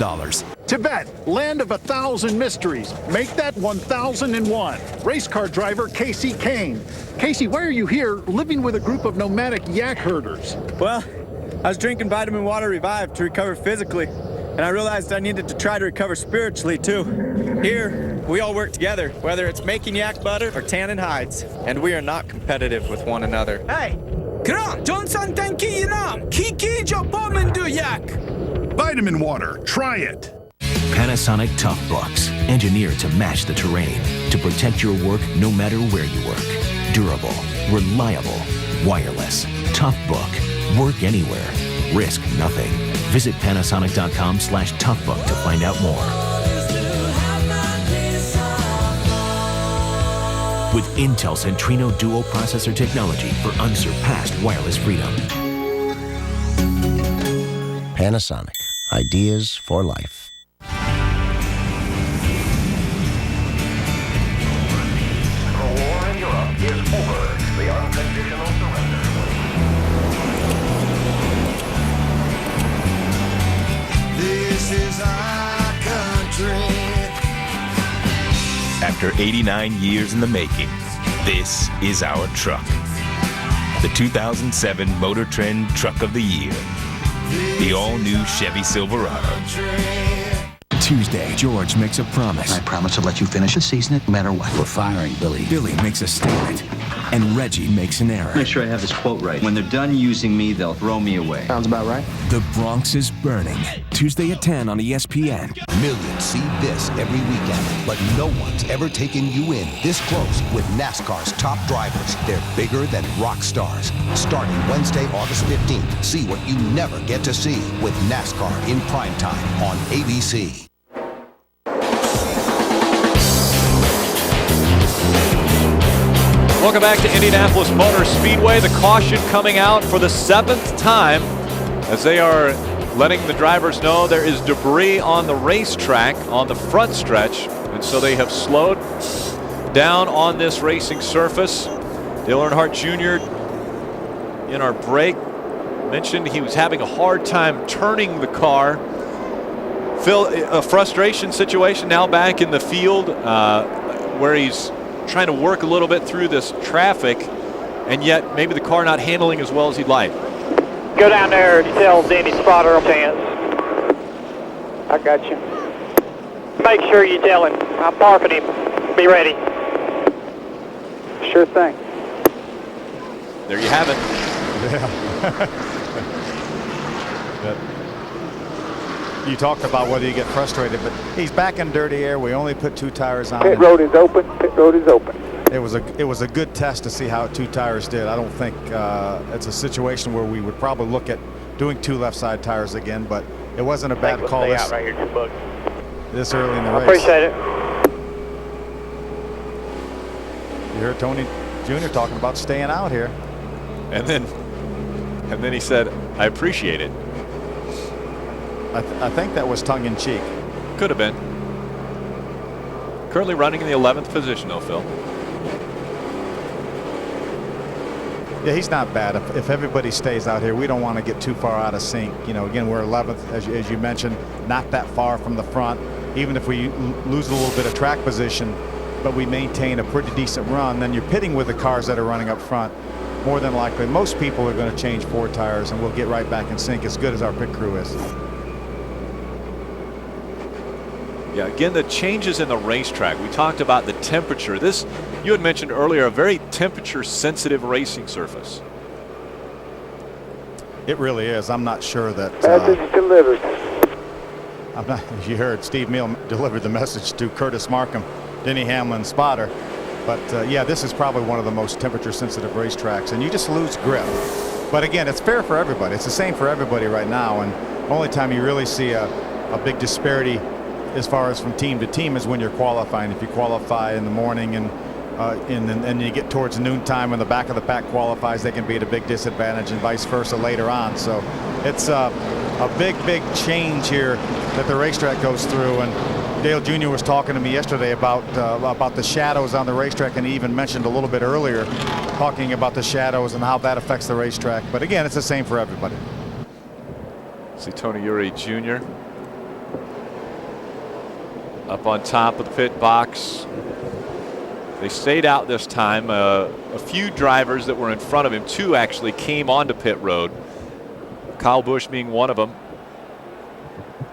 Tibet, land of 1,000 mysteries. Make that 1,001. Race car driver Casey Kane. Casey, why are you here living with a group of nomadic yak herders? Well, I was drinking vitamin water Revive to recover physically, and I realized I needed to try to recover spiritually too. Here, we all work together, whether it's making yak butter or tanning hides, and we are not competitive with one another. Hey, Kra, Johnson tanki inam. Kiki jopomen du yak. Vitamin water, try it. Panasonic Tough Books, engineered to match the terrain, to protect your work no matter where you work. Durable, reliable, wireless. Tough Book. Work anywhere. Risk nothing. Visit Panasonic.com/toughbook to find out more. With Intel Centrino dual processor technology for unsurpassed wireless freedom. Panasonic. Ideas for life. After 89 years in the making, this is our truck. The 2007 Motor Trend Truck of the Year. The all-new Chevy Silverado. Tuesday, George makes a promise. I promise to let you finish the season no matter what. We're firing Billy. Billy makes a statement. And Reggie makes an error. Make sure I have this quote right. When they're done using me, they'll throw me away. Sounds about right. The Bronx is burning. Tuesday at 10 on ESPN. Millions see this every weekend, but no one's ever taken you in this close with NASCAR's top drivers. They're bigger than rock stars. Starting Wednesday, August 15th, see what you never get to see with NASCAR in primetime on ABC. Welcome back to Indianapolis Motor Speedway. The caution coming out for the 7th time as they are letting the drivers know there is debris on the racetrack on the front stretch, and so they have slowed down on this racing surface. Dale Earnhardt Jr. in our break mentioned he was having a hard time turning the car. Phil, a frustration situation now back in the field where he's trying to work a little bit through this traffic, and yet maybe the car not handling as well as he'd like. Go down there and tell Danny Spotter a chance. I got you. Make sure you tell him. I'm parking him. Be ready. Sure thing. There you have it. You talked about whether you get frustrated, but he's back in dirty air. We only put 2 tires on. Pit road is open. Pit road is open. It was a good test to see how 2 tires did. I don't think it's a situation where we would probably look at doing 2 left side tires again, but it wasn't a bad call this right here, this early in the race. Appreciate it. You heard Tony Jr. talking about staying out here. And then he said, I appreciate it. I think that was tongue-in-cheek. Could have been. Currently running in the 11th position, though, Phil. Yeah, he's not bad. If everybody stays out here, we don't want to get too far out of sync. You know, again, we're 11th, as you mentioned, not that far from the front. Even if we lose a little bit of track position, but we maintain a pretty decent run, then you're pitting with the cars that are running up front. More than likely, most people are going to change 4 tires, and we'll get right back in sync as good as our pit crew is. Yeah, again, the changes in the racetrack. We talked about the temperature. This, you had mentioned earlier, a very temperature-sensitive racing surface. It really is. I'm not sure that. Message delivered. I'm not. You heard Steve Meal delivered the message to Curtis Markham, Denny Hamlin, spotter. But yeah, this is probably one of the most temperature-sensitive racetracks, and you just lose grip. But again, it's fair for everybody. It's the same for everybody right now, and the only time you really see a big disparity as far as from team to team is when you're qualifying. If you qualify in the morning and you get towards noontime when the back of the pack qualifies, they can be at a big disadvantage, and vice versa later on. So it's a big change here that the racetrack goes through. And Dale Jr. was talking to me yesterday about the shadows on the racetrack, and he even mentioned a little bit earlier talking about the shadows and how that affects the racetrack. But again, it's the same for everybody. See Tony Uri Jr. up on top of the pit box. They stayed out this time. A few drivers that were in front of him, 2 actually, came onto pit road. Kyle Busch being one of them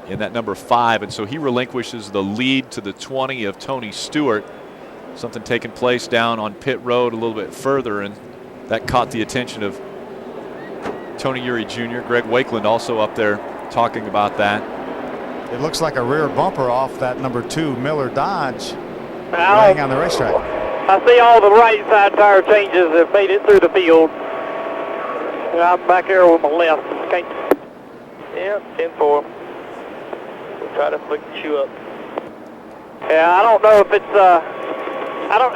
in that number 5, and so he relinquishes the lead to the 20 of Tony Stewart. Something taking place down on pit road a little bit further, and that caught the attention of Tony Uri Jr. Greg Wakeland also up there talking about that. It looks like a rear bumper off that number 2 Miller Dodge laying on the racetrack. I see all the right side tire changes have made it through the field. And I'm back here with my left. Okay. Yeah, 10-4. We'll try to flick the shoe up. Yeah, I don't know if it's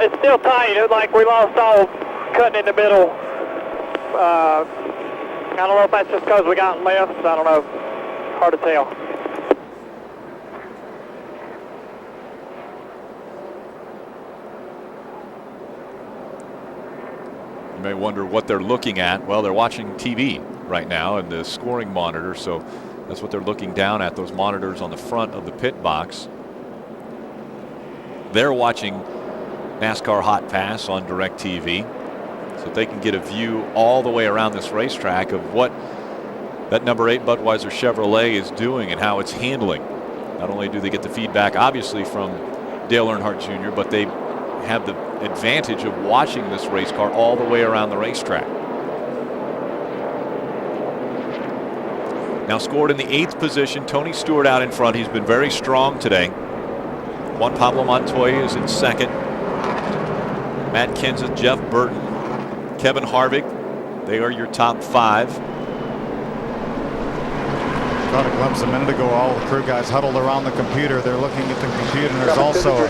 it's still tight. It's like we lost all cutting in the middle. I don't know if that's just because we got left. I don't know. Hard to tell. You may wonder what they're looking at. Well, they're watching TV right now and the scoring monitor, so that's what they're looking down at, those monitors on the front of the pit box. They're watching NASCAR Hotpass on DirecTV, so they can get a view all the way around this racetrack of what that number 8 Budweiser Chevrolet is doing and how it's handling. Not only do they get the feedback, obviously, from Dale Earnhardt Jr., but they have the advantage of watching this race car all the way around the racetrack. Now scored in the 8th position. Tony Stewart out in front. He's been very strong today. Juan Pablo Montoya is in second. Matt Kenseth, Jeff Burton, Kevin Harvick. They are your top 5. Got a glimpse a minute ago. All the crew guys huddled around the computer. They're looking at the computer, and there's also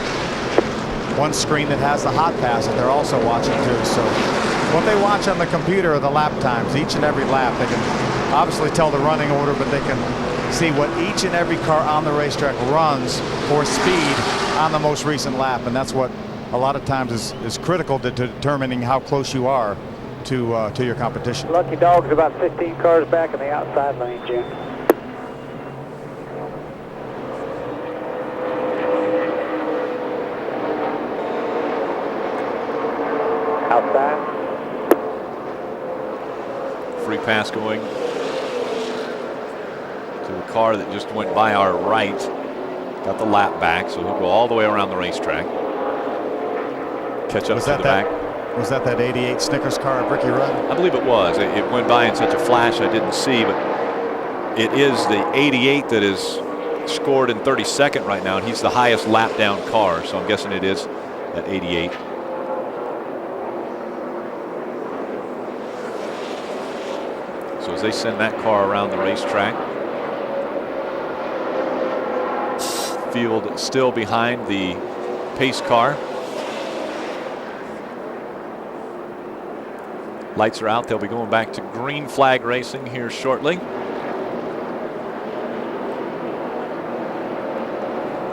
one screen that has the Hotpass that they're also watching too. So what they watch on the computer are the lap times, each and every lap. They can obviously tell the running order, but they can see what each and every car on the racetrack runs for speed on the most recent lap, and that's what a lot of times is critical to determining how close you are to your competition. Lucky Dog's about 15 cars back in the outside lane, Jim. Outside. Free pass going to the car that just went by our right. Got the lap back, so he'll go all the way around the racetrack. Catch up to the back. Was that 88 Snickers car of Ricky Rudd? I believe it was. It went by in such a flash I didn't see, but it is the 88 that is scored in 32nd right now, and he's the highest lap down car, so I'm guessing it is that 88. So as they send that car around the racetrack, field still behind the pace car. Lights are out. They'll be going back to green flag racing here shortly.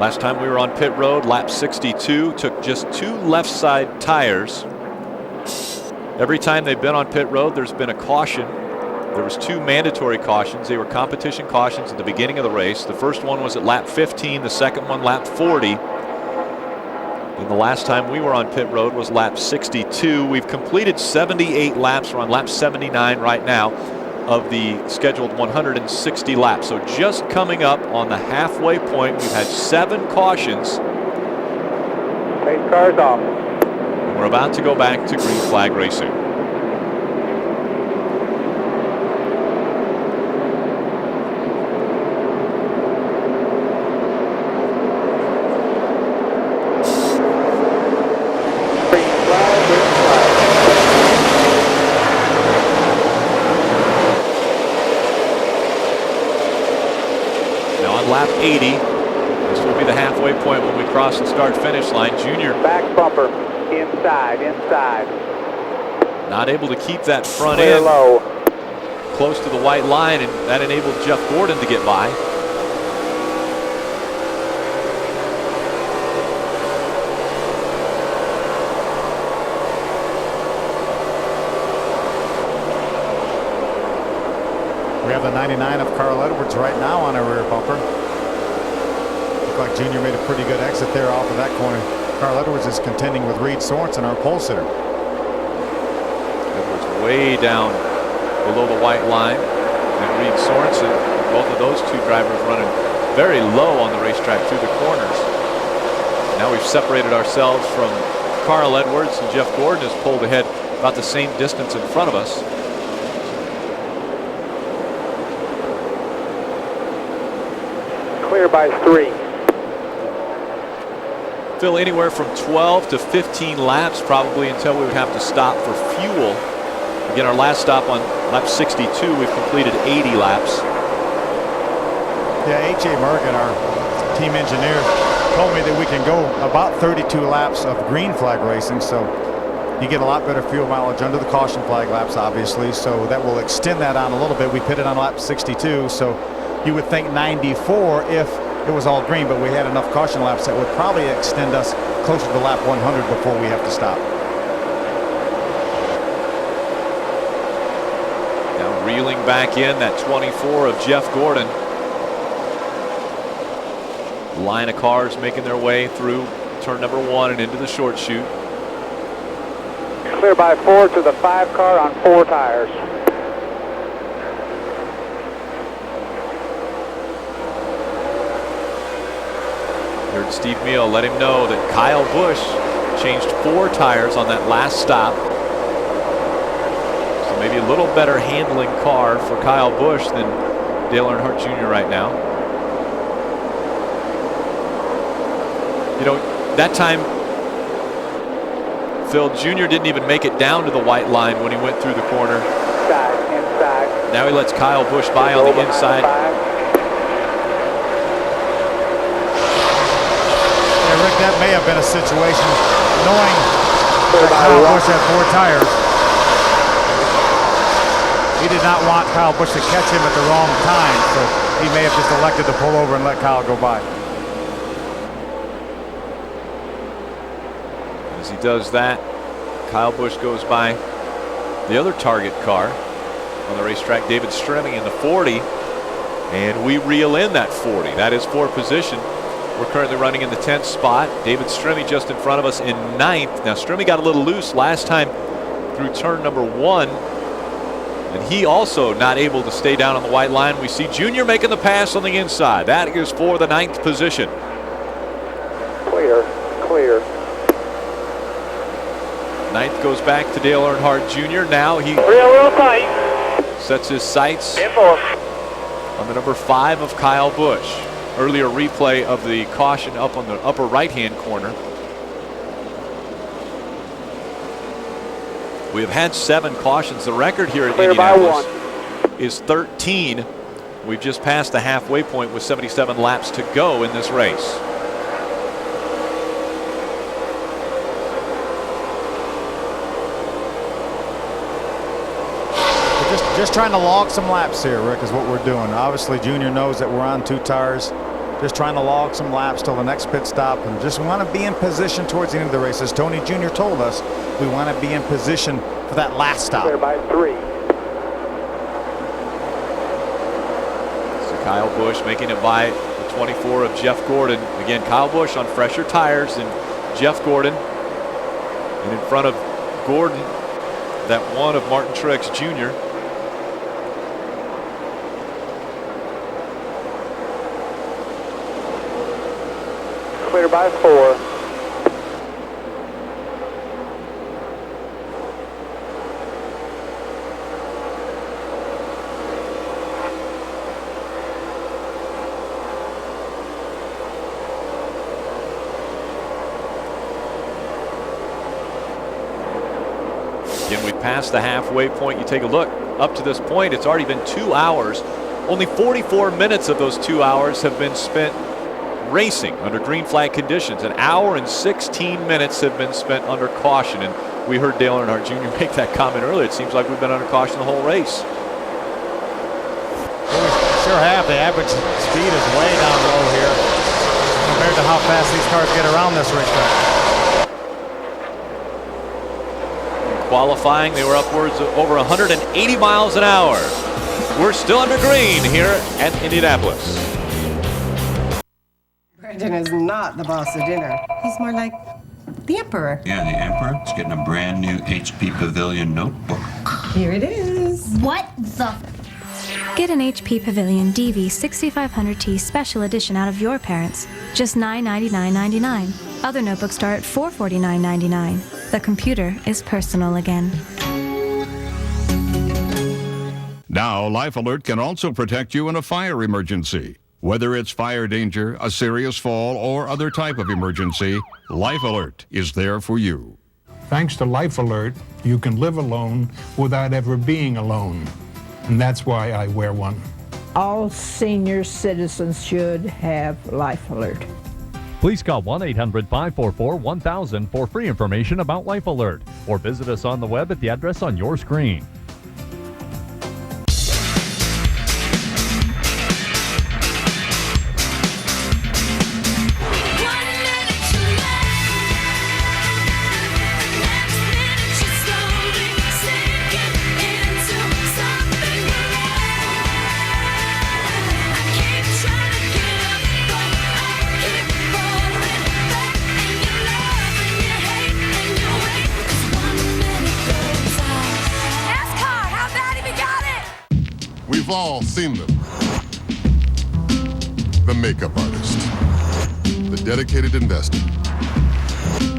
Last time we were on pit road, lap 62, took just 2 left side tires. Every time they've been on pit road, there's been a caution. There was 2 mandatory cautions. They were competition cautions at the beginning of the race. The first one was at lap 15, the second one lap 40. And the last time we were on pit road was lap 62. We've completed 78 laps. We're on lap 79 right now of the scheduled 160 laps. So just coming up on the halfway point, we've had 7 cautions. Pace car's off. And we're about to go back to green flag racing. Lap 80. This will be the halfway point when we cross the start-finish line. Junior back bumper, inside. Not able to keep that front Clear end low. close to the white line, and that enabled Jeff Gordon to get by. We have the 99 of Carl Edwards right now on our rear bumper. Looked like Junior made a pretty good exit there off of that corner. Carl Edwards is contending with Reed Sorensen, our pole sitter. Edwards way down below the white line. And Reed Sorensen, both of those 2 drivers running very low on the racetrack through the corners. Now we've separated ourselves from Carl Edwards, and Jeff Gordon has pulled ahead about the same distance in front of us. Clear by 3. Phil, anywhere from 12 to 15 laps probably until we would have to stop for fuel. Again, our last stop on lap 62, we've completed 80 laps. Yeah, H.A. Morgan, our team engineer, told me that we can go about 32 laps of green flag racing, so you get a lot better fuel mileage under the caution flag laps, obviously, so that will extend that on a little bit. We pitted on lap 62, so you would think 94 if it was all green, but we had enough caution laps that would probably extend us closer to lap 100 before we have to stop. Now reeling back in that 24 of Jeff Gordon. Line of cars making their way through turn number 1 and into the short chute. Clear by 4 to the 5 car on 4 tires. Heard Steve Meal let him know that Kyle Busch changed 4 tires on that last stop. So maybe a little better handling car for Kyle Busch than Dale Earnhardt Jr. right now. You know, that time Phil Jr. didn't even make it down to the white line when he went through the corner. Inside. Now he lets Kyle Busch by on the inside. Yeah, Rick, that may have been a situation, knowing that Kyle Busch had 4 tires. He did not want Kyle Busch to catch him at the wrong time, so he may have just elected to pull over and let Kyle go by. As he does that, Kyle Busch goes by the other target car on the racetrack, David Stremme in the 40, and we reel in that 40. That is for position. We're currently running in the 10th spot. David Stremme just in front of us in 9th. Now Stremme got a little loose last time through turn number 1, and he also not able to stay down on the white line. We see Junior making the pass on the inside. That is for the 9th position. Clear. 9th goes back to Dale Earnhardt Jr. Now he real tight. Sets his sights on the number 5 of Kyle Busch. Earlier replay of the caution up on the upper right-hand corner. We have had 7 cautions. The record here at Indianapolis is 13. We've just passed the halfway point with 77 laps to go in this race. Just trying to log some laps here, Rick, is what we're doing. Obviously, Junior knows that we're on 2 tires. Just trying to log some laps till the next pit stop, and just want to be in position towards the end of the race. As Tony Jr. told us, we want to be in position for that last stop. Clear by 3. So Kyle Busch making it by the 24 of Jeff Gordon. Again, Kyle Busch on fresher tires than Jeff Gordon. And in front of Gordon, that 1 of Martin Truex Jr. Clear by 4. Again, we passed the halfway point. You take a look up to this point, it's already been 2 hours. Only 44 minutes of those 2 hours have been spent racing under green flag conditions. 1 hour and 16 minutes have been spent under caution, and we heard Dale Earnhardt Jr. make that comment earlier. It seems like we've been under caution the whole race. Well, we sure have. The average speed is way down low here compared to how fast these cars get around this racetrack. In qualifying, they were upwards of over 180 miles an hour. We're still under green here at Indianapolis. Brendan is not the boss of dinner. He's more like the emperor. Yeah, the emperor is getting a brand new HP Pavilion notebook. Here it is. What the? Get an HP Pavilion DV 6500T Special Edition out of your parents. Just $999.99. Other notebooks start at $449.99. The computer is personal again. Now, Life Alert can also protect you in a fire emergency. Whether it's fire danger, a serious fall, or other type of emergency, Life Alert is there for you. Thanks to Life Alert, you can live alone without ever being alone. And that's why I wear one. All senior citizens should have Life Alert. Please call 1-800-544-1000 for free information about Life Alert, or visit us on the web at the address on your screen. seen them. The makeup artist. The dedicated investor.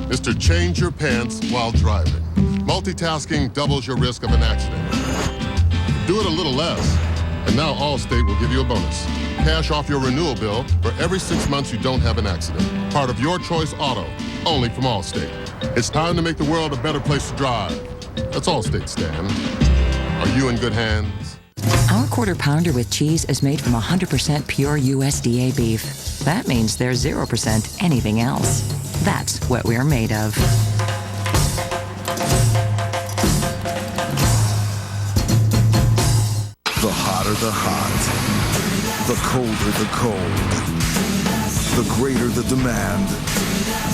Mr. Change Your Pants while driving. Multitasking doubles your risk of an accident. Do it a little less, and now Allstate will give you a bonus. Cash off your renewal bill for every 6 months you don't have an accident. Part of Your Choice Auto, only from Allstate. It's time to make the world a better place to drive. That's Allstate, Stan. Are you in good hands? Our Quarter Pounder with cheese is made from 100% pure USDA beef. That means there's 0% anything else. That's what we're made of. The hotter the hot, the colder the cold, the greater the demand,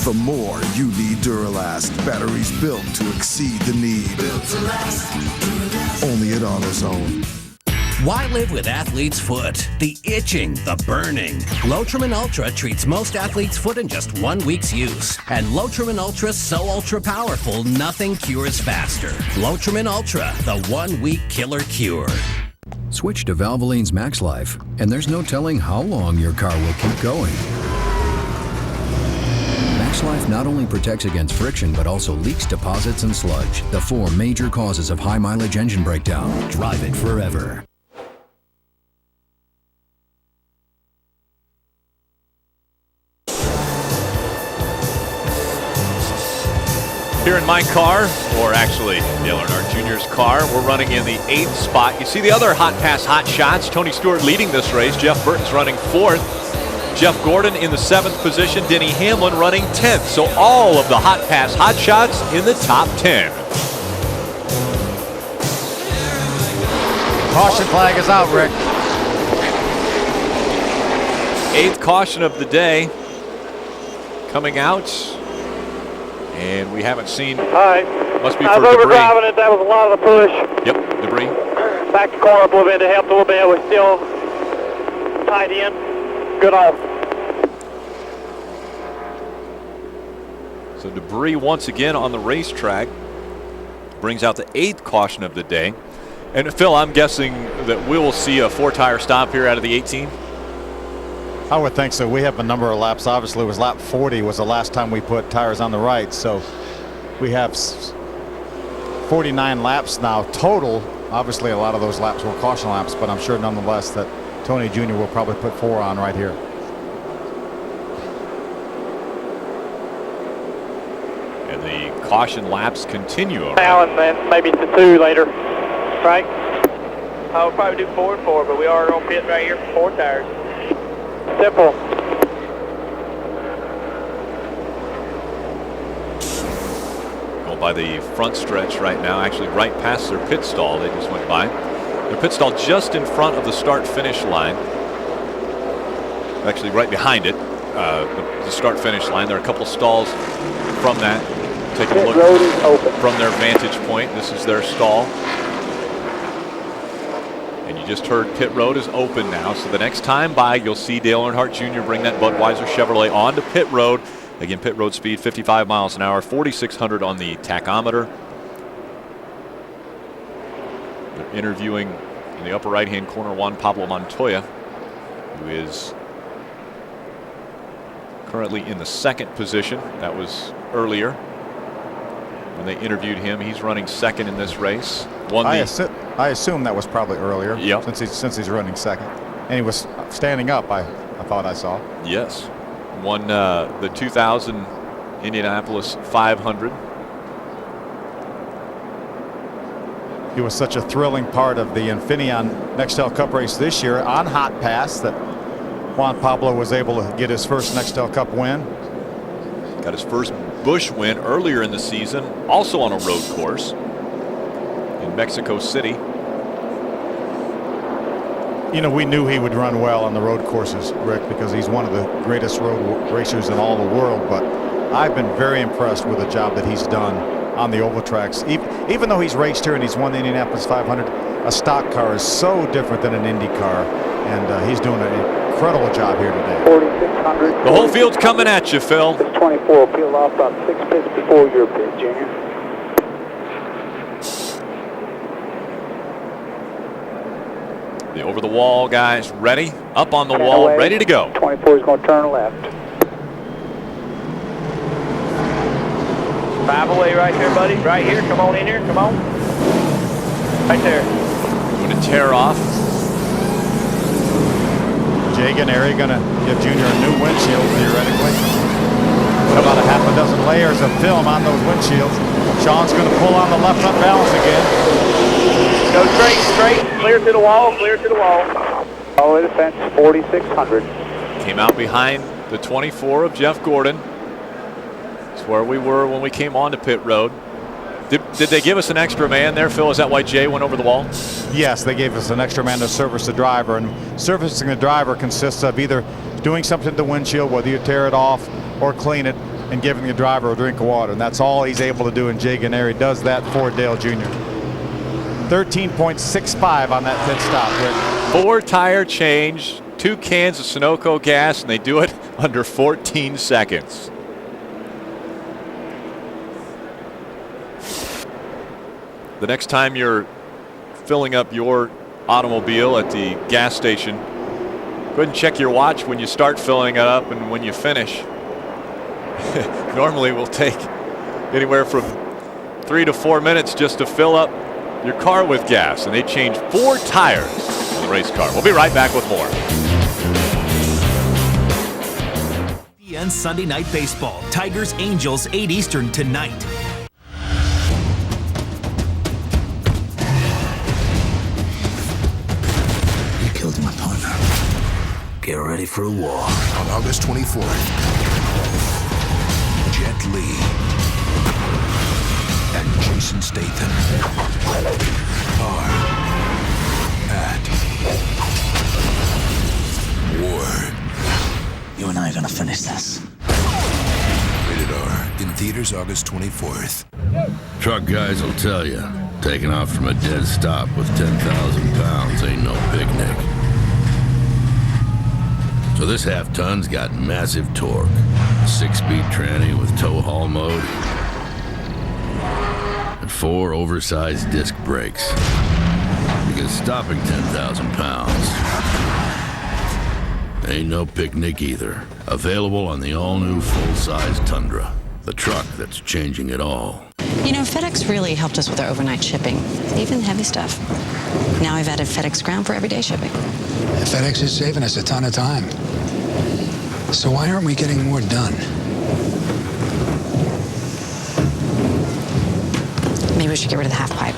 the more you need Duralast. Batteries built to exceed the need. Built to last. Only at AutoZone. Why live with athlete's foot? The itching, the burning. Lotrimin Ultra treats most athlete's foot in just 1 week's use. And Lotrimin Ultra is so ultra powerful, nothing cures faster. Lotrimin Ultra, the 1 week killer cure. Switch to Valvoline's Max Life, and there's no telling how long your car will keep going. Max Life not only protects against friction, but also leaks, deposits, and sludge, the 4 major causes of high-mileage engine breakdown. Drive it forever. Here in my car, or actually Dale Earnhardt Jr.'s car, we're running in the 8th spot. You see the other Hotpass hot shots. Tony Stewart leading this race. Jeff Burton's running 4th. Jeff Gordon in the 7th position. Denny Hamlin running 10th. So all of the Hotpass hot shots in the top 10. Caution flag is out, Rick. 8th caution of the day coming out. And we haven't seen. All right. Must be I for was debris. overdriving it. That was a lot of the push. Yep, debris. Back the car up a little bit. It helped a little bit. We're still tight in. Good off. So debris once again on the racetrack brings out the 8th caution of the day. And Phil, I'm guessing that we will see a 4-tire stop here out of the 18. I would think so. We have a number of laps. Obviously, it was lap 40 was the last time we put tires on the right. So we have 49 laps now total. Obviously, a lot of those laps were caution laps, but I'm sure nonetheless that Tony Jr. will probably put 4 on right here. And the caution laps continue. Now and then maybe to 2 later. Right? I'll probably do 4 and 4, but we are on pit right here for 4 tires. Simple. Going by the front stretch right now, actually right past their pit stall. They just went by. Their pit stall just in front of the start-finish line. Actually right behind it, the start-finish line. There are a couple stalls from that. Take a look from their vantage point. This is their stall. And you just heard pit road is open now. So the next time by, you'll see Dale Earnhardt Jr. bring that Budweiser Chevrolet onto pit road. Again, pit road speed 55 miles an hour, 4,600 on the tachometer. They're interviewing in the upper right-hand corner Juan Pablo Montoya, who is currently in the 2nd position. That was earlier when they interviewed him. He's running 2nd in this race. I assume that was probably earlier. Yep. Since he's running 2nd, and he was standing up. I thought I saw. Yes, won the 2000 Indianapolis 500. He was such a thrilling part of the Infineon Nextel Cup race this year on Hotpass that Juan Pablo was able to get his first Nextel Cup win. Got his first Busch win earlier in the season, also on a road course in Mexico City. You know, we knew he would run well on the road courses, Rick, because he's one of the greatest road racers in all the world. But I've been very impressed with the job that he's done on the oval tracks. Even though he's raced here and he's won the Indianapolis 500, a stock car is so different than an Indy car, and he's doing an incredible job here today. 4,600. The whole field's coming at you, Phil. 24 peeled off about 6 pits before your pit, Junior. The over the wall, guys. Ready? Up on the wall, ready to go. 24 is going to turn left. 5 away right there, buddy. Right here. Come on in here. Come on. Right there. Going to tear off. Jay Ganeri going to give Junior a new windshield, theoretically. Put about a half a dozen layers of film on those windshields. Sean's going to pull on the left front balance again. Go straight, clear to the wall, clear to the wall. All the way to the fence, 4,600. Came out behind the 24 of Jeff Gordon. That's where we were when we came onto pit road. Did they give us an extra man there, Phil? Is that why Jay went over the wall? Yes, they gave us an extra man to service the driver, and servicing the driver consists of either doing something to the windshield, whether you tear it off or clean it, and giving the driver a drink of water. And that's all he's able to do, and Jay Ganeri does that for Dale Jr. 13.65 on that pit stop, Rick. 4 tire change, 2 cans of Sunoco gas, and they do it under 14 seconds. The next time you're filling up your automobile at the gas station, go ahead and check your watch when you start filling it up and when you finish. Normally we'll take anywhere from 3 to 4 minutes just to fill up your car with gas, and they change 4 tires on the race car. We'll be right back with more. ESPN Sunday Night Baseball. Tigers Angels 8 Eastern tonight. You killed my partner. Get ready for a war. On August 24th, Jet Li and Jason Statham are at war. You and I are gonna finish this. Rated R. In theaters August 24th. Truck guys will tell you, taking off from a dead stop with 10,000 pounds ain't no picnic. So this half-ton's got massive torque, 6-speed tranny with tow haul mode, and 4 oversized disc brakes. Because stopping 10,000 pounds ain't no picnic either. Available on the all-new full-size Tundra, the truck that's changing it all. You know, FedEx really helped us with our overnight shipping, even heavy stuff. Now I've added FedEx Ground for everyday shipping. FedEx is saving us a ton of time. So why aren't we getting more done? Maybe we should get rid of the half pipe.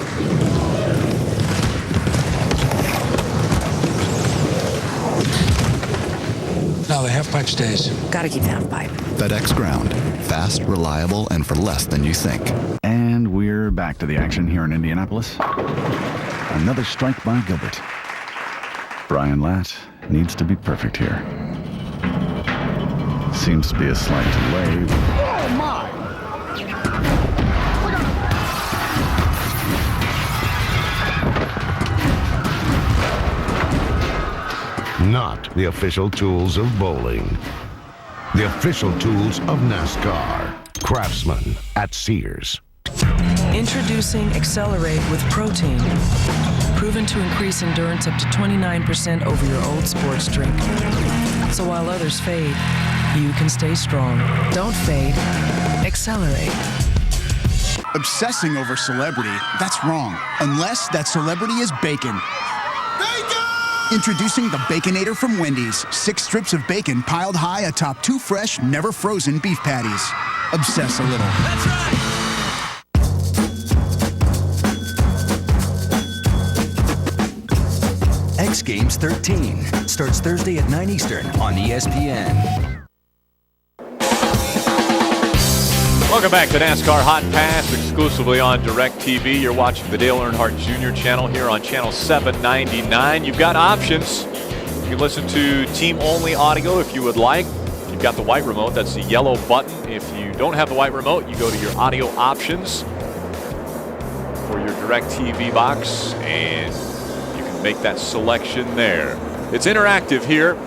No, the half pipe stays. Gotta keep the half pipe. FedEx Ground. Fast, reliable, and for less than you think. And we're back to the action here in Indianapolis. Another strike by Gilbert. Brian Latt needs to be perfect here. Seems to be a slight delay. Oh my! Not the official tools of bowling. The official tools of NASCAR. Craftsman at Sears. Introducing Accelerate with Protein. Proven to increase endurance up to 29% over your old sports drink. So while others fade, you can stay strong. Don't fade. Accelerate. Obsessing over celebrity, that's wrong. Unless that celebrity is bacon. Bacon! Introducing the Baconator from Wendy's. 6 strips of bacon piled high atop 2 fresh, never frozen beef patties. Obsess a little. That's right! X Games 13 starts Thursday at 9 Eastern on ESPN. Welcome back to NASCAR Hot Pass, exclusively on DirecTV. You're watching the Dale Earnhardt Jr. channel here on channel 799. You've got options. You can listen to team-only audio if you would like. You've got the white remote. That's the yellow button. If you don't have the white remote, you go to your audio options for your DirecTV box, and you can make that selection there. It's interactive here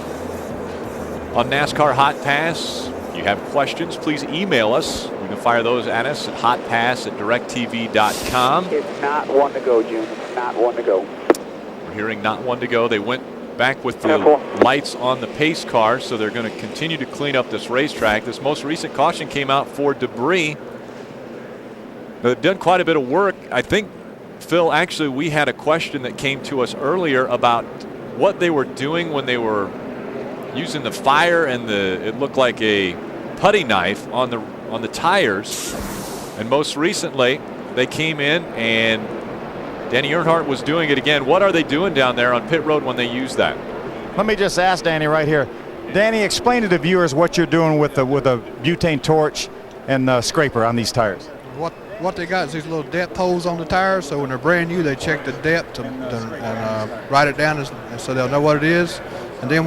on NASCAR Hot Pass. If you have questions, please email us. You can fire those at us at hotpass@directv.com. It's not one to go, June. It's not one to go. We're We're hearing not one to go. They went back with the lights on the pace car, so they're going to continue to clean up this racetrack. This most recent caution came out for debris. They've done quite a bit of work. I think, Phil, actually we had a question that came to us earlier about what they were doing when they were using the fire and it looked like a putty knife on the tires. And most recently they came in and Danny Earnhardt was doing it again. What are they doing down there on pit road when they use that? Let me just ask Danny right here. Danny, explain to the viewers what you're doing with a butane torch and scraper on these tires. What they got is these little depth holes on the tires, so when they're brand new, they check the depth and write it down so they'll know what it is. And then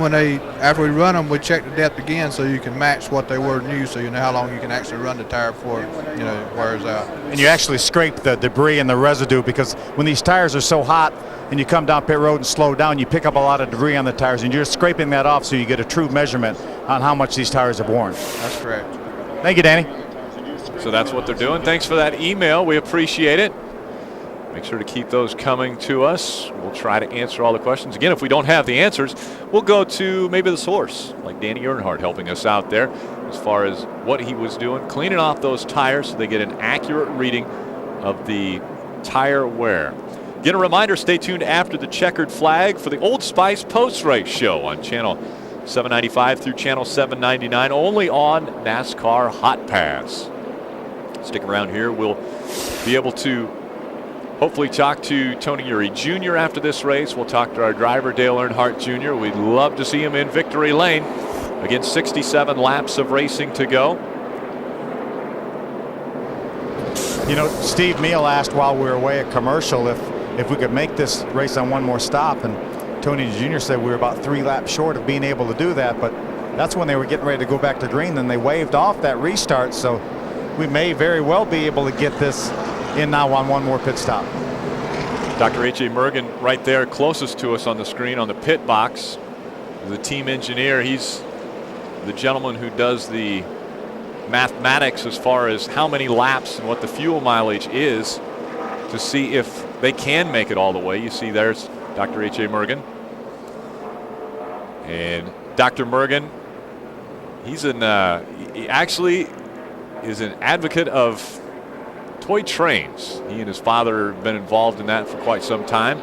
after we run them, we check the depth again so you can match what they were new, so you know how long you can actually run the tire before it wears out. And you actually scrape the debris and the residue, because when these tires are so hot and you come down pit road and slow down, you pick up a lot of debris on the tires, and you're scraping that off so you get a true measurement on how much these tires have worn. That's correct. Thank you, Danny. So that's what they're doing. Thanks for that email. We appreciate it. Make sure to keep those coming to us. We'll try to answer all the questions. Again, if we don't have the answers, we'll go to maybe the source, like Danny Earnhardt helping us out there as far as what he was doing, cleaning off those tires so they get an accurate reading of the tire wear. Again, a reminder, stay tuned after the checkered flag for the Old Spice post-race show on channel 795 through channel 799, only on NASCAR Hotpass. Stick around here. We'll be able to hopefully talk to Tony Uri Jr. after this race. We'll talk to our driver, Dale Earnhardt Jr. We'd love to see him in victory lane. Again, 67 laps of racing to go. You know, Steve Meal asked while we were away at commercial if we could make this race on one more stop, and Tony Jr. said we were about 3 laps short of being able to do that, but that's when they were getting ready to go back to green. Then they waved off that restart, so we may very well be able to get this in now on one more pit stop. Dr. H.A. Mergen right there closest to us on the screen on the pit box. The team engineer, he's the gentleman who does the mathematics as far as how many laps and what the fuel mileage is to see if they can make it all the way. You see there's Dr. H.A. Mergen. And Dr. Mergen, he actually is an advocate of toy trains. He and his father have been involved in that for quite some time.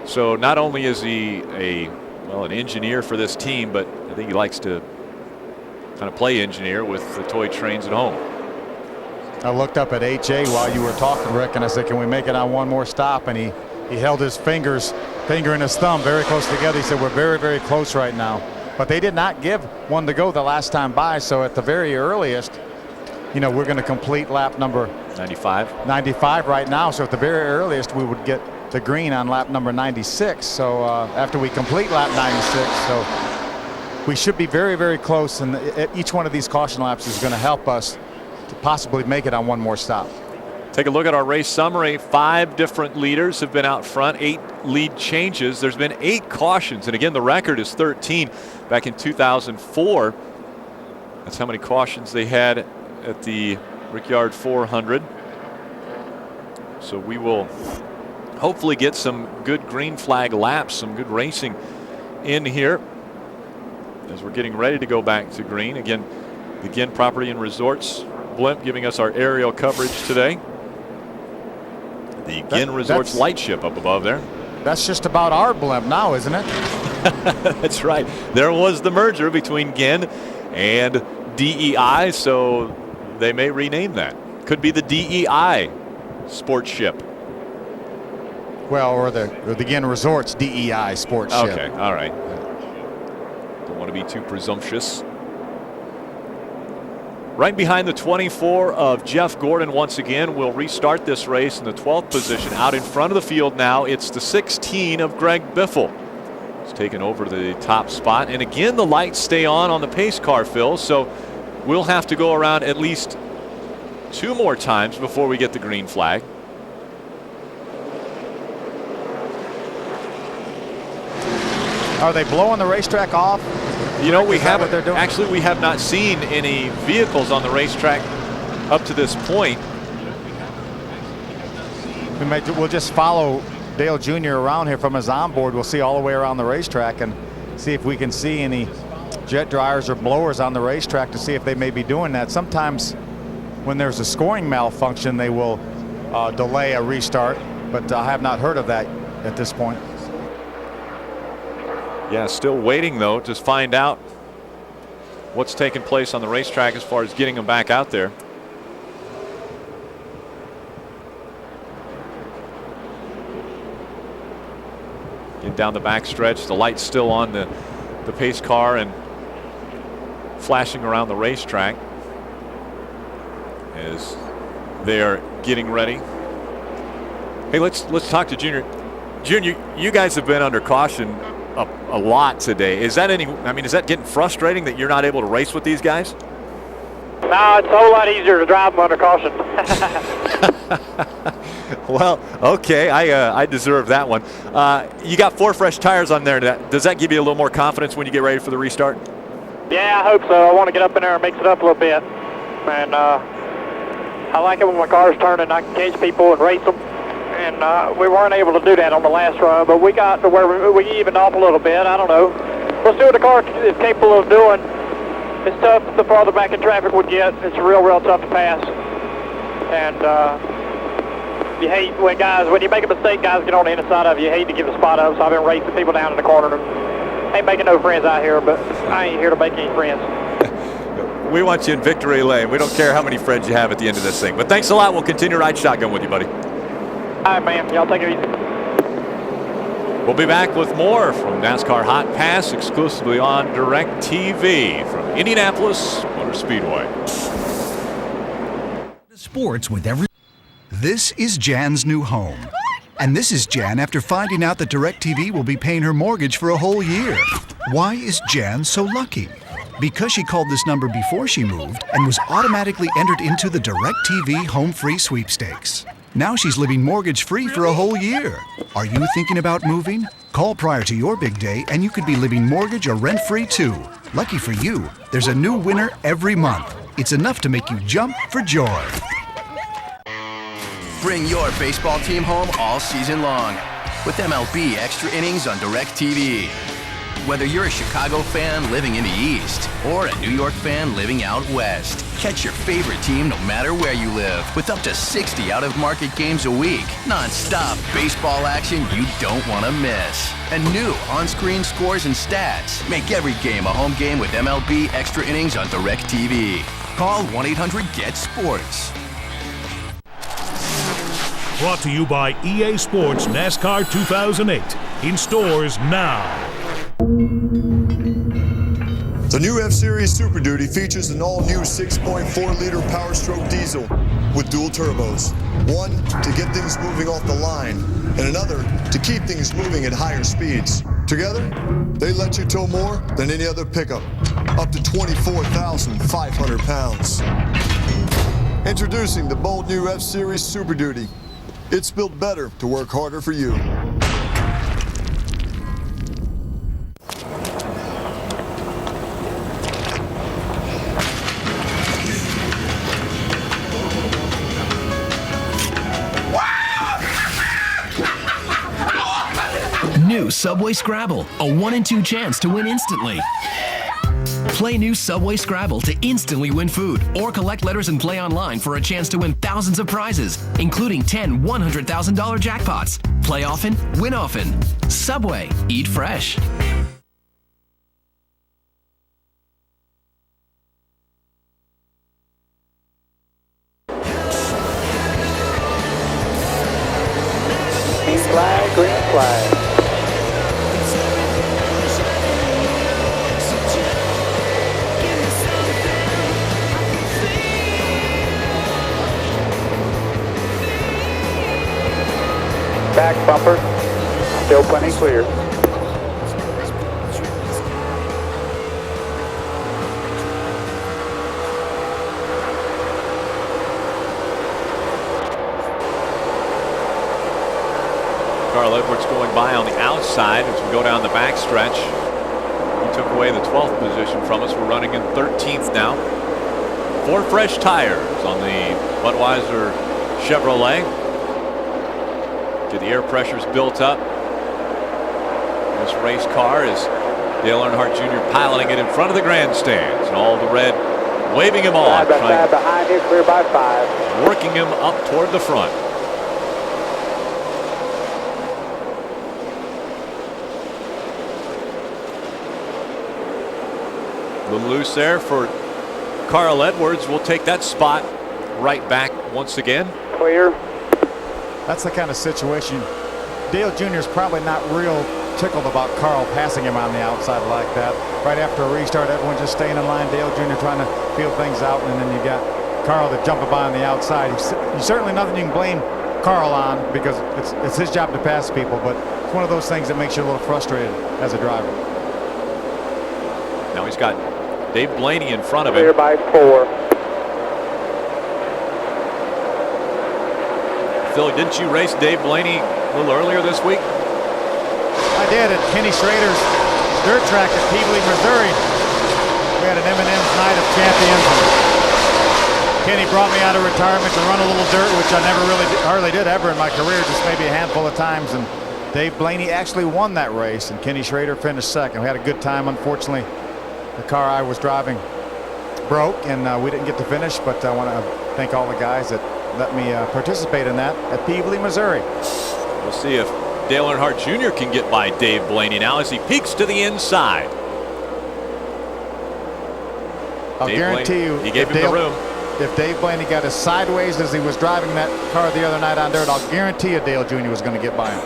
So not only is he an engineer for this team, but I think he likes to kind of play engineer with the toy trains at home. I looked up at HA while you were talking, Rick, and I said, can we make it on one more stop? And he held his finger and his thumb very close together. He said, we're very, very close right now. But they did not give one to go the last time by, so at the very earliest, we're going to complete lap number 95 right now. So at the very earliest, we would get to green on lap number 96. So after we complete lap 96, so we should be very, very close. And each one of these caution laps is going to help us to possibly make it on one more stop. Take a look at our race summary. 5 different leaders have been out front, 8 lead changes. There's been 8 cautions. And again, the record is 13 back in 2004. That's how many cautions they had at the Rickyard 400. So we will hopefully get some good green flag laps, some good racing in here as we're getting ready to go back to green. Again, the Ginn Property and Resorts blimp giving us our aerial coverage today. The Ginn Resorts light ship up above there. That's just about our blimp now, isn't it? That's right. There was the merger between Ginn and DEI, so they may rename that. Could be the DEI sports ship. Well, or the Ginn Resorts DEI sports ship. Okay, all right. Don't want to be too presumptuous. Right behind the 24 of Jeff Gordon once again. We'll restart this race in the 12th position. Out in front of the field now, it's the 16 of Greg Biffle. He's taken over the top spot. And again, the lights stay on the pace car, Phil. So we'll have to go around at least 2 more times before we get the green flag. Are they blowing the racetrack off? We haven't. Actually, we have not seen any vehicles on the racetrack up to this point. We'll just follow Dale Jr. around here from his onboard, we'll see all the way around the racetrack and see if we can see any jet dryers or blowers on the racetrack to see if they may be doing that. Sometimes when there's a scoring malfunction, they will delay a restart, but I have not heard of that at this point. Yeah, still waiting though to find out what's taking place on the racetrack as far as getting them back out there. Getting down the backstretch, the light's still on the pace car and flashing around the racetrack as they are getting ready. Hey, let's talk to Junior. Junior, you guys have been under caution a lot today. Is that is that getting frustrating that you're not able to race with these guys? No, it's a whole lot easier to drive them under caution. Well, okay, I deserve that one. You got 4 fresh tires on there. Does that give you a little more confidence when you get ready for the restart? Yeah, I hope so. I want to get up in there and mix it up a little bit. And I like it when my car's turning. I can catch people and race them. And we weren't able to do that on the last run, but we got to where we evened off a little bit. I don't know. We'll see what the car is capable of doing. It's tough the farther back in traffic we get. It's real tough to pass. And you hate when you make a mistake, guys get on the inside of you. You hate to give a spot up, so I've been racing people down in the corner. Ain't making no friends out here, but I ain't here to make any friends. We want you in victory lane. We don't care how many friends you have at the end of this thing. But thanks a lot. We'll continue to ride shotgun with you, buddy. All right, man. Y'all take it easy. We'll be back with more from NASCAR Hotpass exclusively on DirecTV from Indianapolis Motor Speedway. Sports with every. This is Jan's new home. And this is Jan after finding out that DirecTV will be paying her mortgage for a whole year. Why is Jan so lucky? Because she called this number before she moved and was automatically entered into the DirecTV Home Free Sweepstakes. Now she's living mortgage-free for a whole year. Are you thinking about moving? Call prior to your big day and you could be living mortgage or rent-free too. Lucky for you, there's a new winner every month. It's enough to make you jump for joy. Bring your baseball team home all season long with MLB Extra Innings on DirecTV. Whether you're a Chicago fan living in the East or a New York fan living out West, catch your favorite team no matter where you live with up to 60 out-of-market games a week. Non-stop baseball action you don't want to miss. And new on-screen scores and stats. Make every game a home game with MLB Extra Innings on DirecTV. Call 1-800-GET-SPORTS. Brought to you by EA Sports NASCAR 2008. In stores now. The new F-Series Super Duty features an all-new 6.4-liter Power Stroke diesel with dual turbos. One to get things moving off the line, and another to keep things moving at higher speeds. Together, they let you tow more than any other pickup, up to 24,500 pounds. Introducing the bold new F-Series Super Duty. It's built better to work harder for you. New Subway Scrabble, a 1 in 2 chance to win instantly. Play new Subway Scrabble to instantly win food, or collect letters and play online for a chance to win thousands of prizes, including 10 $100,000 jackpots. Play often, win often. Subway, eat fresh. Green flag, green flag. Back bumper, still plenty clear. Carl Edwards going by on the outside as we go down the backstretch. He took away the 12th position from us. We're running in 13th now. 4 fresh tires on the Budweiser Chevrolet. Get the air pressures built up. This race car is Dale Earnhardt Jr. piloting it in front of the grandstands, and all the red waving him on, behind you, clear by 5. working him up toward the front. A little loose there for Carl Edwards. Will take that spot right back once again. Clear. That's the kind of situation. Dale Jr. is probably not real tickled about Carl passing him on the outside like that. Right after a restart, everyone just staying in line. Dale Jr. trying to feel things out, and then you got Carl to jump by on the outside. He's certainly nothing you can blame Carl on, because it's his job to pass people, but it's one of those things that makes you a little frustrated as a driver. Now he's got Dave Blaney in front of him. Clear by 4. Phil, didn't you race Dave Blaney a little earlier this week? I did at Kenny Schrader's dirt track at Peebly, Missouri. We had an M&M's Night of Champions. Kenny brought me out of retirement to run a little dirt, which I never really hardly did ever in my career, just maybe a handful of times. And Dave Blaney actually won that race, and Kenny Schrader finished second. We had a good time. Unfortunately, the car I was driving broke, and we didn't get to finish, but I want to thank all the guys that let me participate in that at Peebly, Missouri. We'll see if Dale Earnhardt Jr. can get by Dave Blaney now as he peeks to the inside. I'll guarantee you, he gave him the room. If Dave Blaney got as sideways as he was driving that car the other night on dirt, I'll guarantee you Dale Jr. was going to get by him.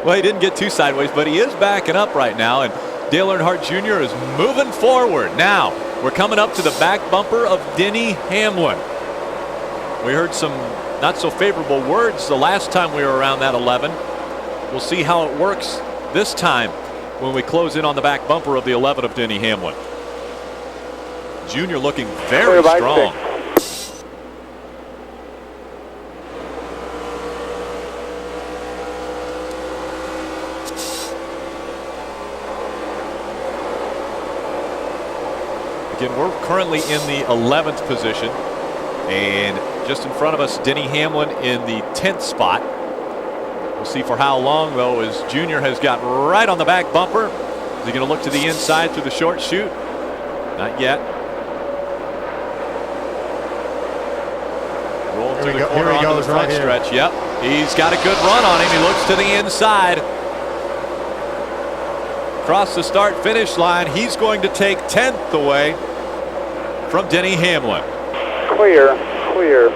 Well, he didn't get too sideways, but he is backing up right now, and Dale Earnhardt Jr. is moving forward. Now, we're coming up to the back bumper of Denny Hamlin. We heard some not so favorable words the last time we were around that 11. We'll see how it works this time when we close in on the back bumper of the 11 of Denny Hamlin. Junior looking very strong. Again, we're currently in the 11th position, and just in front of us, Denny Hamlin in the 10th spot. We'll see for how long, though, as Junior has got right on the back bumper. Is he going to look to the inside through the short chute? Not yet. Roll through the corner onto the front stretch. Yep, he's got a good run on him. He looks to the inside. Across the start-finish line, he's going to take 10th away from Denny Hamlin. Clear, clear.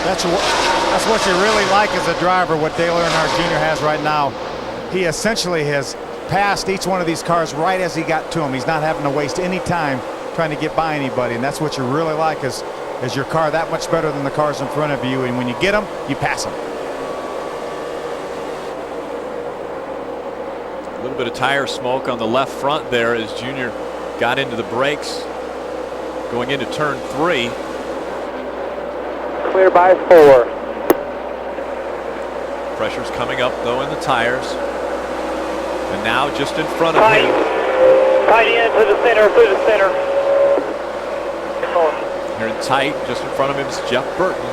That's what you really like as a driver, what Dale Earnhardt Jr. has right now. He essentially has passed each one of these cars right as he got to them. He's not having to waste any time trying to get by anybody, and that's what you really like is your car that much better than the cars in front of you, and when you get them, you pass them. A little bit of tire smoke on the left front there as Junior got into the brakes going into turn 3. Clear by 4. Pressure's coming up though in the tires, and now just in front of him. Tight in to the center, through the center. Here in tight, just in front of him is Jeff Burton.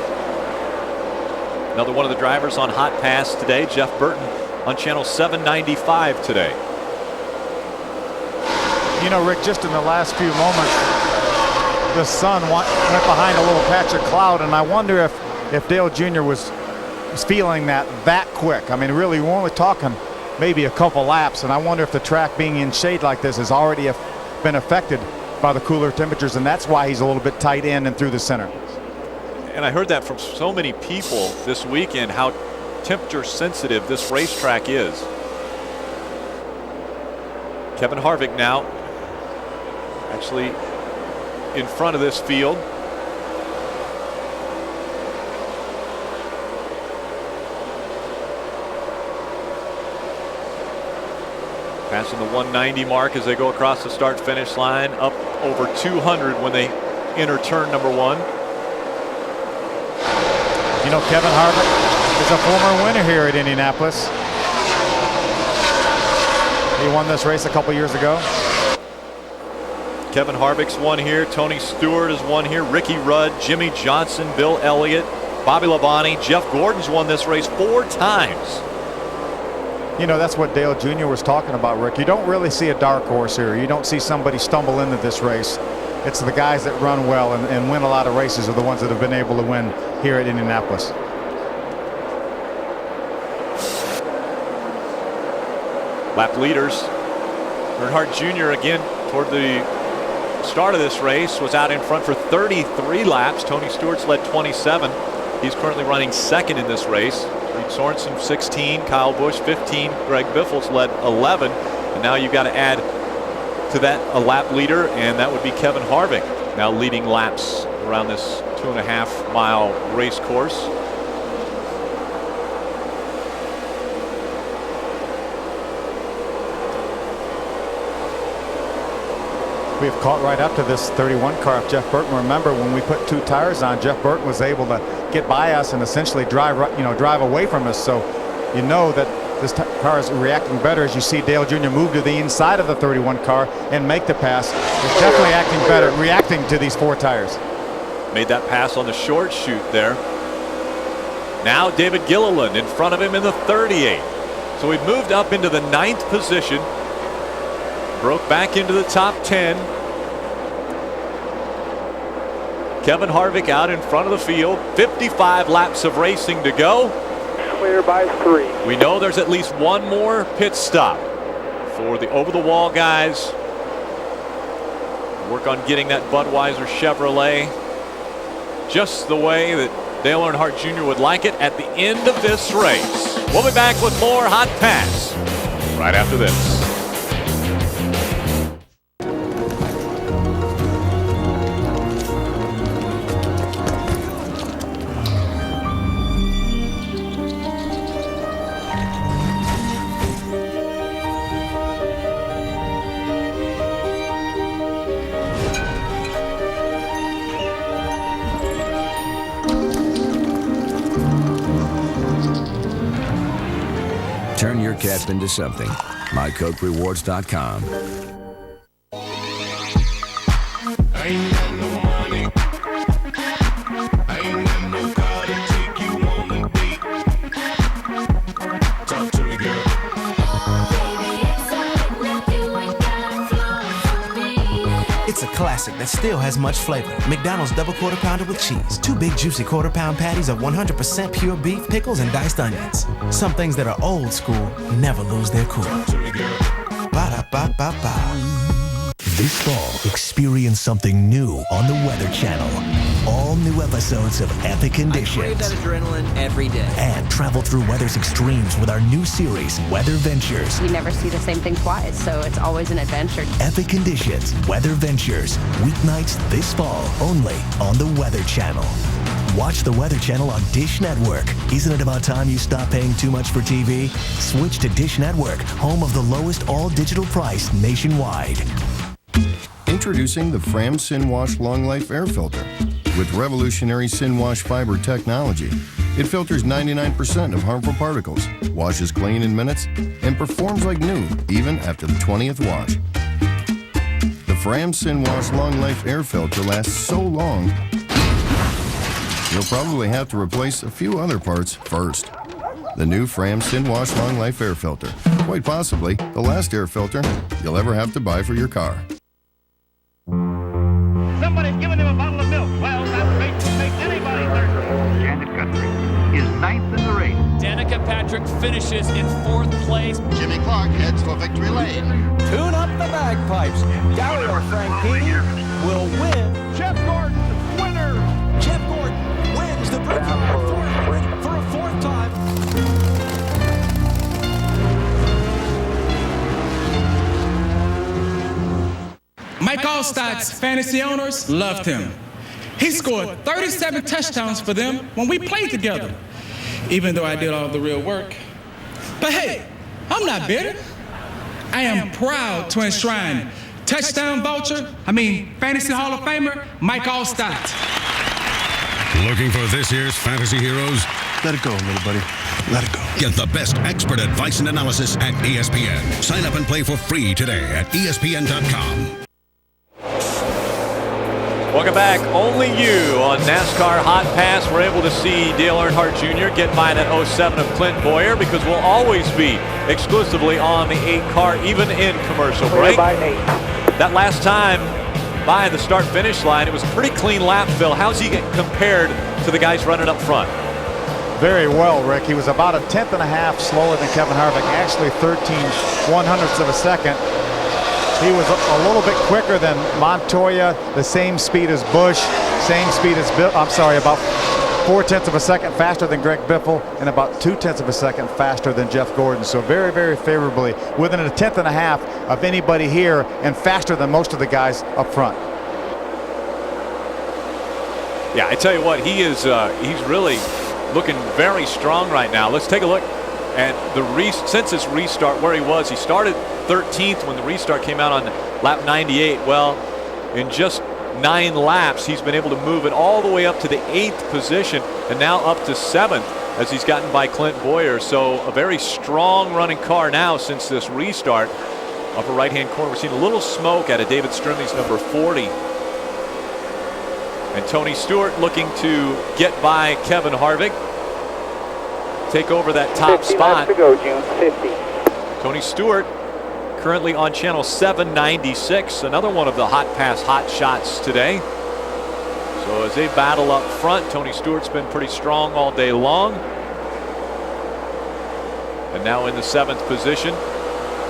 Another one of the drivers on Hotpass today, Jeff Burton, on channel 795 today. You know, Rick, just in the last few moments, the sun went behind a little patch of cloud, and I wonder if Dale Jr. was feeling that quick. I mean, really, we're only talking maybe a couple laps, and I wonder if the track being in shade like this has already been affected by the cooler temperatures, and that's why he's a little bit tight in and through the center. And I heard that from so many people this weekend, how temperature sensitive this racetrack is. Kevin Harvick now actually in front of this field. Passing the 190 mark as they go across the start-finish line, up over 200 when they enter turn number 1. You know, Kevin Harvick is a former winner here at Indianapolis. He won this race a couple years ago. Kevin Harvick's won here. Tony Stewart has won here. Ricky Rudd, Jimmy Johnson, Bill Elliott, Bobby Labonte. Jeff Gordon's won this race 4 times. You know, that's what Dale Jr. was talking about, Rick. You don't really see a dark horse here. You don't see somebody stumble into this race. It's the guys that run well and win a lot of races are the ones that have been able to win here at Indianapolis. Lap leaders. Earnhardt Jr. again toward the start of this race was out in front for 33 laps. Tony Stewart's led 27. He's currently running second in this race. Reed Sorensen 16, Kyle Busch 15, Greg Biffle's led 11, and now you've got to add to that a lap leader, and that would be Kevin Harvick now leading laps around this 2.5 mile race course. We have caught right up to this 31 car of Jeff Burton. Remember, when we put 2 tires on, Jeff Burton was able to get by us and essentially drive away from us. So you know that this car is reacting better as you see Dale Jr. move to the inside of the 31 car and make the pass. It's definitely acting better, reacting to these 4 tires. Made that pass on the short chute there. Now David Gilliland in front of him in the 38. So we've moved up into the 9th position. Broke back into the top 10. Kevin Harvick out in front of the field. 55 laps of racing to go. Clear by 3. We know there's at least one more pit stop for the over-the-wall guys. Work on getting that Budweiser Chevrolet just the way that Dale Earnhardt Jr. would like it at the end of this race. We'll be back with more Hot Pass right after this. Turn your cap into something. MyCokeRewards.com. I ain't got no money. I ain't got no car to take you on a date. Talk to me, girl. It's a classic that still has much flavor. McDonald's double quarter pounder with cheese. 2 big juicy quarter pound patties of 100% pure beef, pickles, and diced onions. Some things that are old school never lose their cool. Ba-da-ba-ba-ba. This fall, experience something new on the Weather Channel. All new episodes of Epic Conditions. I crave that adrenaline every day. And travel through weather's extremes with our new series, Weather Ventures. You never see the same thing twice, so it's always an adventure. Epic Conditions, Weather Ventures. Weeknights this fall, only on the Weather Channel. Watch the Weather Channel on Dish Network. Isn't it about time you stop paying too much for TV? Switch to Dish Network, home of the lowest all-digital price nationwide. Introducing the Fram Sin-Wash Long Life Air Filter. With revolutionary Sin-Wash fiber technology, it filters 99% of harmful particles, washes clean in minutes, and performs like new even after the 20th wash. The Fram Sin-Wash Long Life Air Filter lasts so long, you'll probably have to replace a few other parts first. The new Fram Sin-Wash Long Life Air Filter. Quite possibly the last air filter you'll ever have to buy for your car. Somebody's giving him a bottle of milk. Well, that makes anybody thirsty. Janet Guthrie is 9th in the race. Danica Patrick finishes in 4th place. Jimmy Clark heads for victory lane. Tune up the bagpipes. Dario Franchitti will win. Jeff Gordon, winner. Jeff Gordon wins the Brickyard for a 4th time. Mike Allstate's fantasy owners loved him. He scored 37 touchdowns for them when we played together, even though I did all the real work. But hey, I'm not bitter. I am proud to enshrine fantasy Hall of Famer, Mike Allstate. Looking for this year's fantasy heroes? Let it go, little buddy. Let it go. Get the best expert advice and analysis at ESPN. Sign up and play for free today at ESPN.com. Welcome back. Only you on NASCAR Hot Pass. We're able to see Dale Earnhardt Jr. get by that 07 of Clint Boyer because we'll always be exclusively on the 8 car, even in commercial break. That last time by the start-finish line, it was a pretty clean lap, Phil. How's he get compared to the guys running up front? Very well, Rick. He was about a 1/10.5 slower than Kevin Harvick, actually 13/100ths of a second. He was a little bit quicker than Montoya, the same speed as Busch, same speed as Bill. I'm sorry, about 4/10 of a second faster than Greg Biffle, and about 2/10 of a second faster than Jeff Gordon. So very, very favorably, within a 1/10.5 of anybody here, and faster than most of the guys up front. Yeah, I tell you what, he's really looking very strong right now. Let's take a look at since his restart, where he was. He started 13th when the restart came out on lap 98. Well, in just 9 laps, he's been able to move it all the way up to the 8th position, and now up to 7th as he's gotten by Clint Boyer. So a very strong running car now since this restart. Upper right-hand corner, we're seeing a little smoke out of David Strimley's number 40. And Tony Stewart looking to get by Kevin Harvick, take over that top spot. To go, June 50. Tony Stewart currently on channel 796, another one of the Hot Pass hot shots today. So as they battle up front, Tony Stewart's been pretty strong all day long. And now in the 7th position,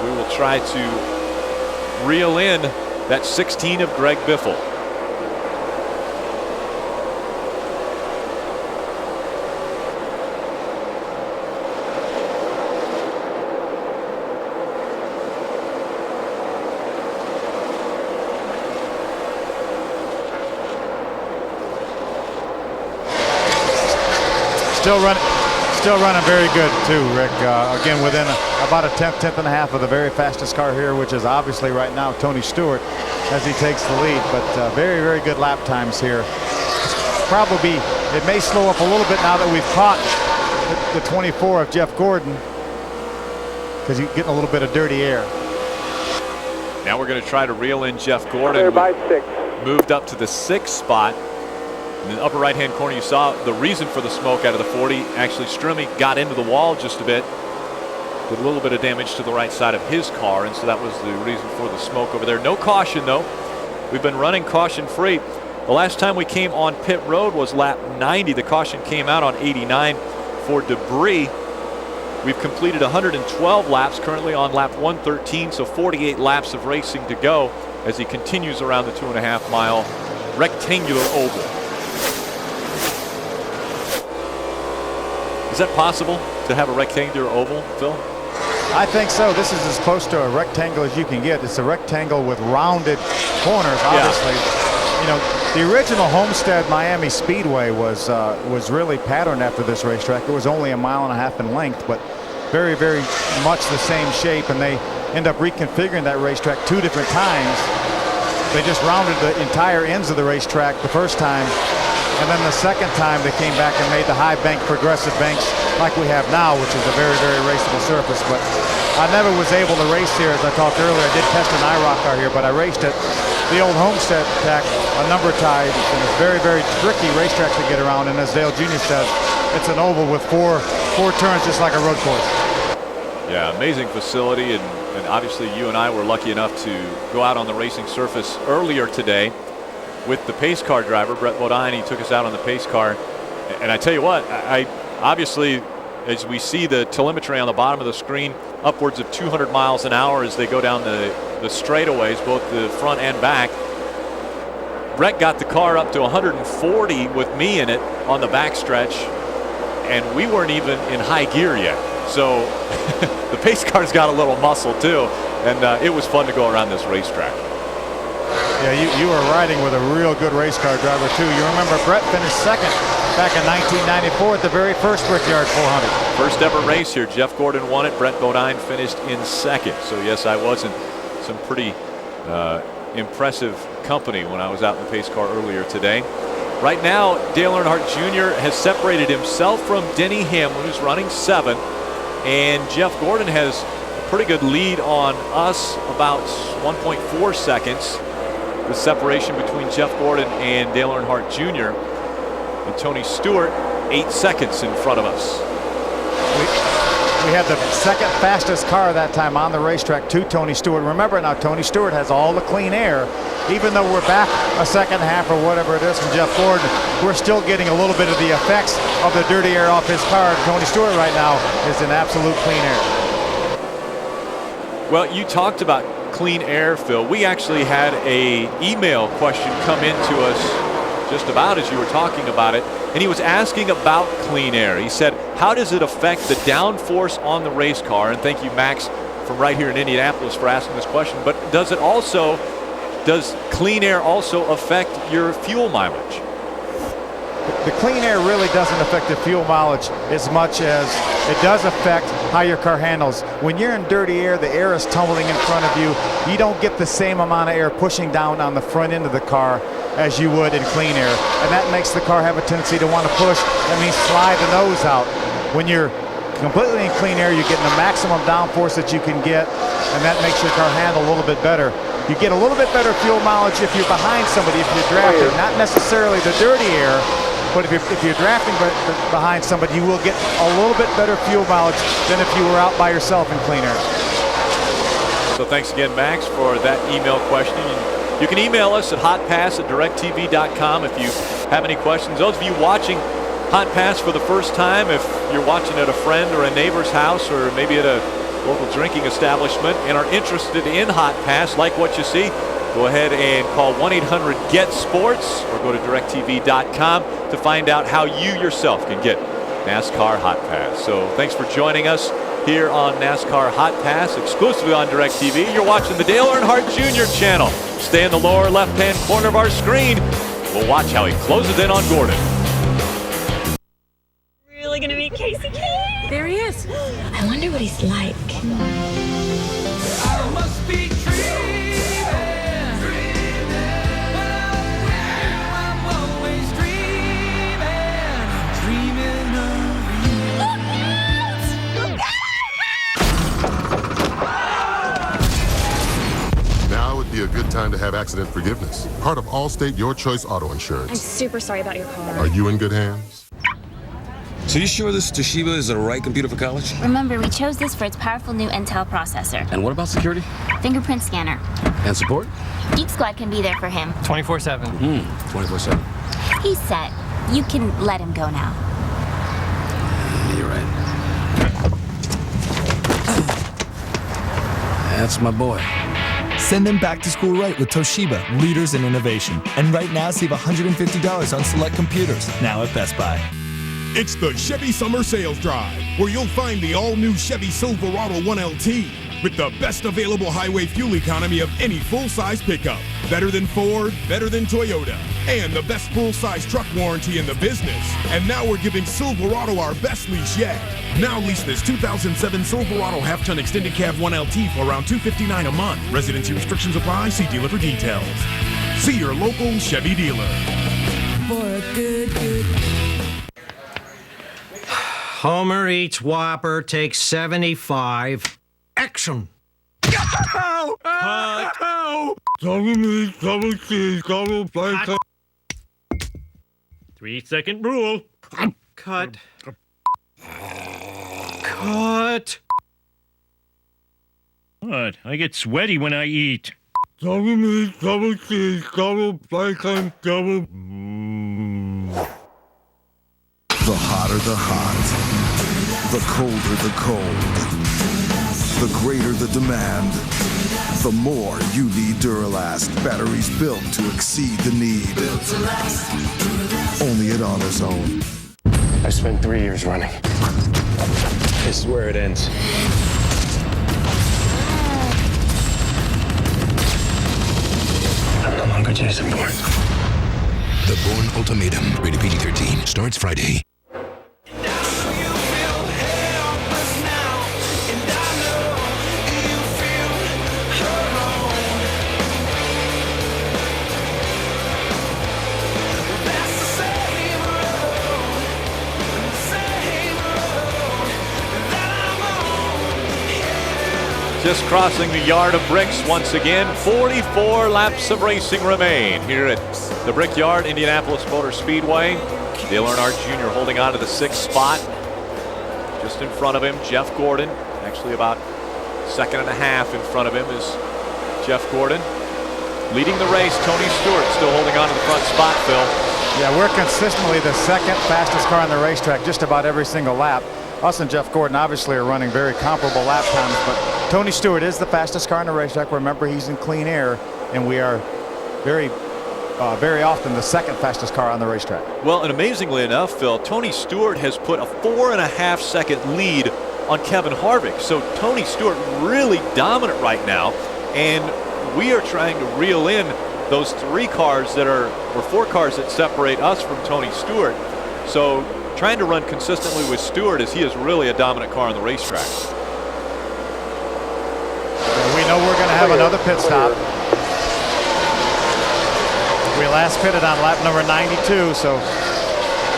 we will try to reel in that 16 of Greg Biffle. Still running very good too, Rick. Again, within about a 10/10.5 of the very fastest car here, which is obviously right now Tony Stewart, as he takes the lead. But very, very good lap times here. Probably it may slow up a little bit now that we've caught the 24 of Jeff Gordon, because he's getting a little bit of dirty air. Now we're going to try to reel in Jeff Gordon. By 6. Moved up to the 6th spot. In the upper right-hand corner, you saw the reason for the smoke out of the 40. Actually, Strimmy got into the wall just a bit. Did a little bit of damage to the right side of his car, and so that was the reason for the smoke over there. No caution, though. We've been running caution-free. The last time we came on pit road was lap 90. The caution came out on 89 for debris. We've completed 112 laps, currently on lap 113, so 48 laps of racing to go as he continues around the 2.5-mile rectangular oval. Is that possible to have a rectangular oval, Phil? I think so. This is as close to a rectangle as you can get. It's a rectangle with rounded corners, obviously. Yeah. You know, the original Homestead Miami Speedway was really patterned after this racetrack. It was only 1.5 miles in length, but very, very much the same shape, and they end up reconfiguring that racetrack 2 different times. They just rounded the entire ends of the racetrack the first time, and then the second time they came back and made the high bank progressive banks like we have now, which is a very, very raceable surface. But I never was able to race here, as I talked earlier. I did test an IROC car here, but I raced at the old Homestead track a number of times, and it's very, very tricky racetrack to get around. And as Dale Jr. says, it's an oval with four turns, just like a road course. Yeah, amazing facility, and obviously you and I were lucky enough to go out on the racing surface earlier today with the pace car driver, Brett Bodine. He took us out on the pace car, and I tell you what, I obviously, as we see the telemetry on the bottom of the screen, upwards of 200 miles an hour as they go down the straightaways, both the front and back. Brett got the car up to 140 with me in it on the backstretch, and we weren't even in high gear yet. So the pace car's got a little muscle too, and it was fun to go around this racetrack. Yeah, you were riding with a real good race car driver too. You remember Brett finished second back in 1994 at the very first Brickyard 400. First ever race here. Jeff Gordon won it. Brett Bodine finished in second. So yes, I was in some pretty impressive company when I was out in the pace car earlier today. Right now, Dale Earnhardt Jr. has separated himself from Denny Hamlin, who's running 7th, and Jeff Gordon has a pretty good lead on us, about 1.4 seconds. the separation between Jeff Gordon and Dale Earnhardt Jr. and Tony Stewart 8 seconds in front of us. We had the second fastest car that time on the racetrack to Tony Stewart. Remember now, Tony Stewart has all the clean air. Even though we're back a second half or whatever it is from Jeff Gordon, we're still getting a little bit of the effects of the dirty air off his car. Tony Stewart right now is in absolute clean air. Well, you talked about clean air, Phil. We actually had a email question come into us just about as you were talking about it, and he was asking about clean air. He said, how does it affect the downforce on the race car? And thank you, Max, from right here in Indianapolis for asking this question. But does clean air also affect your fuel mileage? The clean air really doesn't affect the fuel mileage as much as it does affect how your car handles. When you're in dirty air, the air is tumbling in front of you. You don't get the same amount of air pushing down on the front end of the car as you would in clean air. And that makes the car have a tendency to want to push. That means slide the nose out. When you're completely in clean air, you're getting the maximum downforce that you can get, and that makes your car handle a little bit better. You get a little bit better fuel mileage if you're behind somebody, if you're drafting, not necessarily the dirty air, but if you're drafting behind somebody, you will get a little bit better fuel mileage than if you were out by yourself in clean air. So thanks again, Max, for that email question. You can email us at hotpass@directtv.com if you have any questions. Those of you watching Hotpass for the first time, if you're watching at a friend or a neighbor's house or maybe at a local drinking establishment and are interested in Hotpass, like what you see, go ahead and call 1-800-GET-SPORTS or go to directtv.com to find out how you yourself can get NASCAR Hotpass. So thanks for joining us here on NASCAR Hotpass, exclusively on DirecTV. You're watching the Dale Earnhardt Jr. channel. Stay in the lower left-hand corner of our screen. We'll watch how he closes in on Gordon. Really gonna meet Casey K? There he is. I wonder what he's like. I must be dreaming. I'm always dreaming of you. Now would be a good time to have accident forgiveness. Part of Allstate Your Choice Auto Insurance. I'm super sorry about your car. Are you in good hands? So you sure this Toshiba is the right computer for college? Remember, we chose this for its powerful new Intel processor. And what about security? Fingerprint scanner. And support? Geek Squad can be there for him. 24/7. 24/7. He's set. You can let him go now. You're right. That's my boy. Send them back to school right with Toshiba, leaders in innovation. And right now, save $150 on select computers. Now at Best Buy. It's the Chevy Summer Sales Drive, where you'll find the all-new Chevy Silverado 1LT with the best available highway fuel economy of any full-size pickup. Better than Ford, better than Toyota, and the best full-size truck warranty in the business. And now we're giving Silverado our best lease yet. Now lease this 2007 Silverado half-ton extended cab 1LT for around $259 a month. Residency restrictions apply. See dealer for details. See your local Chevy dealer. For a good. Homer eats Whopper, takes 75. Action! Ow! Ow! Double meat, double cheese, double bacon. 3-second rule. Cut. Cut. What? I get sweaty when I eat. Double meat, double cheese, double bacon, double... The hotter the hot, the colder the cold, the greater the demand, the more you need Duralast. Batteries built to exceed the need. Only at AutoZone. I spent 3 years running. This is where it ends. I'm no longer Jason Bourne. The Bourne Ultimatum, rated PG-13, starts Friday. just crossing the yard of bricks once again. 44 laps of racing remain here at the Brickyard, Indianapolis Motor Speedway. Dale Earnhardt Jr. holding on to the 6th spot. Just in front of him, Jeff Gordon. Actually about a second and a half in front of him is Jeff Gordon. Leading the race, Tony Stewart still holding on to the front spot, Phil. Yeah, we're consistently the second fastest car on the racetrack just about every single lap. Us and Jeff Gordon obviously are running very comparable lap times, but Tony Stewart is the fastest car on the racetrack. Remember, he's in clean air, and we are very often the second fastest car on the racetrack. Well, and amazingly enough, Phil, Tony Stewart has put a 4.5-second lead on Kevin Harvick. So Tony Stewart really dominant right now, and we are trying to reel in those 3 cars that are, or 4 cars that separate us from Tony Stewart. So trying to run consistently with Stewart, as he is really a dominant car on the racetrack. We know we're going to have another pit stop. We last pitted on lap number 92, so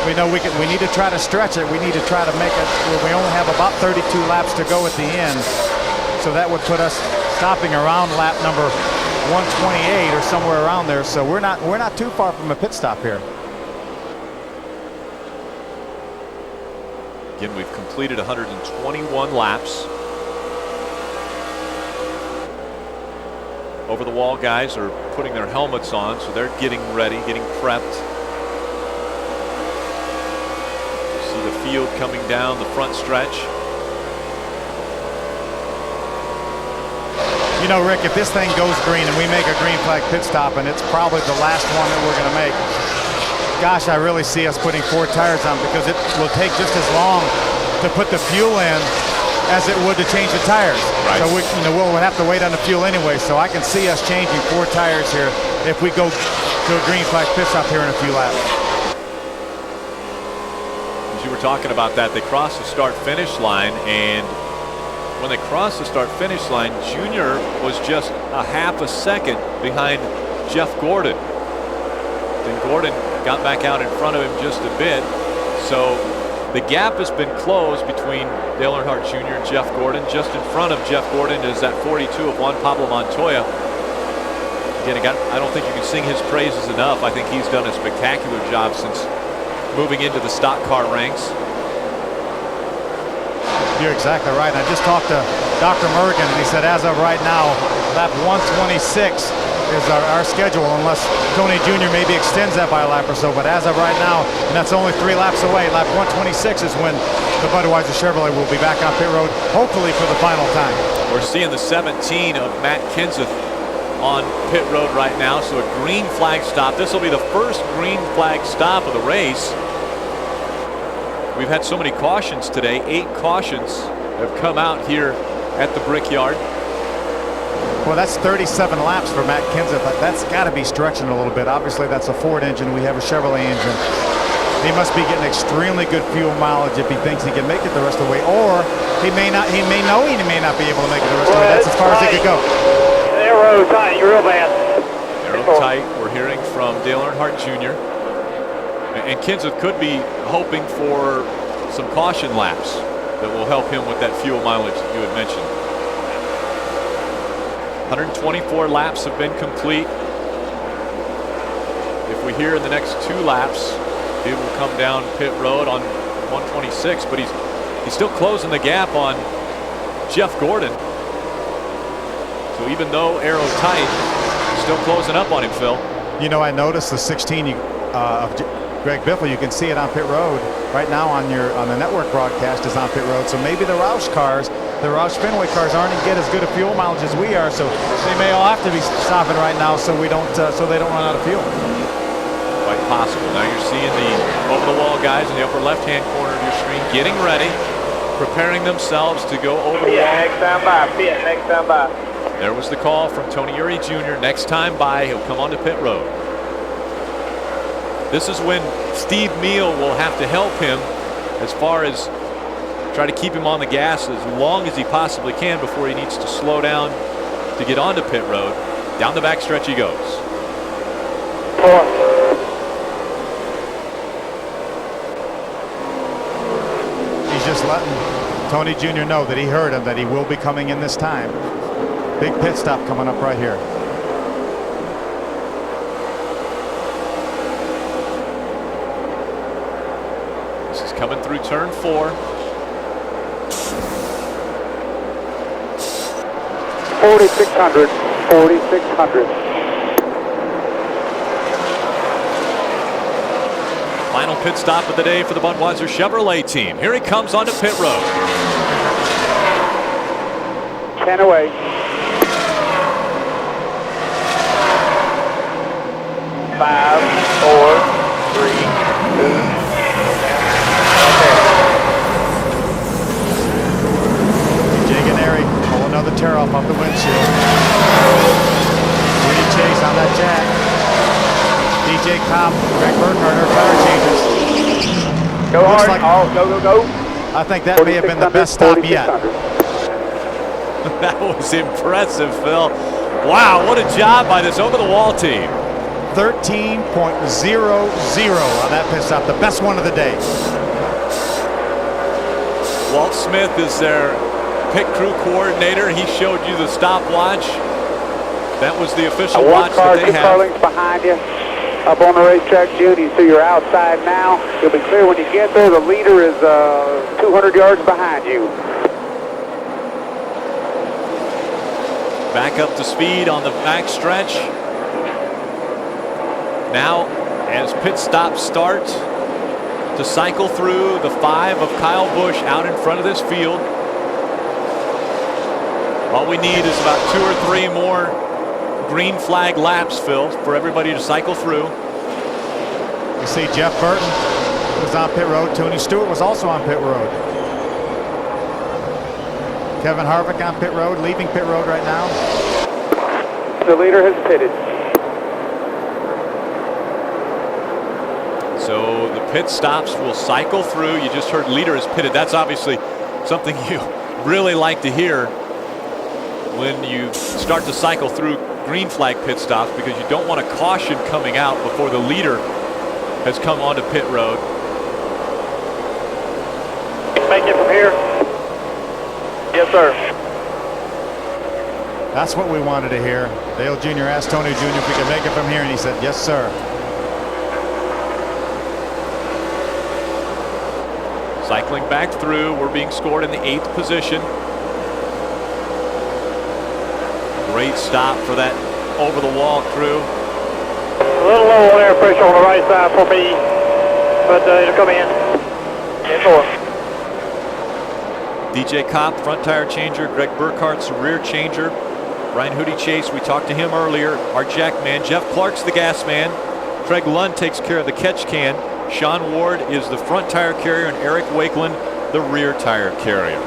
we know we need to try to stretch it. We need to try to make it where we only have about 32 laps to go at the end. So that would put us stopping around lap number 128 or somewhere around there. So we're not too far from a pit stop here. Again, we've completed 121 laps. Over the wall guys are putting their helmets on, so they're getting ready, getting prepped. See the field coming down the front stretch. You know, Rick, if this thing goes green and we make a green flag pit stop, and it's probably the last one that we're going to make, gosh, I really see us putting 4 tires on, because it will take just as long to put the fuel in as it would to change the tires. Right. So we'll have to wait on the fuel anyway. So I can see us changing 4 tires here if we go to a green flag pit stop here in a few laps. As you were talking about that, they crossed the start-finish line, and when they crossed the start-finish line, Junior was just a half a second behind Jeff Gordon. Then Gordon got back out in front of him just a bit. So the gap has been closed between Dale Earnhardt Jr. and Jeff Gordon. Just in front of Jeff Gordon is that 42 of Juan Pablo Montoya. Again, I don't think you can sing his praises enough. I think he's done a spectacular job since moving into the stock car ranks. You're exactly right. I just talked to Dr. Mergen, and he said as of right now, lap 126 is our schedule, unless Tony Jr. maybe extends that by a lap or so. But as of right now, and that's only 3 laps away, lap 126 is when the Budweiser Chevrolet will be back on pit road, hopefully for the final time. We're seeing the 17 of Matt Kenseth on pit road right now, so a green flag stop. This will be the first green flag stop of the race. We've had so many cautions today. 8 cautions have come out here at the Brickyard. Well, that's 37 laps for Matt Kenseth. That's got to be stretching a little bit. Obviously, that's a Ford engine. We have a Chevrolet engine. He must be getting extremely good fuel mileage if he thinks he can make it the rest of the way, or he may not. He may know he may not be able to make it the rest of the way. That's as far as he could go. Arrow tight, real bad. Arrow tight. We're hearing from Dale Earnhardt Jr. And Kenseth could be hoping for some caution laps that will help him with that fuel mileage that you had mentioned. 124 laps have been complete. If we hear in the next 2 laps, he will come down pit road on 126, but he's still closing the gap on Jeff Gordon. So even though arrow tight, he's still closing up on him, Phil. You know, I noticed the 16 of Greg Biffle. You can see it on pit road right now on the network broadcast is on pit road. So maybe the Roush cars, the Roush Fenway cars, aren't get as good a fuel mileage as we are. So they may all have to be stopping right now so we don't so they don't run out of fuel. Quite possible. Now you're seeing the over-the-wall guys in the upper left-hand corner of your screen getting ready, preparing themselves to go over the wall. Next time by. Next time by. There was the call from Tony Uri Jr. Next time by, he'll come onto pit road. This is when Steve Meal will have to help him as far as try to keep him on the gas as long as he possibly can before he needs to slow down to get onto pit road. Down the backstretch he goes. 4. He's just letting Tony Jr. know that he heard him, that he will be coming in this time. Big pit stop coming up right here. This is coming through turn 4. 4,600. 4,600. Final pit stop of the day for the Budweiser Chevrolet team. Here he comes onto pit road. 10 away. 5, 4, 3, 2. DJ Ganeri pull another tear off the windshield. Pretty chase on that jack. DJ Cobb, Greg Earnhardt are tire changes. Go hard. Like, go. I think that may have been the best stop yet. That was impressive, Phil. Wow, what a job by this over-the-wall team. 13.00 on that pit stop, the best one of the day. Walt Smith is their pit crew coordinator. He showed you the stopwatch. That was the official watch that they have. 2 car lengths behind you. Up on the racetrack, June. You see you're outside now. You'll be clear when you get there. The leader is 200 yards behind you. Back up to speed on the back stretch. Now, as pit stops start to cycle through, the 5 of Kyle Busch out in front of this field. All we need is about 2 or 3 more green flag laps, Phil, for everybody to cycle through. You see Jeff Burton was on pit road. Tony Stewart was also on pit road. Kevin Harvick on pit road, leaving pit road right now. The leader has pitted. So the pit stops will cycle through. You just heard leader is pitted. That's obviously something you really like to hear when you start to cycle through green flag pit stops, because you don't want a caution coming out before the leader has come onto pit road. Make it from here. Yes, sir. That's what we wanted to hear. Dale Jr. asked Tony Jr. if we could make it from here, and he said, yes, sir. Cycling back through, we're being scored in the 8th position. Great stop for that over-the-wall crew. A little low on air pressure on the right side for me, but it'll come in. 10-4. DJ Kopp, front tire changer. Greg Burkhart's rear changer. Ryan Hootie Chase, we talked to him earlier. Our jack man. Jeff Clark's the gas man. Craig Lund takes care of the catch can. Sean Ward is the front tire carrier, and Eric Wakeland the rear tire carrier.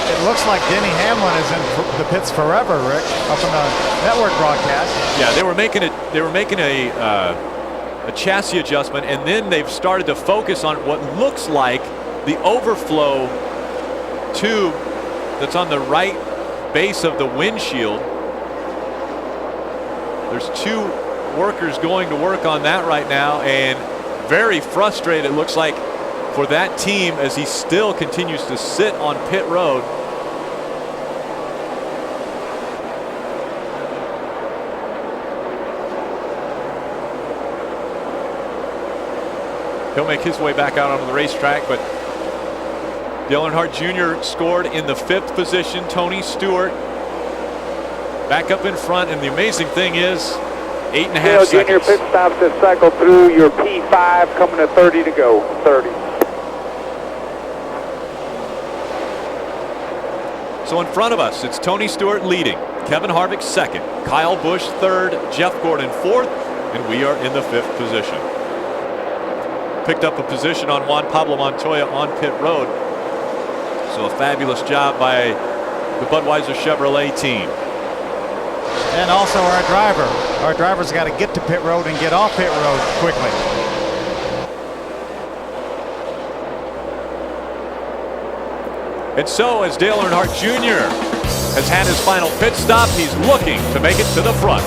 It looks like Denny Hamlin is in the pits forever, Rick, up in the network broadcast. Yeah, they were making a chassis adjustment, and then they've started to focus on what looks like the overflow tube that's on the right base of the windshield. There's 2 workers going to work on that right now, and very frustrated it looks like for that team as he still continues to sit on pit road. He'll make his way back out onto the racetrack, but Dale Earnhardt Jr. scored in the 5th position. Tony Stewart back up in front, and the amazing thing is 8.5 seconds. Junior pit stops that cycle through. Your P5 coming to 30 to go. 30. So in front of us, it's Tony Stewart leading, Kevin Harvick 2nd, Kyle Busch 3rd, Jeff Gordon 4th, and we are in the 5th position. Picked up a position on Juan Pablo Montoya on pit road. So a fabulous job by the Budweiser Chevrolet team. And also our driver. Our driver's got to get to pit road and get off pit road quickly. And so as Dale Earnhardt Jr. has had his final pit stop, he's looking to make it to the front.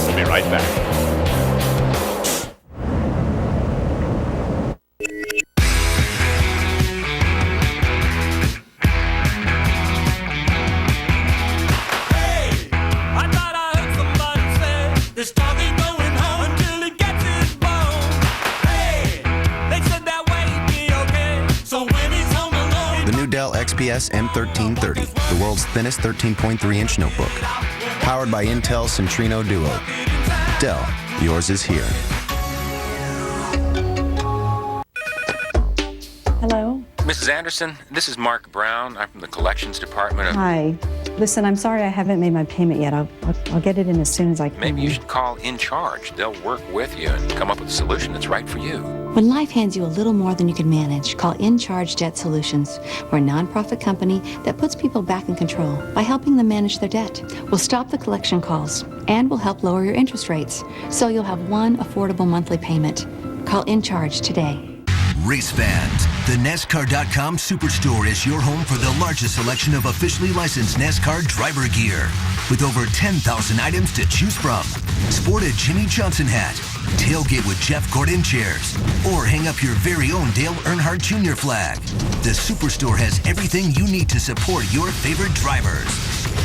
We'll be right back. IPS M1330, the world's thinnest 13.3-inch notebook. Powered by Intel Centrino Duo. Dell, yours is here. Hello? Mrs. Anderson, this is Mark Brown. I'm from the collections department of... Hi. Listen, I'm sorry I haven't made my payment yet. I'll get it in as soon as I can. Maybe you should call In Charge. They'll work with you and come up with a solution that's right for you. When life hands you a little more than you can manage, call In Charge Debt Solutions. We're a nonprofit company that puts people back in control by helping them manage their debt. We'll stop the collection calls and we'll help lower your interest rates so you'll have one affordable monthly payment. Call In Charge today. Race fans, the NASCAR.com Superstore is your home for the largest selection of officially licensed NASCAR driver gear. With over 10,000 items to choose from. Sport a Jimmy Johnson hat, tailgate with Jeff Gordon chairs, or hang up your very own Dale Earnhardt Jr. flag. The Superstore has everything you need to support your favorite drivers.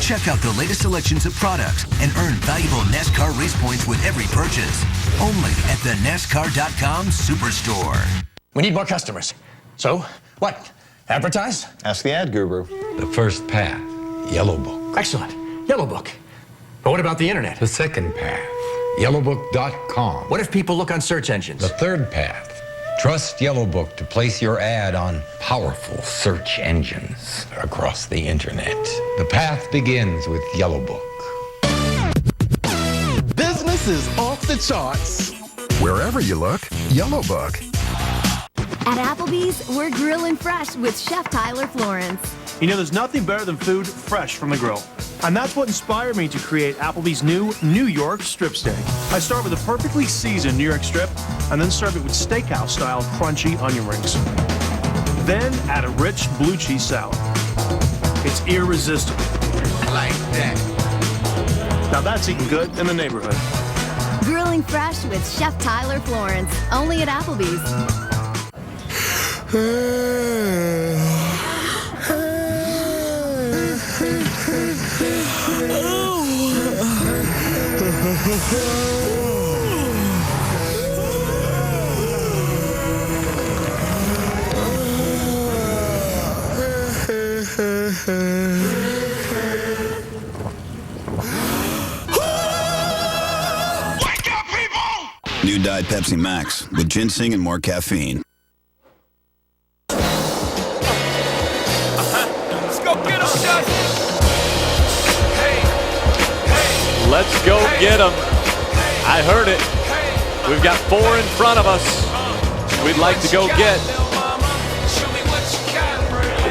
Check out the latest selections of products and earn valuable NASCAR race points with every purchase. Only at the NASCAR.com Superstore. We need more customers. So, what? Advertise? Ask the ad guru. The first path, Yellow Book. Excellent. Yellow Book. But what about the internet? The second path, yellowbook.com. What if people look on search engines? The third path, trust Yellow Book to place your ad on powerful search engines across the internet. The path begins with Yellow Book. Business is off the charts. Wherever you look, Yellow Book. At Applebee's, we're grilling fresh with Chef Tyler Florence. You know, there's nothing better than food fresh from the grill. And that's what inspired me to create Applebee's new New York strip steak. I start with a perfectly seasoned New York strip and then serve it with steakhouse-style crunchy onion rings. Then add a rich blue cheese salad. It's irresistible. Like that. Now that's eating good in the neighborhood. Grilling fresh with Chef Tyler Florence, only at Applebee's. New Diet Pepsi Max with ginseng and more caffeine. Let's go get him, Chuck. Let's go get him. I heard it. We've got 4 in front of us. We'd like to go get.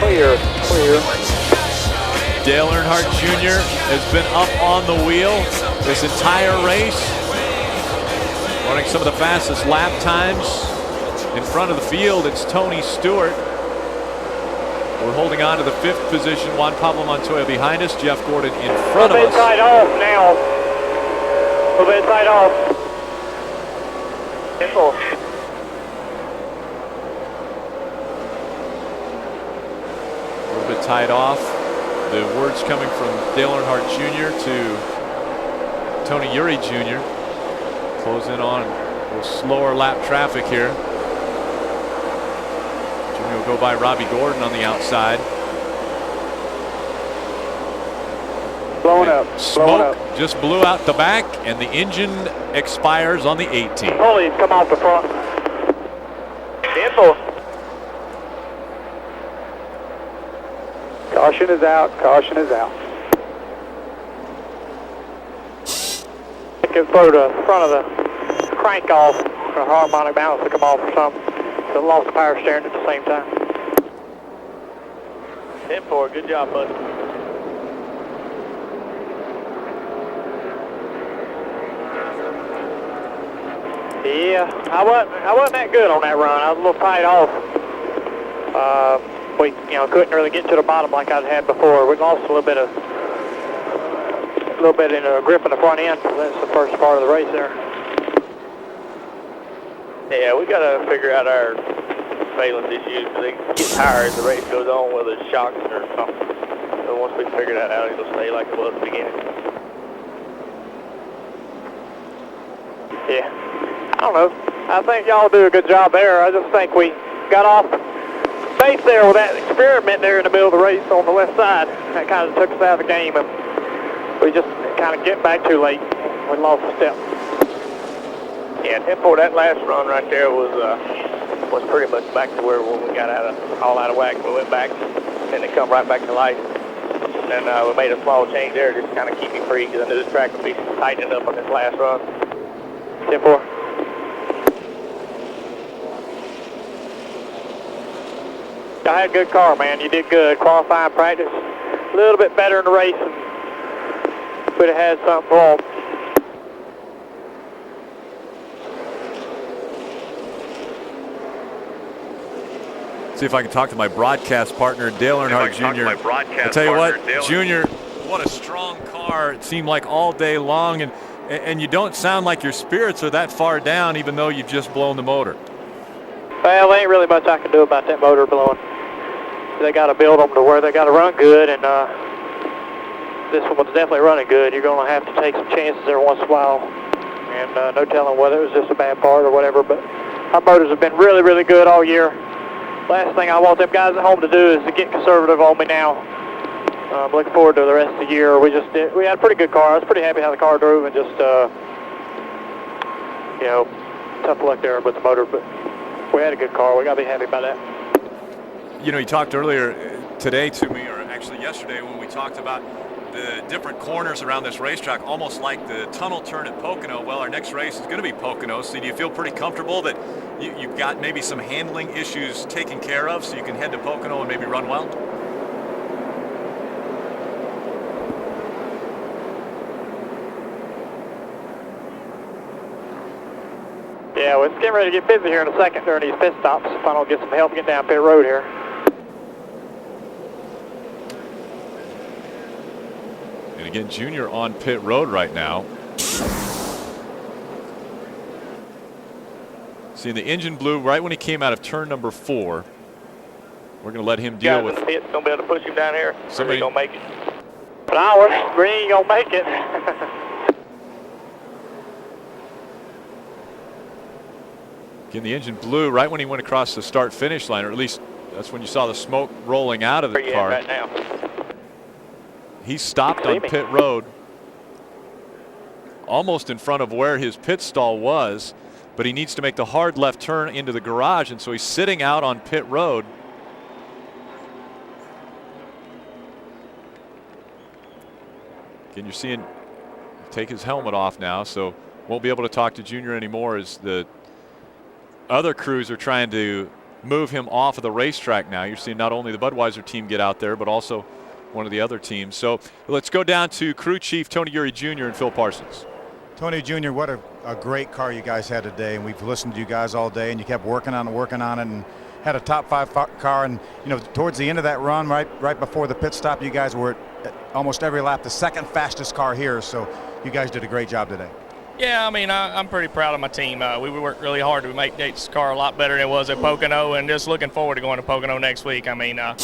Clear. Dale Earnhardt Jr. has been up on the wheel this entire race. Running some of the fastest lap times. In front of the field, it's Tony Stewart. We're holding on to the 5th position. Juan Pablo Montoya behind us. Jeff Gordon in front of us. Inside off now. A little bit inside off. Info. A little bit tied off. The words coming from Dale Earnhardt Jr. to Tony Eury Jr. Close in on a little slower lap traffic here. Jr. will go by Robbie Gordon on the outside. Blowing up. Smoke just blew out the back, and the engine expires on the 18th. Holy, come off the front. Info. Caution is out. Caution is out. I can throw the front of the crank off, the harmonic balance to come off or something. So lost the power steering at the same time. 10-4, good job, bud. Yeah, I wasn't that good on that run. I was a little tight off. We couldn't really get to the bottom like I'd had before. We lost a little bit in the grip in the front end. That's the first part of the race there. Yeah, we got to figure out our valence issues because they get tired as the race goes on, whether it's shocks or something. So once we figure that out, it'll stay like it was at the beginning. Yeah, I don't know. I think y'all do a good job there. I just think we got off pace there with that experiment there in the middle of the race on the left side. That kind of took us out of the game, and we just kind of get back too late. We lost a step. Yeah, tempo, that last run right there was pretty much back to where when we got all out of whack. We went back, and it come right back to life. And we made a small change there, just kind of keep me free, because I knew the track would be tightening up on this last run. 10-4. I had a good car, man. You did good. Qualifying practice, a little bit better in the race, and could have had something wrong. See if I can talk to my broadcast partner, Dale Earnhardt Jr. I'll tell you what, Junior, what a strong car. It seemed like all day long, and you don't sound like your spirits are that far down, even though you've just blown the motor. Well, there ain't really much I can do about that motor blowing. They got to build them to where they got to run good, and this one was definitely running good. You're going to have to take some chances every once in a while, and no telling whether it was just a bad part or whatever, but our motors have been really, really good all year. Last thing I want them guys at home to do is to get conservative on me now. I'm looking forward to the rest of the year. We had a pretty good car. I was pretty happy how the car drove, and just, you know, tough luck there with the motor, but we had a good car. We got to be happy about that. You know, you talked earlier today to me, or actually yesterday, when we talked about the different corners around this racetrack, almost like the tunnel turn at Pocono. Well, our next race is going to be Pocono, so do you feel pretty comfortable that you've got maybe some handling issues taken care of so you can head to Pocono and maybe run well? Yeah, well, it's getting ready to get busy here in a second during these pit stops if I don't get some help getting down pit road here. And again, Junior on pit road right now. See, the engine blew right when he came out of turn number 4. We're going to let him deal with. It's going to be able to push him down here. Somebody going to make it. Flowers, we ain't going to make it. Again, the engine blew right when he went across the start-finish line, or at least that's when you saw the smoke rolling out of the car. Right now. He stopped on pit road, almost in front of where his pit stall was, but he needs to make the hard left turn into the garage, and so he's sitting out on pit road. Again, you're seeing him take his helmet off now, so won't be able to talk to Junior anymore as the other crews are trying to move him off of the racetrack now. You're seeing not only the Budweiser team get out there, but also one of the other teams. So let's go down to crew chief Tony Eury Jr. and Phil Parsons. Tony Jr., what a great car you guys had today, and we've listened to you guys all day, and you kept working on it, and had a top 5 car. And you know, towards the end of that run, right before the pit stop, you guys were at almost every lap the second fastest car here. So you guys did a great job today. Yeah, I mean, I'm pretty proud of my team. We worked really hard to make this car a lot better than it was at Pocono, and just looking forward to going to Pocono next week. I mean, I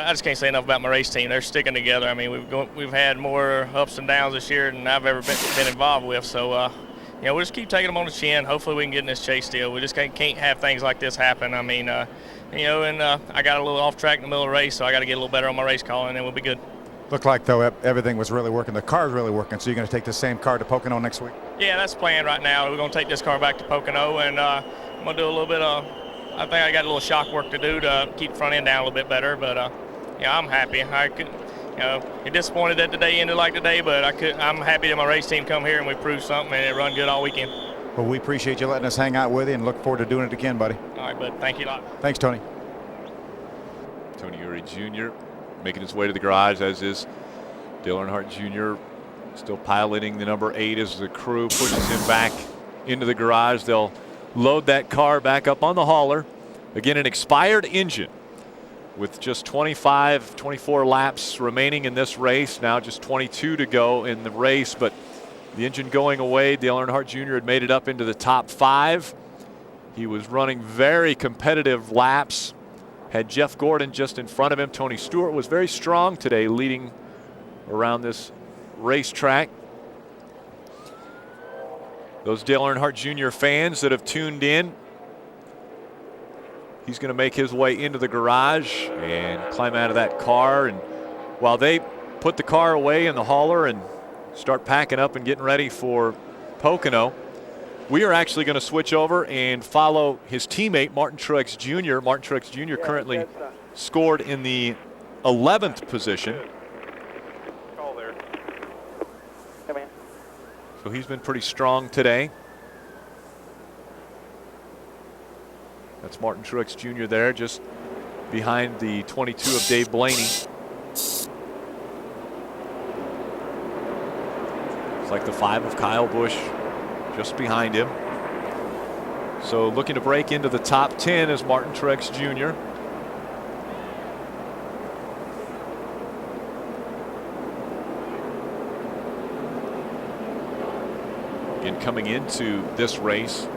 just can't say enough about my race team. They're sticking together. I mean, we've had more ups and downs this year than I've ever been involved with. So, you know, we'll just keep taking them on the chin. Hopefully we can get in this chase deal. We just can't have things like this happen. I mean, you know, and I got a little off track in the middle of the race, so I got to get a little better on my race calling, and then we'll be good. Looked like, though, everything was really working. The car's really working, so you're going to take the same car to Pocono next week? Yeah, that's the plan right now. We're going to take this car back to Pocono, and I'm going to do a little bit of, I think I got a little shock work to do to keep the front end down a little bit better, but yeah, I'm happy. You know, you're disappointed that the day ended like today, but I'm happy that my race team come here and we proved something, and it run good all weekend. Well, we appreciate you letting us hang out with you and look forward to doing it again, buddy. All right, bud. Thank you a lot. Thanks, Tony. Tony Eury Jr. making his way to the garage, as is Dale Earnhardt Jr. still piloting the number 8 as the crew pushes him back into the garage. They'll load that car back up on the hauler. Again, an expired engine with just 24 laps remaining in this race. Now just 22 to go in the race, but the engine going away. Dale Earnhardt Jr. had made it up into the top 5. He was running very competitive laps. Had Jeff Gordon just in front of him. Tony Stewart was very strong today, leading around this racetrack. Those Dale Earnhardt Jr. fans that have tuned in, He's going to make his way into the garage and climb out of that car. And while they put the car away in the hauler and start packing up and getting ready for Pocono, we are actually going to switch over and follow his teammate, Martin Truex Jr. Martin Truex Jr. currently scored in the 11th position. Call there. Come in. So he's been pretty strong today. That's Martin Truex Jr. there, just behind the 22 of Dave Blaney. It's like the 5 of Kyle Busch just behind him. So looking to break into the top 10 is Martin Truex Jr. Again, coming into this race,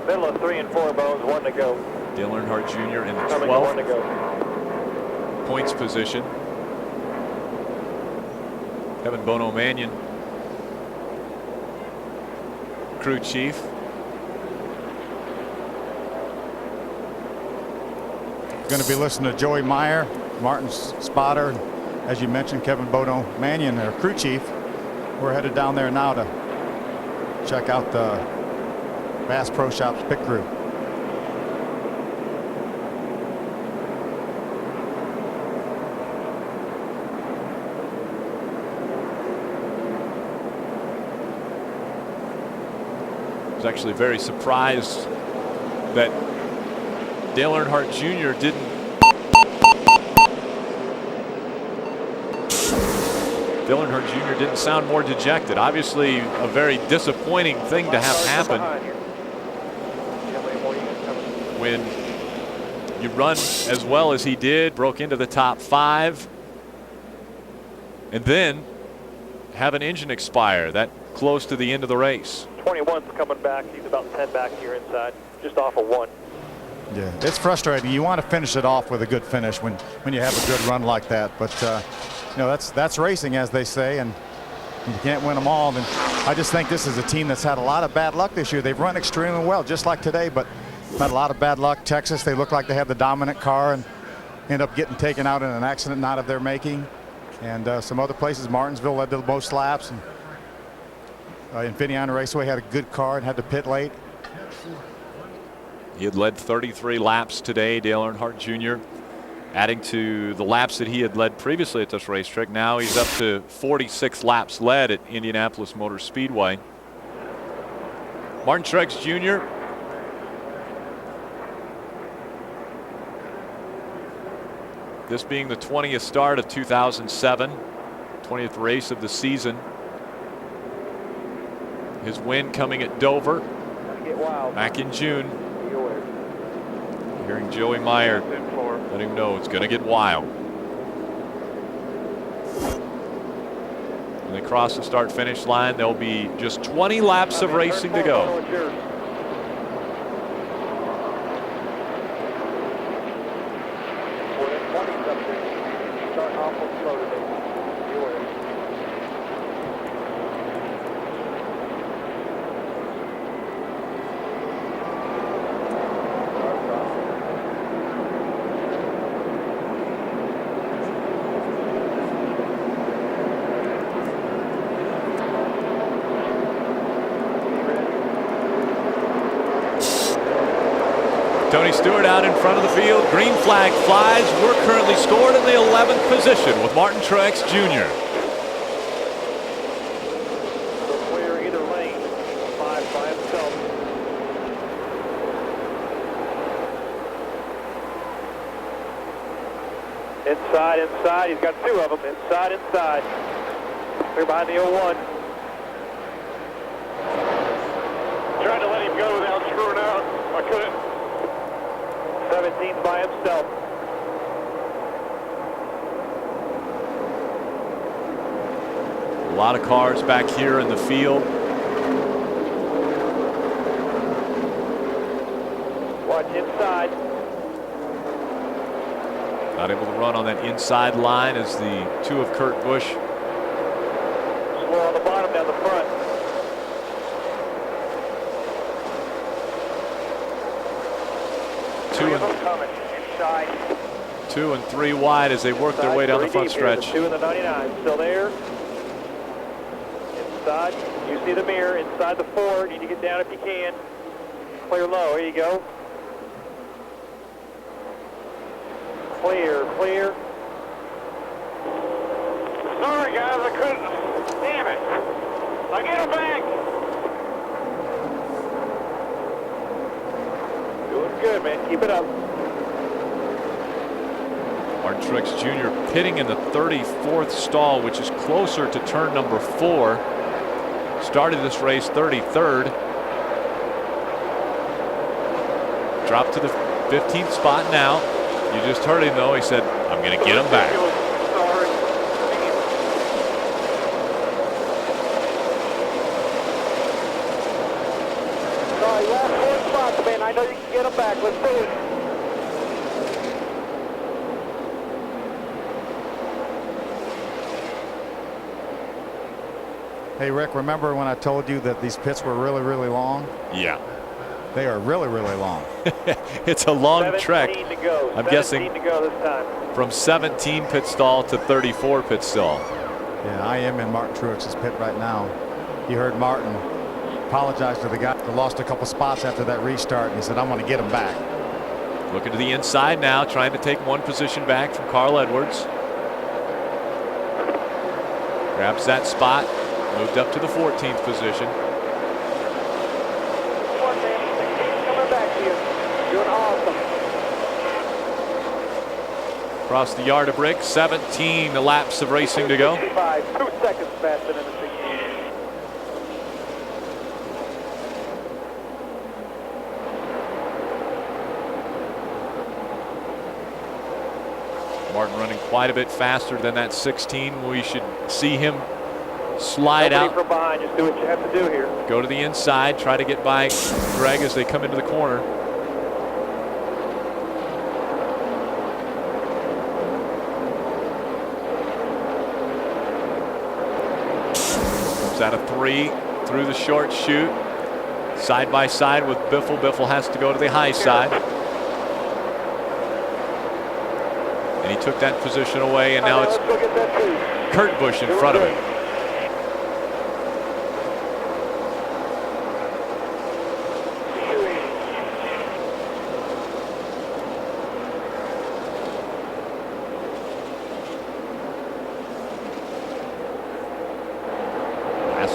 middle of 3 and 4 bones, 1 to go. Dale Earnhardt Jr. in the Coming 12th 1 to go. points position. Kevin Bono Mannion, crew chief. Going to be listening to Joey Meyer, Martin's spotter, and as you mentioned, Kevin Bono Mannion, their crew chief. We're headed down there now to check out the Bass Pro Shops pit crew. I was actually very surprised that Dale Earnhardt Jr. didn't. Dale Earnhardt Jr. didn't sound more dejected. Obviously, a very disappointing thing to have happen when you run as well as he did, broke into the top 5, and then have an engine expire that close to the end of the race. 21's coming back. He's about 10 back here inside, just off of 1. Yeah, it's frustrating. You want to finish it off with a good finish when you have a good run like that. But you know, that's racing, as they say, and you can't win them all. And I just think this is a team that's had a lot of bad luck this year. They've run extremely well, just like today, but had a lot of bad luck. Texas, they look like they have the dominant car and end up getting taken out in an accident not of their making. And some other places, Martinsville led the most laps. And Infineon Raceway had a good car and had to pit late. He had led 33 laps today, Dale Earnhardt Jr., adding to the laps that he had led previously at this racetrack. Now he's up to 46 laps led at Indianapolis Motor Speedway. Martin Truex Jr. This being the 20th start of 2007, 20th race of the season. His win coming at Dover back in June. Hearing Joey Meyer let him know it's going to get wild. When they cross the start-finish line, there'll be just 20 laps of racing to go. Tony Stewart out in front of the field. Green flag flies. We're currently scored in the 11th position with Martin Truex Jr. Clear either lane. 5 by himself. Inside. He's got 2 of them. Inside. Clear behind the 01. Tried to let him go without screwing out. I couldn't. 17 by himself. A lot of cars back here in the field. Watch inside. Not able to run on that inside line as the 2 of Kurt Busch. Slow on the bottom, down the front. 2 and 3 wide as they work their way down the front stretch. 2 in the 99, still there. Inside, you see the mirror, inside the 4, need to get down if you can. Clear low, here you go. Clear, clear. Sorry guys, I couldn't, damn it. I get him back. Doing good, man, keep it up. Martin Truex Jr. pitting in the 34th stall, which is closer to turn number 4. Started this race 33rd. Dropped to the 15th spot now. You just heard him though. He said, I'm going to get him back. Sorry, last 4 spots, man. I know you can get him back. Let's do it. Hey, Rick, remember when I told you that these pits were really, really long? Yeah. They are really, really long. It's a long trek. To go. I'm guessing to go this time. From 17 pit stall to 34 pit stall. Yeah, I am in Martin Truex's pit right now. You heard Martin apologize to the guy that lost a couple spots after that restart, and he said, I'm going to get him back. Looking to the inside now, trying to take 1 position back from Carl Edwards. Grabs that spot, moved up to the 14th position. Doing awesome. Across the yard of brick, 17 laps of racing to go. 2 seconds faster than the 16. Martin running quite a bit faster than that 16. We should see him slide out. From behind, just do what you have to do here. Go to the inside, try to get by Greg as they come into the corner. Out of 3 through the short chute, side by side with Biffle. Biffle has to go to the high side, and he took that position away, and now it's Kurt Busch in front of him.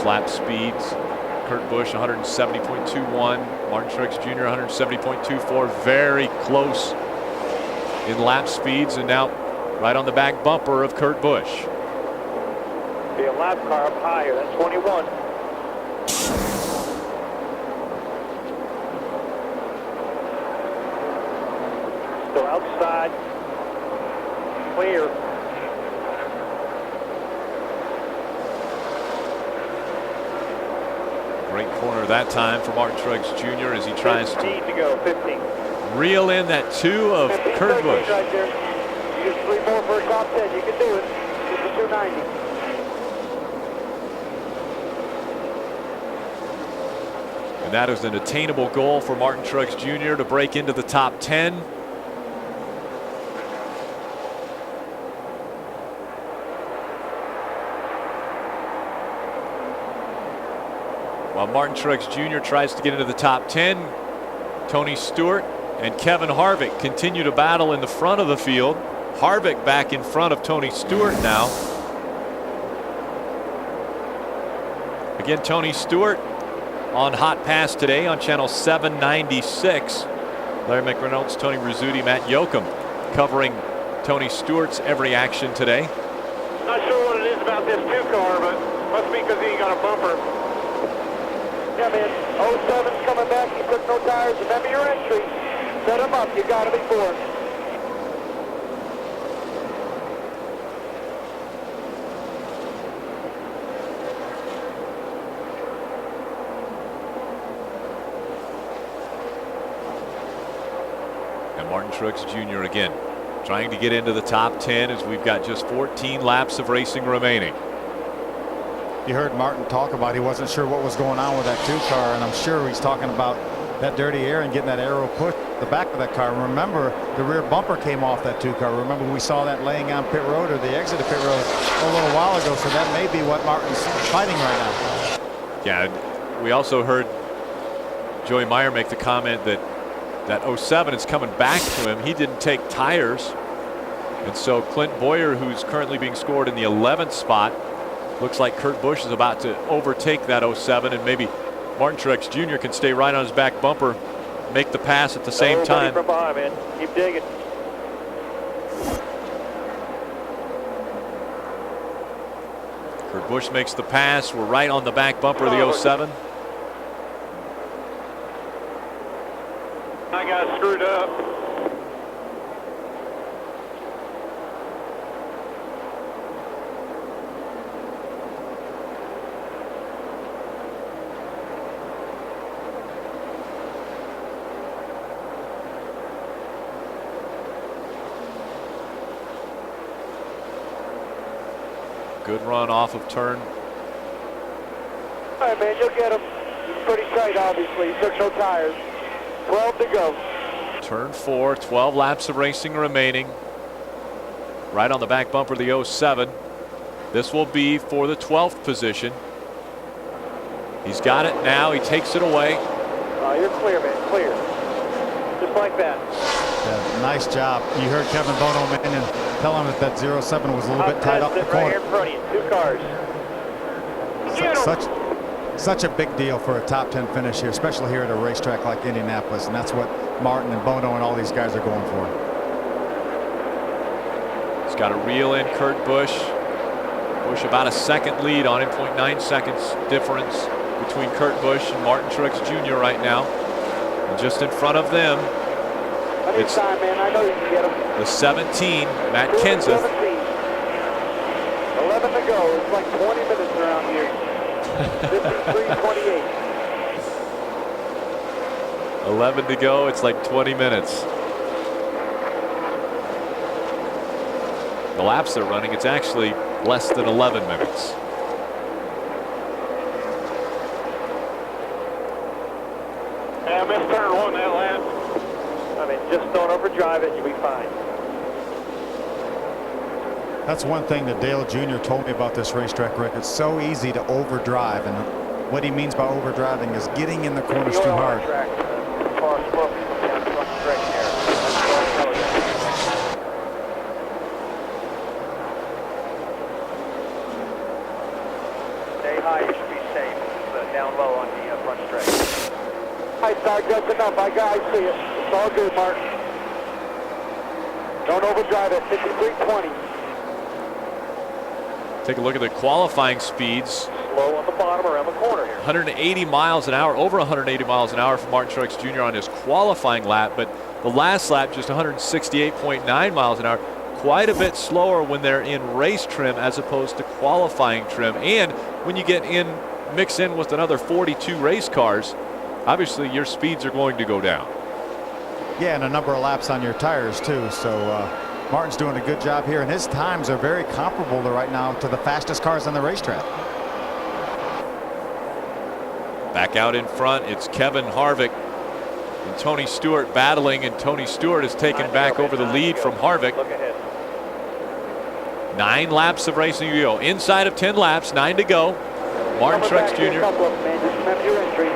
Lap speeds, Kurt Busch 170.21, Martin Truex Jr. 170.24, very close in lap speeds, and now right on the back bumper of Kurt Busch. Be a lap car up higher, that's 21. Still outside, clear. Great corner that time for Martin Truex Jr. as he tries to go, 15. Reel in that 2 of Kurt Busch. Right there. You get 3 more for a top 10. You can do it. This is 290. And that is an attainable goal for Martin Truex Jr. to break into the top 10. While Martin Truex Jr. tries to get into the top 10, Tony Stewart and Kevin Harvick continue to battle in the front of the field. Harvick back in front of Tony Stewart now. Again, Tony Stewart on Hotpass today on channel 796. Larry McReynolds, Tony Rizzuti, Matt Yoakum covering Tony Stewart's every action today. Not sure what it is about this 2 car, but must be because he ain't got a bumper. Yeah, man. 07's coming back. He took no tires. Remember your entry. Set him up. You got him before. And Martin Truex Jr. again trying to get into the top 10 as we've got just 14 laps of racing remaining. You heard Martin talk about he wasn't sure what was going on with that 2 car, and I'm sure he's talking about that dirty air and getting that aero push. the back of that car. Remember, the rear bumper came off that 2 car. Remember, we saw that laying on pit road or the exit of pit road a little while ago. So that may be what Martin's fighting right now. Yeah, we also heard Joey Meyer make the comment that 07 is coming back to him. He didn't take tires. And so Clint Boyer, who's currently being scored in the 11th spot, looks like Kurt Busch is about to overtake that 07, and maybe Martin Truex Jr. can stay right on his back bumper, make the pass at the same time. From behind, man. Keep digging. Kurt Busch makes the pass. We're right on the back bumper of the 07. I got screwed up. Good run off of turn. All right, man, you'll get him. He's pretty tight, obviously. He took no tires. 12 to go. Turn 4, 12 laps of racing remaining. Right on the back bumper of the 07. This will be for the 12th position. He's got it now. He takes it away. You're clear, man. Clear. Just like that. Yeah, nice job. You heard Kevin Bono, man, and tell him that 07 was a little bit tied up the corner. Right here in front of you. 2 cars. Such a big deal for a top 10 finish here, especially here at a racetrack like Indianapolis, and that's what Martin and Bono and all these guys are going for. He's got to reel in Kurt Busch. Busch about a second lead on him, 0.9 seconds difference between Kurt Busch and Martin Truex Jr. right now. And just in front of them, it's time, man. I know you can get him. The 17, Matt Kenseth. 11 to go. It's like 20 minutes around here. 53-28. 11 to go. It's like 20 minutes. The laps they're running, it's actually less than 11 minutes. Yeah, I missed turn 1 that lap. I mean, just don't overdrive it, you'll be fine. That's one thing that Dale Jr. told me about this racetrack, Rick. It's so easy to overdrive, and what he means by overdriving is getting in the corners too hard. Stay high, you should be safe. Down low on the front straight. All right, Doug, that's enough. I see it. It's all good, Mark. Don't overdrive it. 53-20. Take a look at the qualifying speeds. Slow on the bottom around the corner here. 180 miles an hour, over 180 miles an hour for Martin Truex Jr. on his qualifying lap, but the last lap just 168.9 miles an hour. Quite a bit slower when they're in race trim as opposed to qualifying trim. And when you get in, mix in with another 42 race cars, obviously your speeds are going to go down. Yeah, and a number of laps on your tires too. So Martin's doing a good job here, and his times are very comparable right now to the fastest cars on the racetrack. Back out in front, it's Kevin Harvick and Tony Stewart battling, and Tony Stewart has taken back over the lead from Harvick. 9 laps of racing to go. Inside of 10 laps, 9 to go. Martin Truex Jr. Just remember your entry.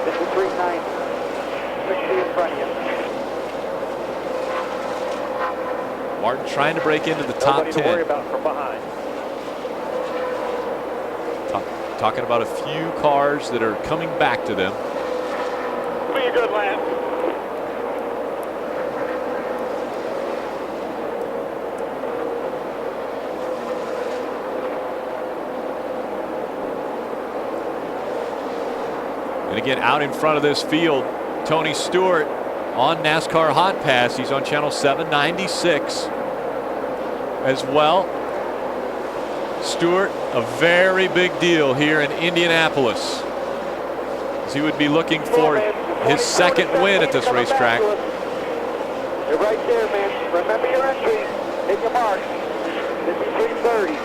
53-9. 60 in front of you. Martin trying to break into the top 10. To worry about from behind. Talking about a few cars that are coming back to them. Be a good lap. And again, out in front of this field, Tony Stewart on NASCAR Hotpass. He's on channel 796 as well. Stewart, a very big deal here in Indianapolis, as he would be looking for his second win at this racetrack. You're right there, man. Remember your entry. Hit your mark. 53-30.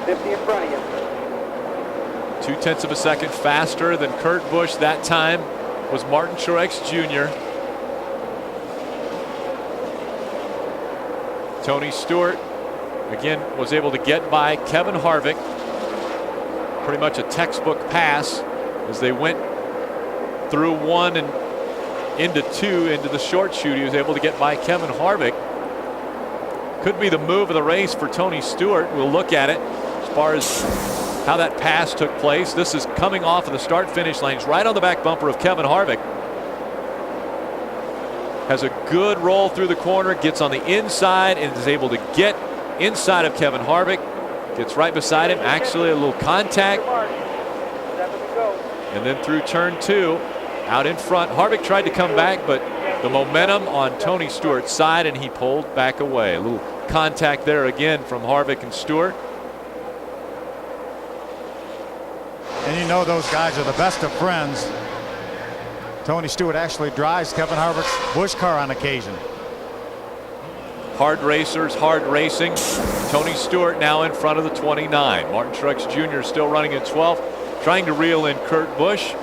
50 in front of you. 0.2 of a second faster than Kurt Busch that time was Martin Truex Jr. Tony Stewart, again, was able to get by Kevin Harvick. Pretty much a textbook pass as they went through one and into two into the short chute. He was able to get by Kevin Harvick. Could be the move of the race for Tony Stewart. We'll look at it as far as how that pass took place. This is coming off of the start-finish lanes right on the back bumper of Kevin Harvick. Has a good roll through the corner, gets on the inside and is able to get inside of Kevin Harvick. Gets right beside him, actually a little contact. And then through turn 2, out in front. Harvick tried to come back, but the momentum on Tony Stewart's side and he pulled back away. A little contact there again from Harvick and Stewart. And you know those guys are the best of friends. Tony Stewart actually drives Kevin Harvick's Busch car on occasion. Hard racers, hard racing. Tony Stewart now in front of the 29. Martin Truex Jr. still running in 12th, trying to reel in Kurt Busch.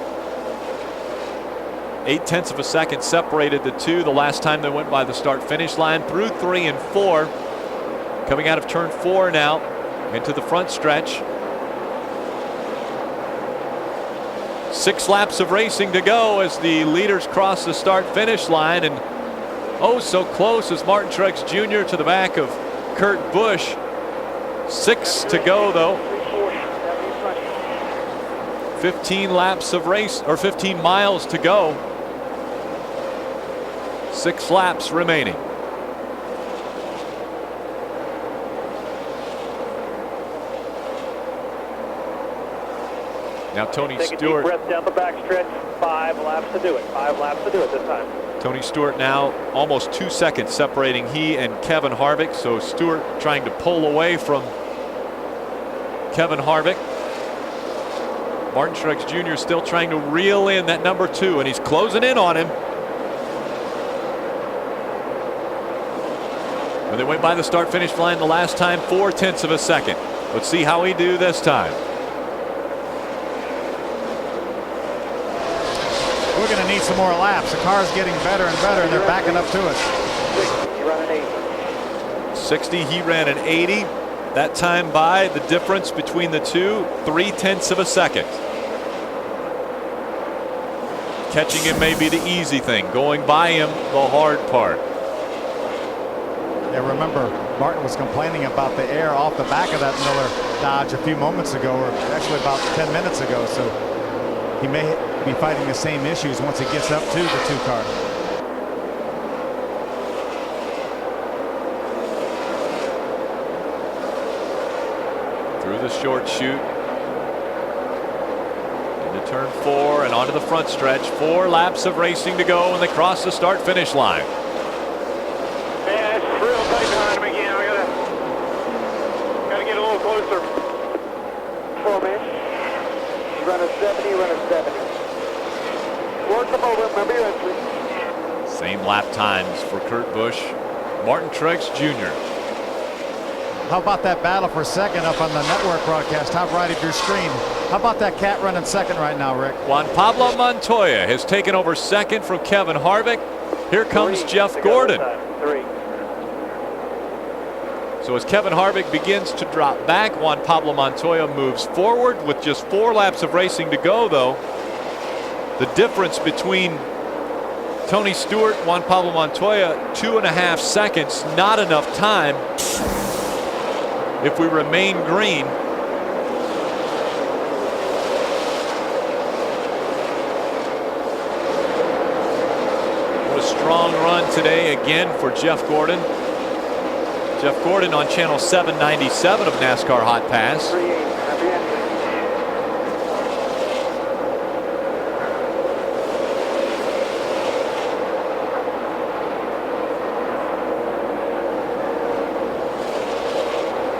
0.8 of a second separated the two the last time they went by the start-finish line. Through 3 and 4. Coming out of turn 4 now into the front stretch. 6 laps of racing to go as the leaders cross the start-finish line, and oh so close as Martin Truex Jr. to the back of Kurt Busch. 6 to go though. 15 laps of race, or 15 miles to go. 6 laps remaining. Now Tony Take Stewart. a deep breath down the backstretch. 5 laps to do it. 5 laps to do it this time. Tony Stewart now almost 2 seconds separating he and Kevin Harvick. So Stewart trying to pull away from Kevin Harvick. Martin Truex Jr. still trying to reel in that number 2, and he's closing in on him. When they went by the start-finish line the last time, 0.4 of a second. Let's see how he do this time. We're going to need some more laps. The car's getting better and better, and they're backing up to us. You run an 80. 60, he ran an 80. That time by, the difference between the two, 0.3 of a second. Catching him may be the easy thing. Going by him, the hard part. Yeah, remember, Martin was complaining about the air off the back of that Miller Dodge a few moments ago, or actually about 10 minutes ago. So he may be fighting the same issues once he gets up to the 2 car. Through the short chute. Into turn 4 and onto the front stretch. 4 laps of racing to go when they cross the start-finish line. Yeah, it's real tight behind him again. I gotta get a little closer. 4 man. You run a 70, you run a 70. Work them over, remember your entry. Same lap times for Kurt Busch. Martin Truex Jr. How about that battle for second up on the network broadcast, top right of your screen? How about that cat running second right now, Rick? Juan Pablo Montoya has taken over second from Kevin Harvick. Here comes Jeff Gordon. 3. So as Kevin Harvick begins to drop back, Juan Pablo Montoya moves forward with just 4 laps of racing to go, though. The difference between Tony Stewart, Juan Pablo Montoya, 2.5 seconds, not enough time. If we remain green, what a strong run today again for Jeff Gordon. Jeff Gordon on channel 797 of NASCAR Hot Pass.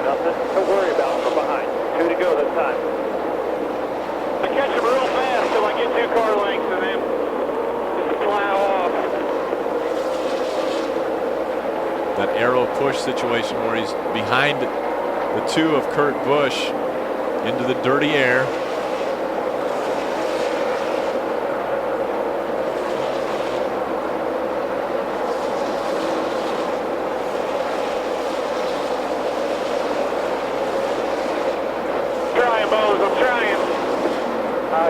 Nothing to worry about from behind. 2 to go this time. I catch him real fast till I get 2 car lengths and then just plow off. That arrow push situation where he's behind the 2 of Kurt Busch into the dirty air. I'm trying.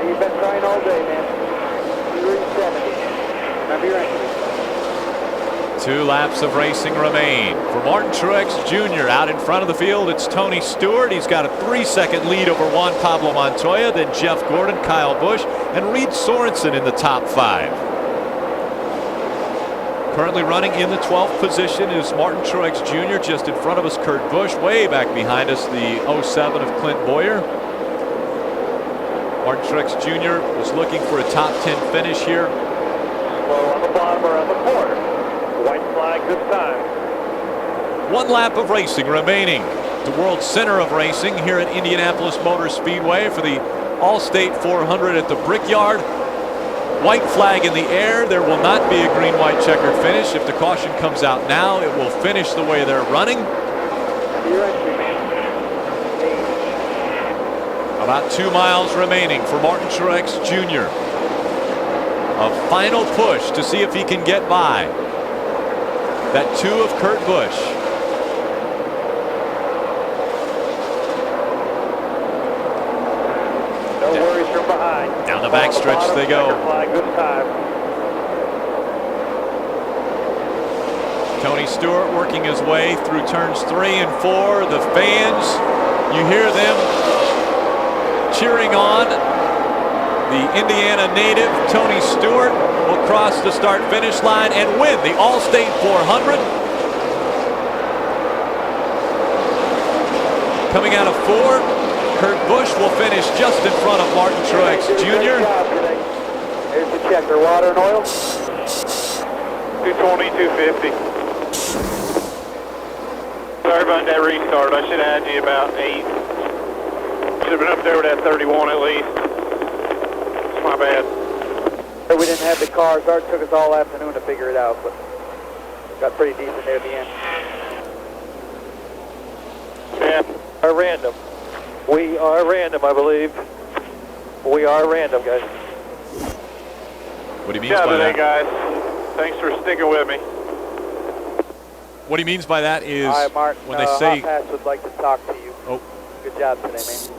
You've been trying all day, man. 370. Remember your entry. 2 laps of racing remain. For Martin Truex Jr. out in front of the field, it's Tony Stewart. He's got a 3-second lead over Juan Pablo Montoya, then Jeff Gordon, Kyle Busch, and Reed Sorensen in the top 5. Currently running in the 12th position is Martin Truex Jr. Just in front of us, Kurt Busch. Way back behind us, the 07 of Clint Boyer. Martin Truex Jr. is looking for a top 10 finish here. Slow on the bottom around the corner. White flag this time. 1 lap of racing remaining. The world center of racing here at Indianapolis Motor Speedway for the Allstate 400 at the Brickyard. White flag in the air. There will not be a green-white checkered finish. If the caution comes out now, it will finish the way they're running. About 2 miles remaining for Martin Truex Jr. A final push to see if he can get by that 2 of Kurt Busch. No worries from behind. Down the backstretch they go. Flag this time. Tony Stewart working his way through turns 3 and 4. The fans, you hear them cheering on. The Indiana native Tony Stewart will cross the start-finish line and win the Allstate 400. Coming out of 4, Kurt Busch will finish just in front of Martin Truex Jr. Here's the checker, water and oil. 220, 250. Sorry about that restart. I should have had you about 8. Should have been up there with that 31 at least. It's my bad. We didn't have the cars. Art took us all afternoon to figure it out, but got pretty decent there at the end. Yeah. Are random. We are random, I believe. We are random, guys. What do you mean by that? Guys. Thanks for sticking with me. What he means by that is Mark, when they say Hotpass would like to talk to you. Oh. Good job today, man.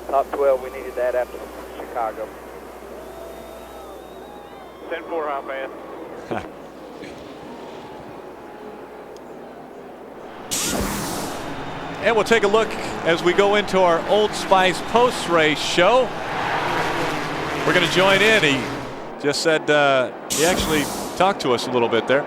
Top 12, we needed that after Chicago. 10-4 Hotpass. And we'll take a look as we go into our Old Spice post-race show. We're going to join in. He just said he actually talked to us a little bit there.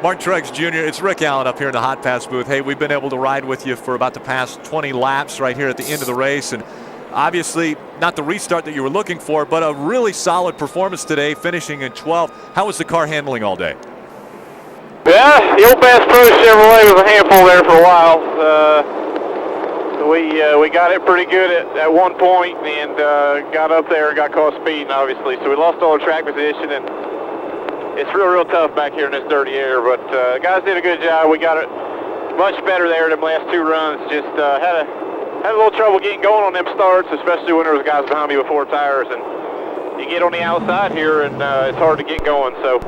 Martin Truex Jr., it's Rick Allen up here in the Hotpass booth. Hey, we've been able to ride with you for about the past 20 laps right here at the end of the race. And obviously, not the restart that you were looking for, but a really solid performance today, finishing in 12th. How was the car handling all day? Yeah, the old Bass Pro Chevrolet was a handful there for a while. We got it pretty good at one point and got up there and got caught speeding, obviously. So we lost all our track position, and it's real tough back here in this dirty air. But guys did a good job. We got it much better there than the last 2 runs. Just had a little trouble getting going on them starts, especially when there was guys behind me with 4 tires. And you get on the outside here, and it's hard to get going. So,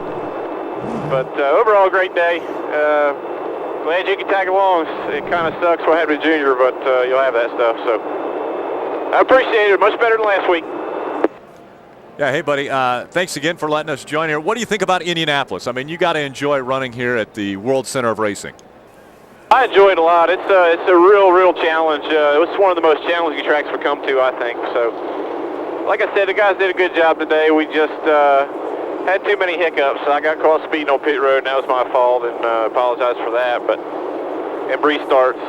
but overall, great day. Glad you could tag along. It kind of sucks what happened to Junior, but you'll have that stuff. So I appreciate it. Much better than last week. Yeah, hey, buddy. Thanks again for letting us join here. What do you think about Indianapolis? I mean, you got to enjoy running here at the World Center of Racing. I enjoy it a lot. It's a real challenge. It was one of the most challenging tracks we come to, I think. So, like I said, the guys did a good job today. We just had too many hiccups. I got caught speeding on pit road, and that was my fault, and apologize for that. But in restarts,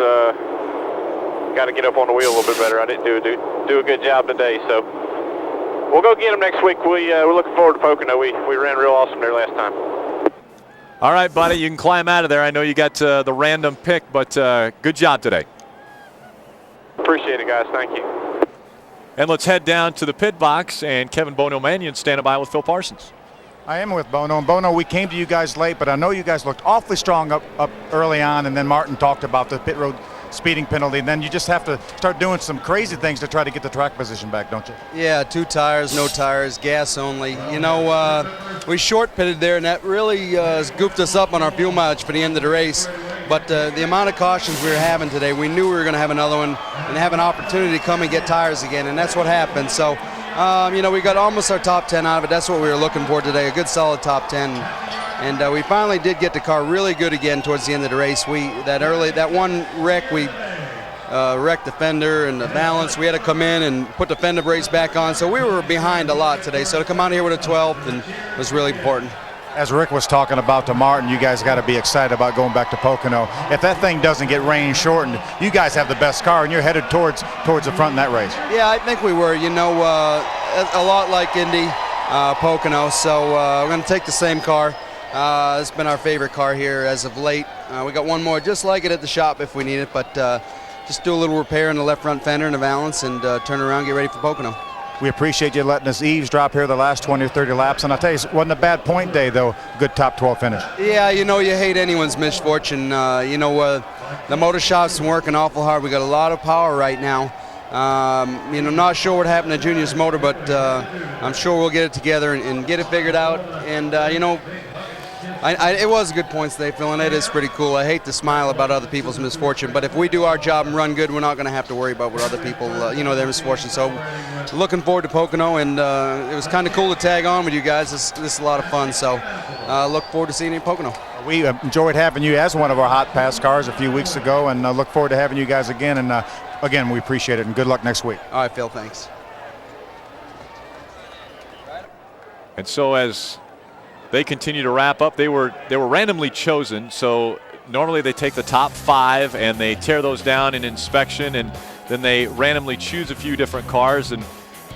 got to get up on the wheel a little bit better. I didn't do a good job today, so we'll go get them next week. We're looking forward to Pocono. We ran real awesome there last time. All right, buddy, you can climb out of there. I know you got the random pick, but good job today. Appreciate it, guys. Thank you. And let's head down to the pit box, and Kevin Bono Mannion standing by with Phil Parsons. I am with Bono. And Bono, we came to you guys late, but I know you guys looked awfully strong up early on, and then Martin talked about the pit road speeding penalty, and then you just have to start doing some crazy things to try to get the track position back, don't you? Yeah, 2 tires, no tires, gas only. You know, we short pitted there, and that really goofed us up on our fuel mileage for the end of the race. But the amount of cautions we were having today, we knew we were going to have another one and have an opportunity to come and get tires again, and that's what happened. So, we got almost our top 10 out of it. That's what we were looking for today, a good solid top 10. And we finally did get the car really good again towards the end of the race. That one wreck, we wrecked the fender and the balance. We had to come in and put the fender brakes back on. So we were behind a lot today. So to come out here with a 12th was really important. As Rick was talking about to Martin, you guys got to be excited about going back to Pocono. If that thing doesn't get rain shortened, you guys have the best car, and you're headed towards the front in that race. Yeah, I think we were. A lot like Indy, Pocono. So we're going to take the same car. It's been our favorite car here as of late. We got one more just like it at the shop if we need it, but just do a little repair in the left front fender and the valance and turn around, get ready for Pocono. We appreciate you letting us eavesdrop here the last 20 or 30 laps. And I'll tell you, it wasn't a bad point day, though. Good top 12 finish. Yeah, you hate anyone's misfortune. The motor shop's been working awful hard. We got a lot of power right now. Not sure what happened to Junior's motor, but I'm sure we'll get it together and get it figured out. And, it was a good points today, Phil, and it is pretty cool. I hate to smile about other people's misfortune, but if we do our job and run good, we're not going to have to worry about what other people, their misfortune. So looking forward to Pocono, and it was kind of cool to tag on with you guys. This is a lot of fun, so look forward to seeing you in Pocono. We enjoyed having you as one of our Hotpass cars a few weeks ago, and look forward to having you guys again. And again, we appreciate it, and good luck next week. All right, Phil, thanks. And so as they continue to wrap up, they were randomly chosen. So normally they take the top 5 and they tear those down in inspection, and then they randomly choose a few different cars. And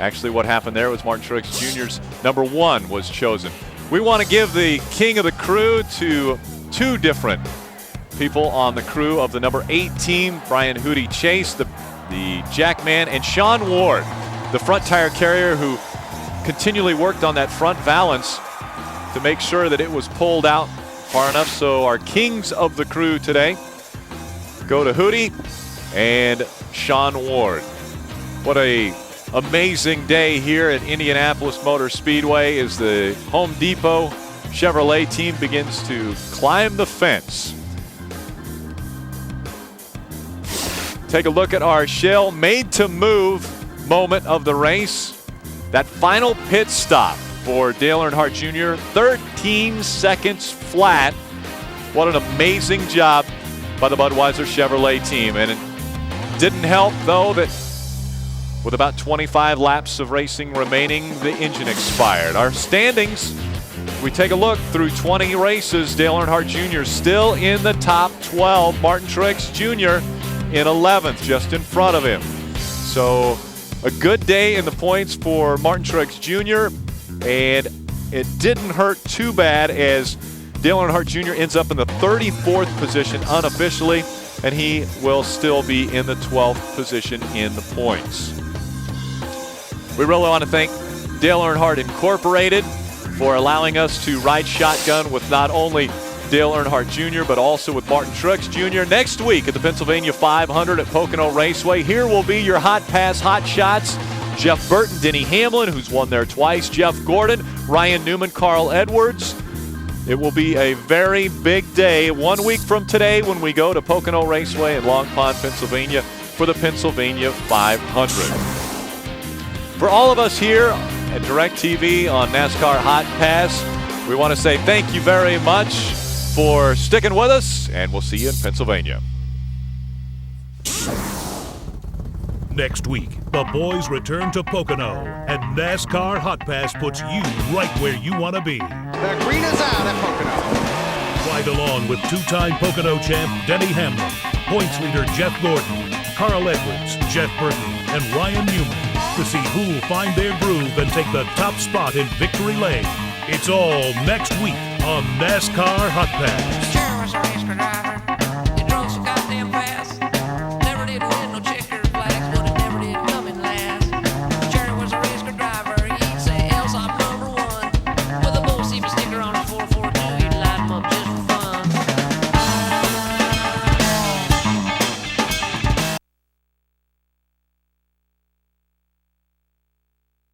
actually what happened there was Martin Truex Jr.'s number 1 was chosen. We want to give the king of the crew to 2 different people on the crew of the number 8 team, Brian Hootie Chase, the Jackman, and Sean Ward, the front tire carrier, who continually worked on that front valance to make sure that it was pulled out far enough. So our kings of the crew today go to Hootie and Sean Ward. What a amazing day here at Indianapolis Motor Speedway as the Home Depot Chevrolet team begins to climb the fence. Take a look at our Shell made to move moment of the race. That final pit stop for Dale Earnhardt Jr., 13 seconds flat. What an amazing job by the Budweiser Chevrolet team. And it didn't help, though, that with about 25 laps of racing remaining, the engine expired. Our standings, we take a look through 20 races. Dale Earnhardt Jr. still in the top 12. Martin Truex Jr. in 11th, just in front of him. So a good day in the points for Martin Truex Jr., and it didn't hurt too bad as Dale Earnhardt Jr. ends up in the 34th position unofficially, and he will still be in the 12th position in the points. We really want to thank Dale Earnhardt Incorporated for allowing us to ride shotgun with not only Dale Earnhardt Jr., but also with Martin Truex Jr. Next week at the Pennsylvania 500 at Pocono Raceway, here will be your Hotpass Hot Shots. Jeff Burton, Denny Hamlin, who's won there twice, Jeff Gordon, Ryan Newman, Carl Edwards. It will be a very big day 1 week from today when we go to Pocono Raceway in Long Pond, Pennsylvania for the Pennsylvania 500. For all of us here at DirecTV on NASCAR Hot Pass, we want to say thank you very much for sticking with us, and we'll see you in Pennsylvania. Next week, the boys return to Pocono, and NASCAR Hot Pass puts you right where you want to be. The green is out at Pocono. Ride along with 2-time Pocono champ Denny Hamlin, points leader Jeff Gordon, Carl Edwards, Jeff Burton, and Ryan Newman to see who will find their groove and take the top spot in victory lane. It's all next week on NASCAR Hot Pass.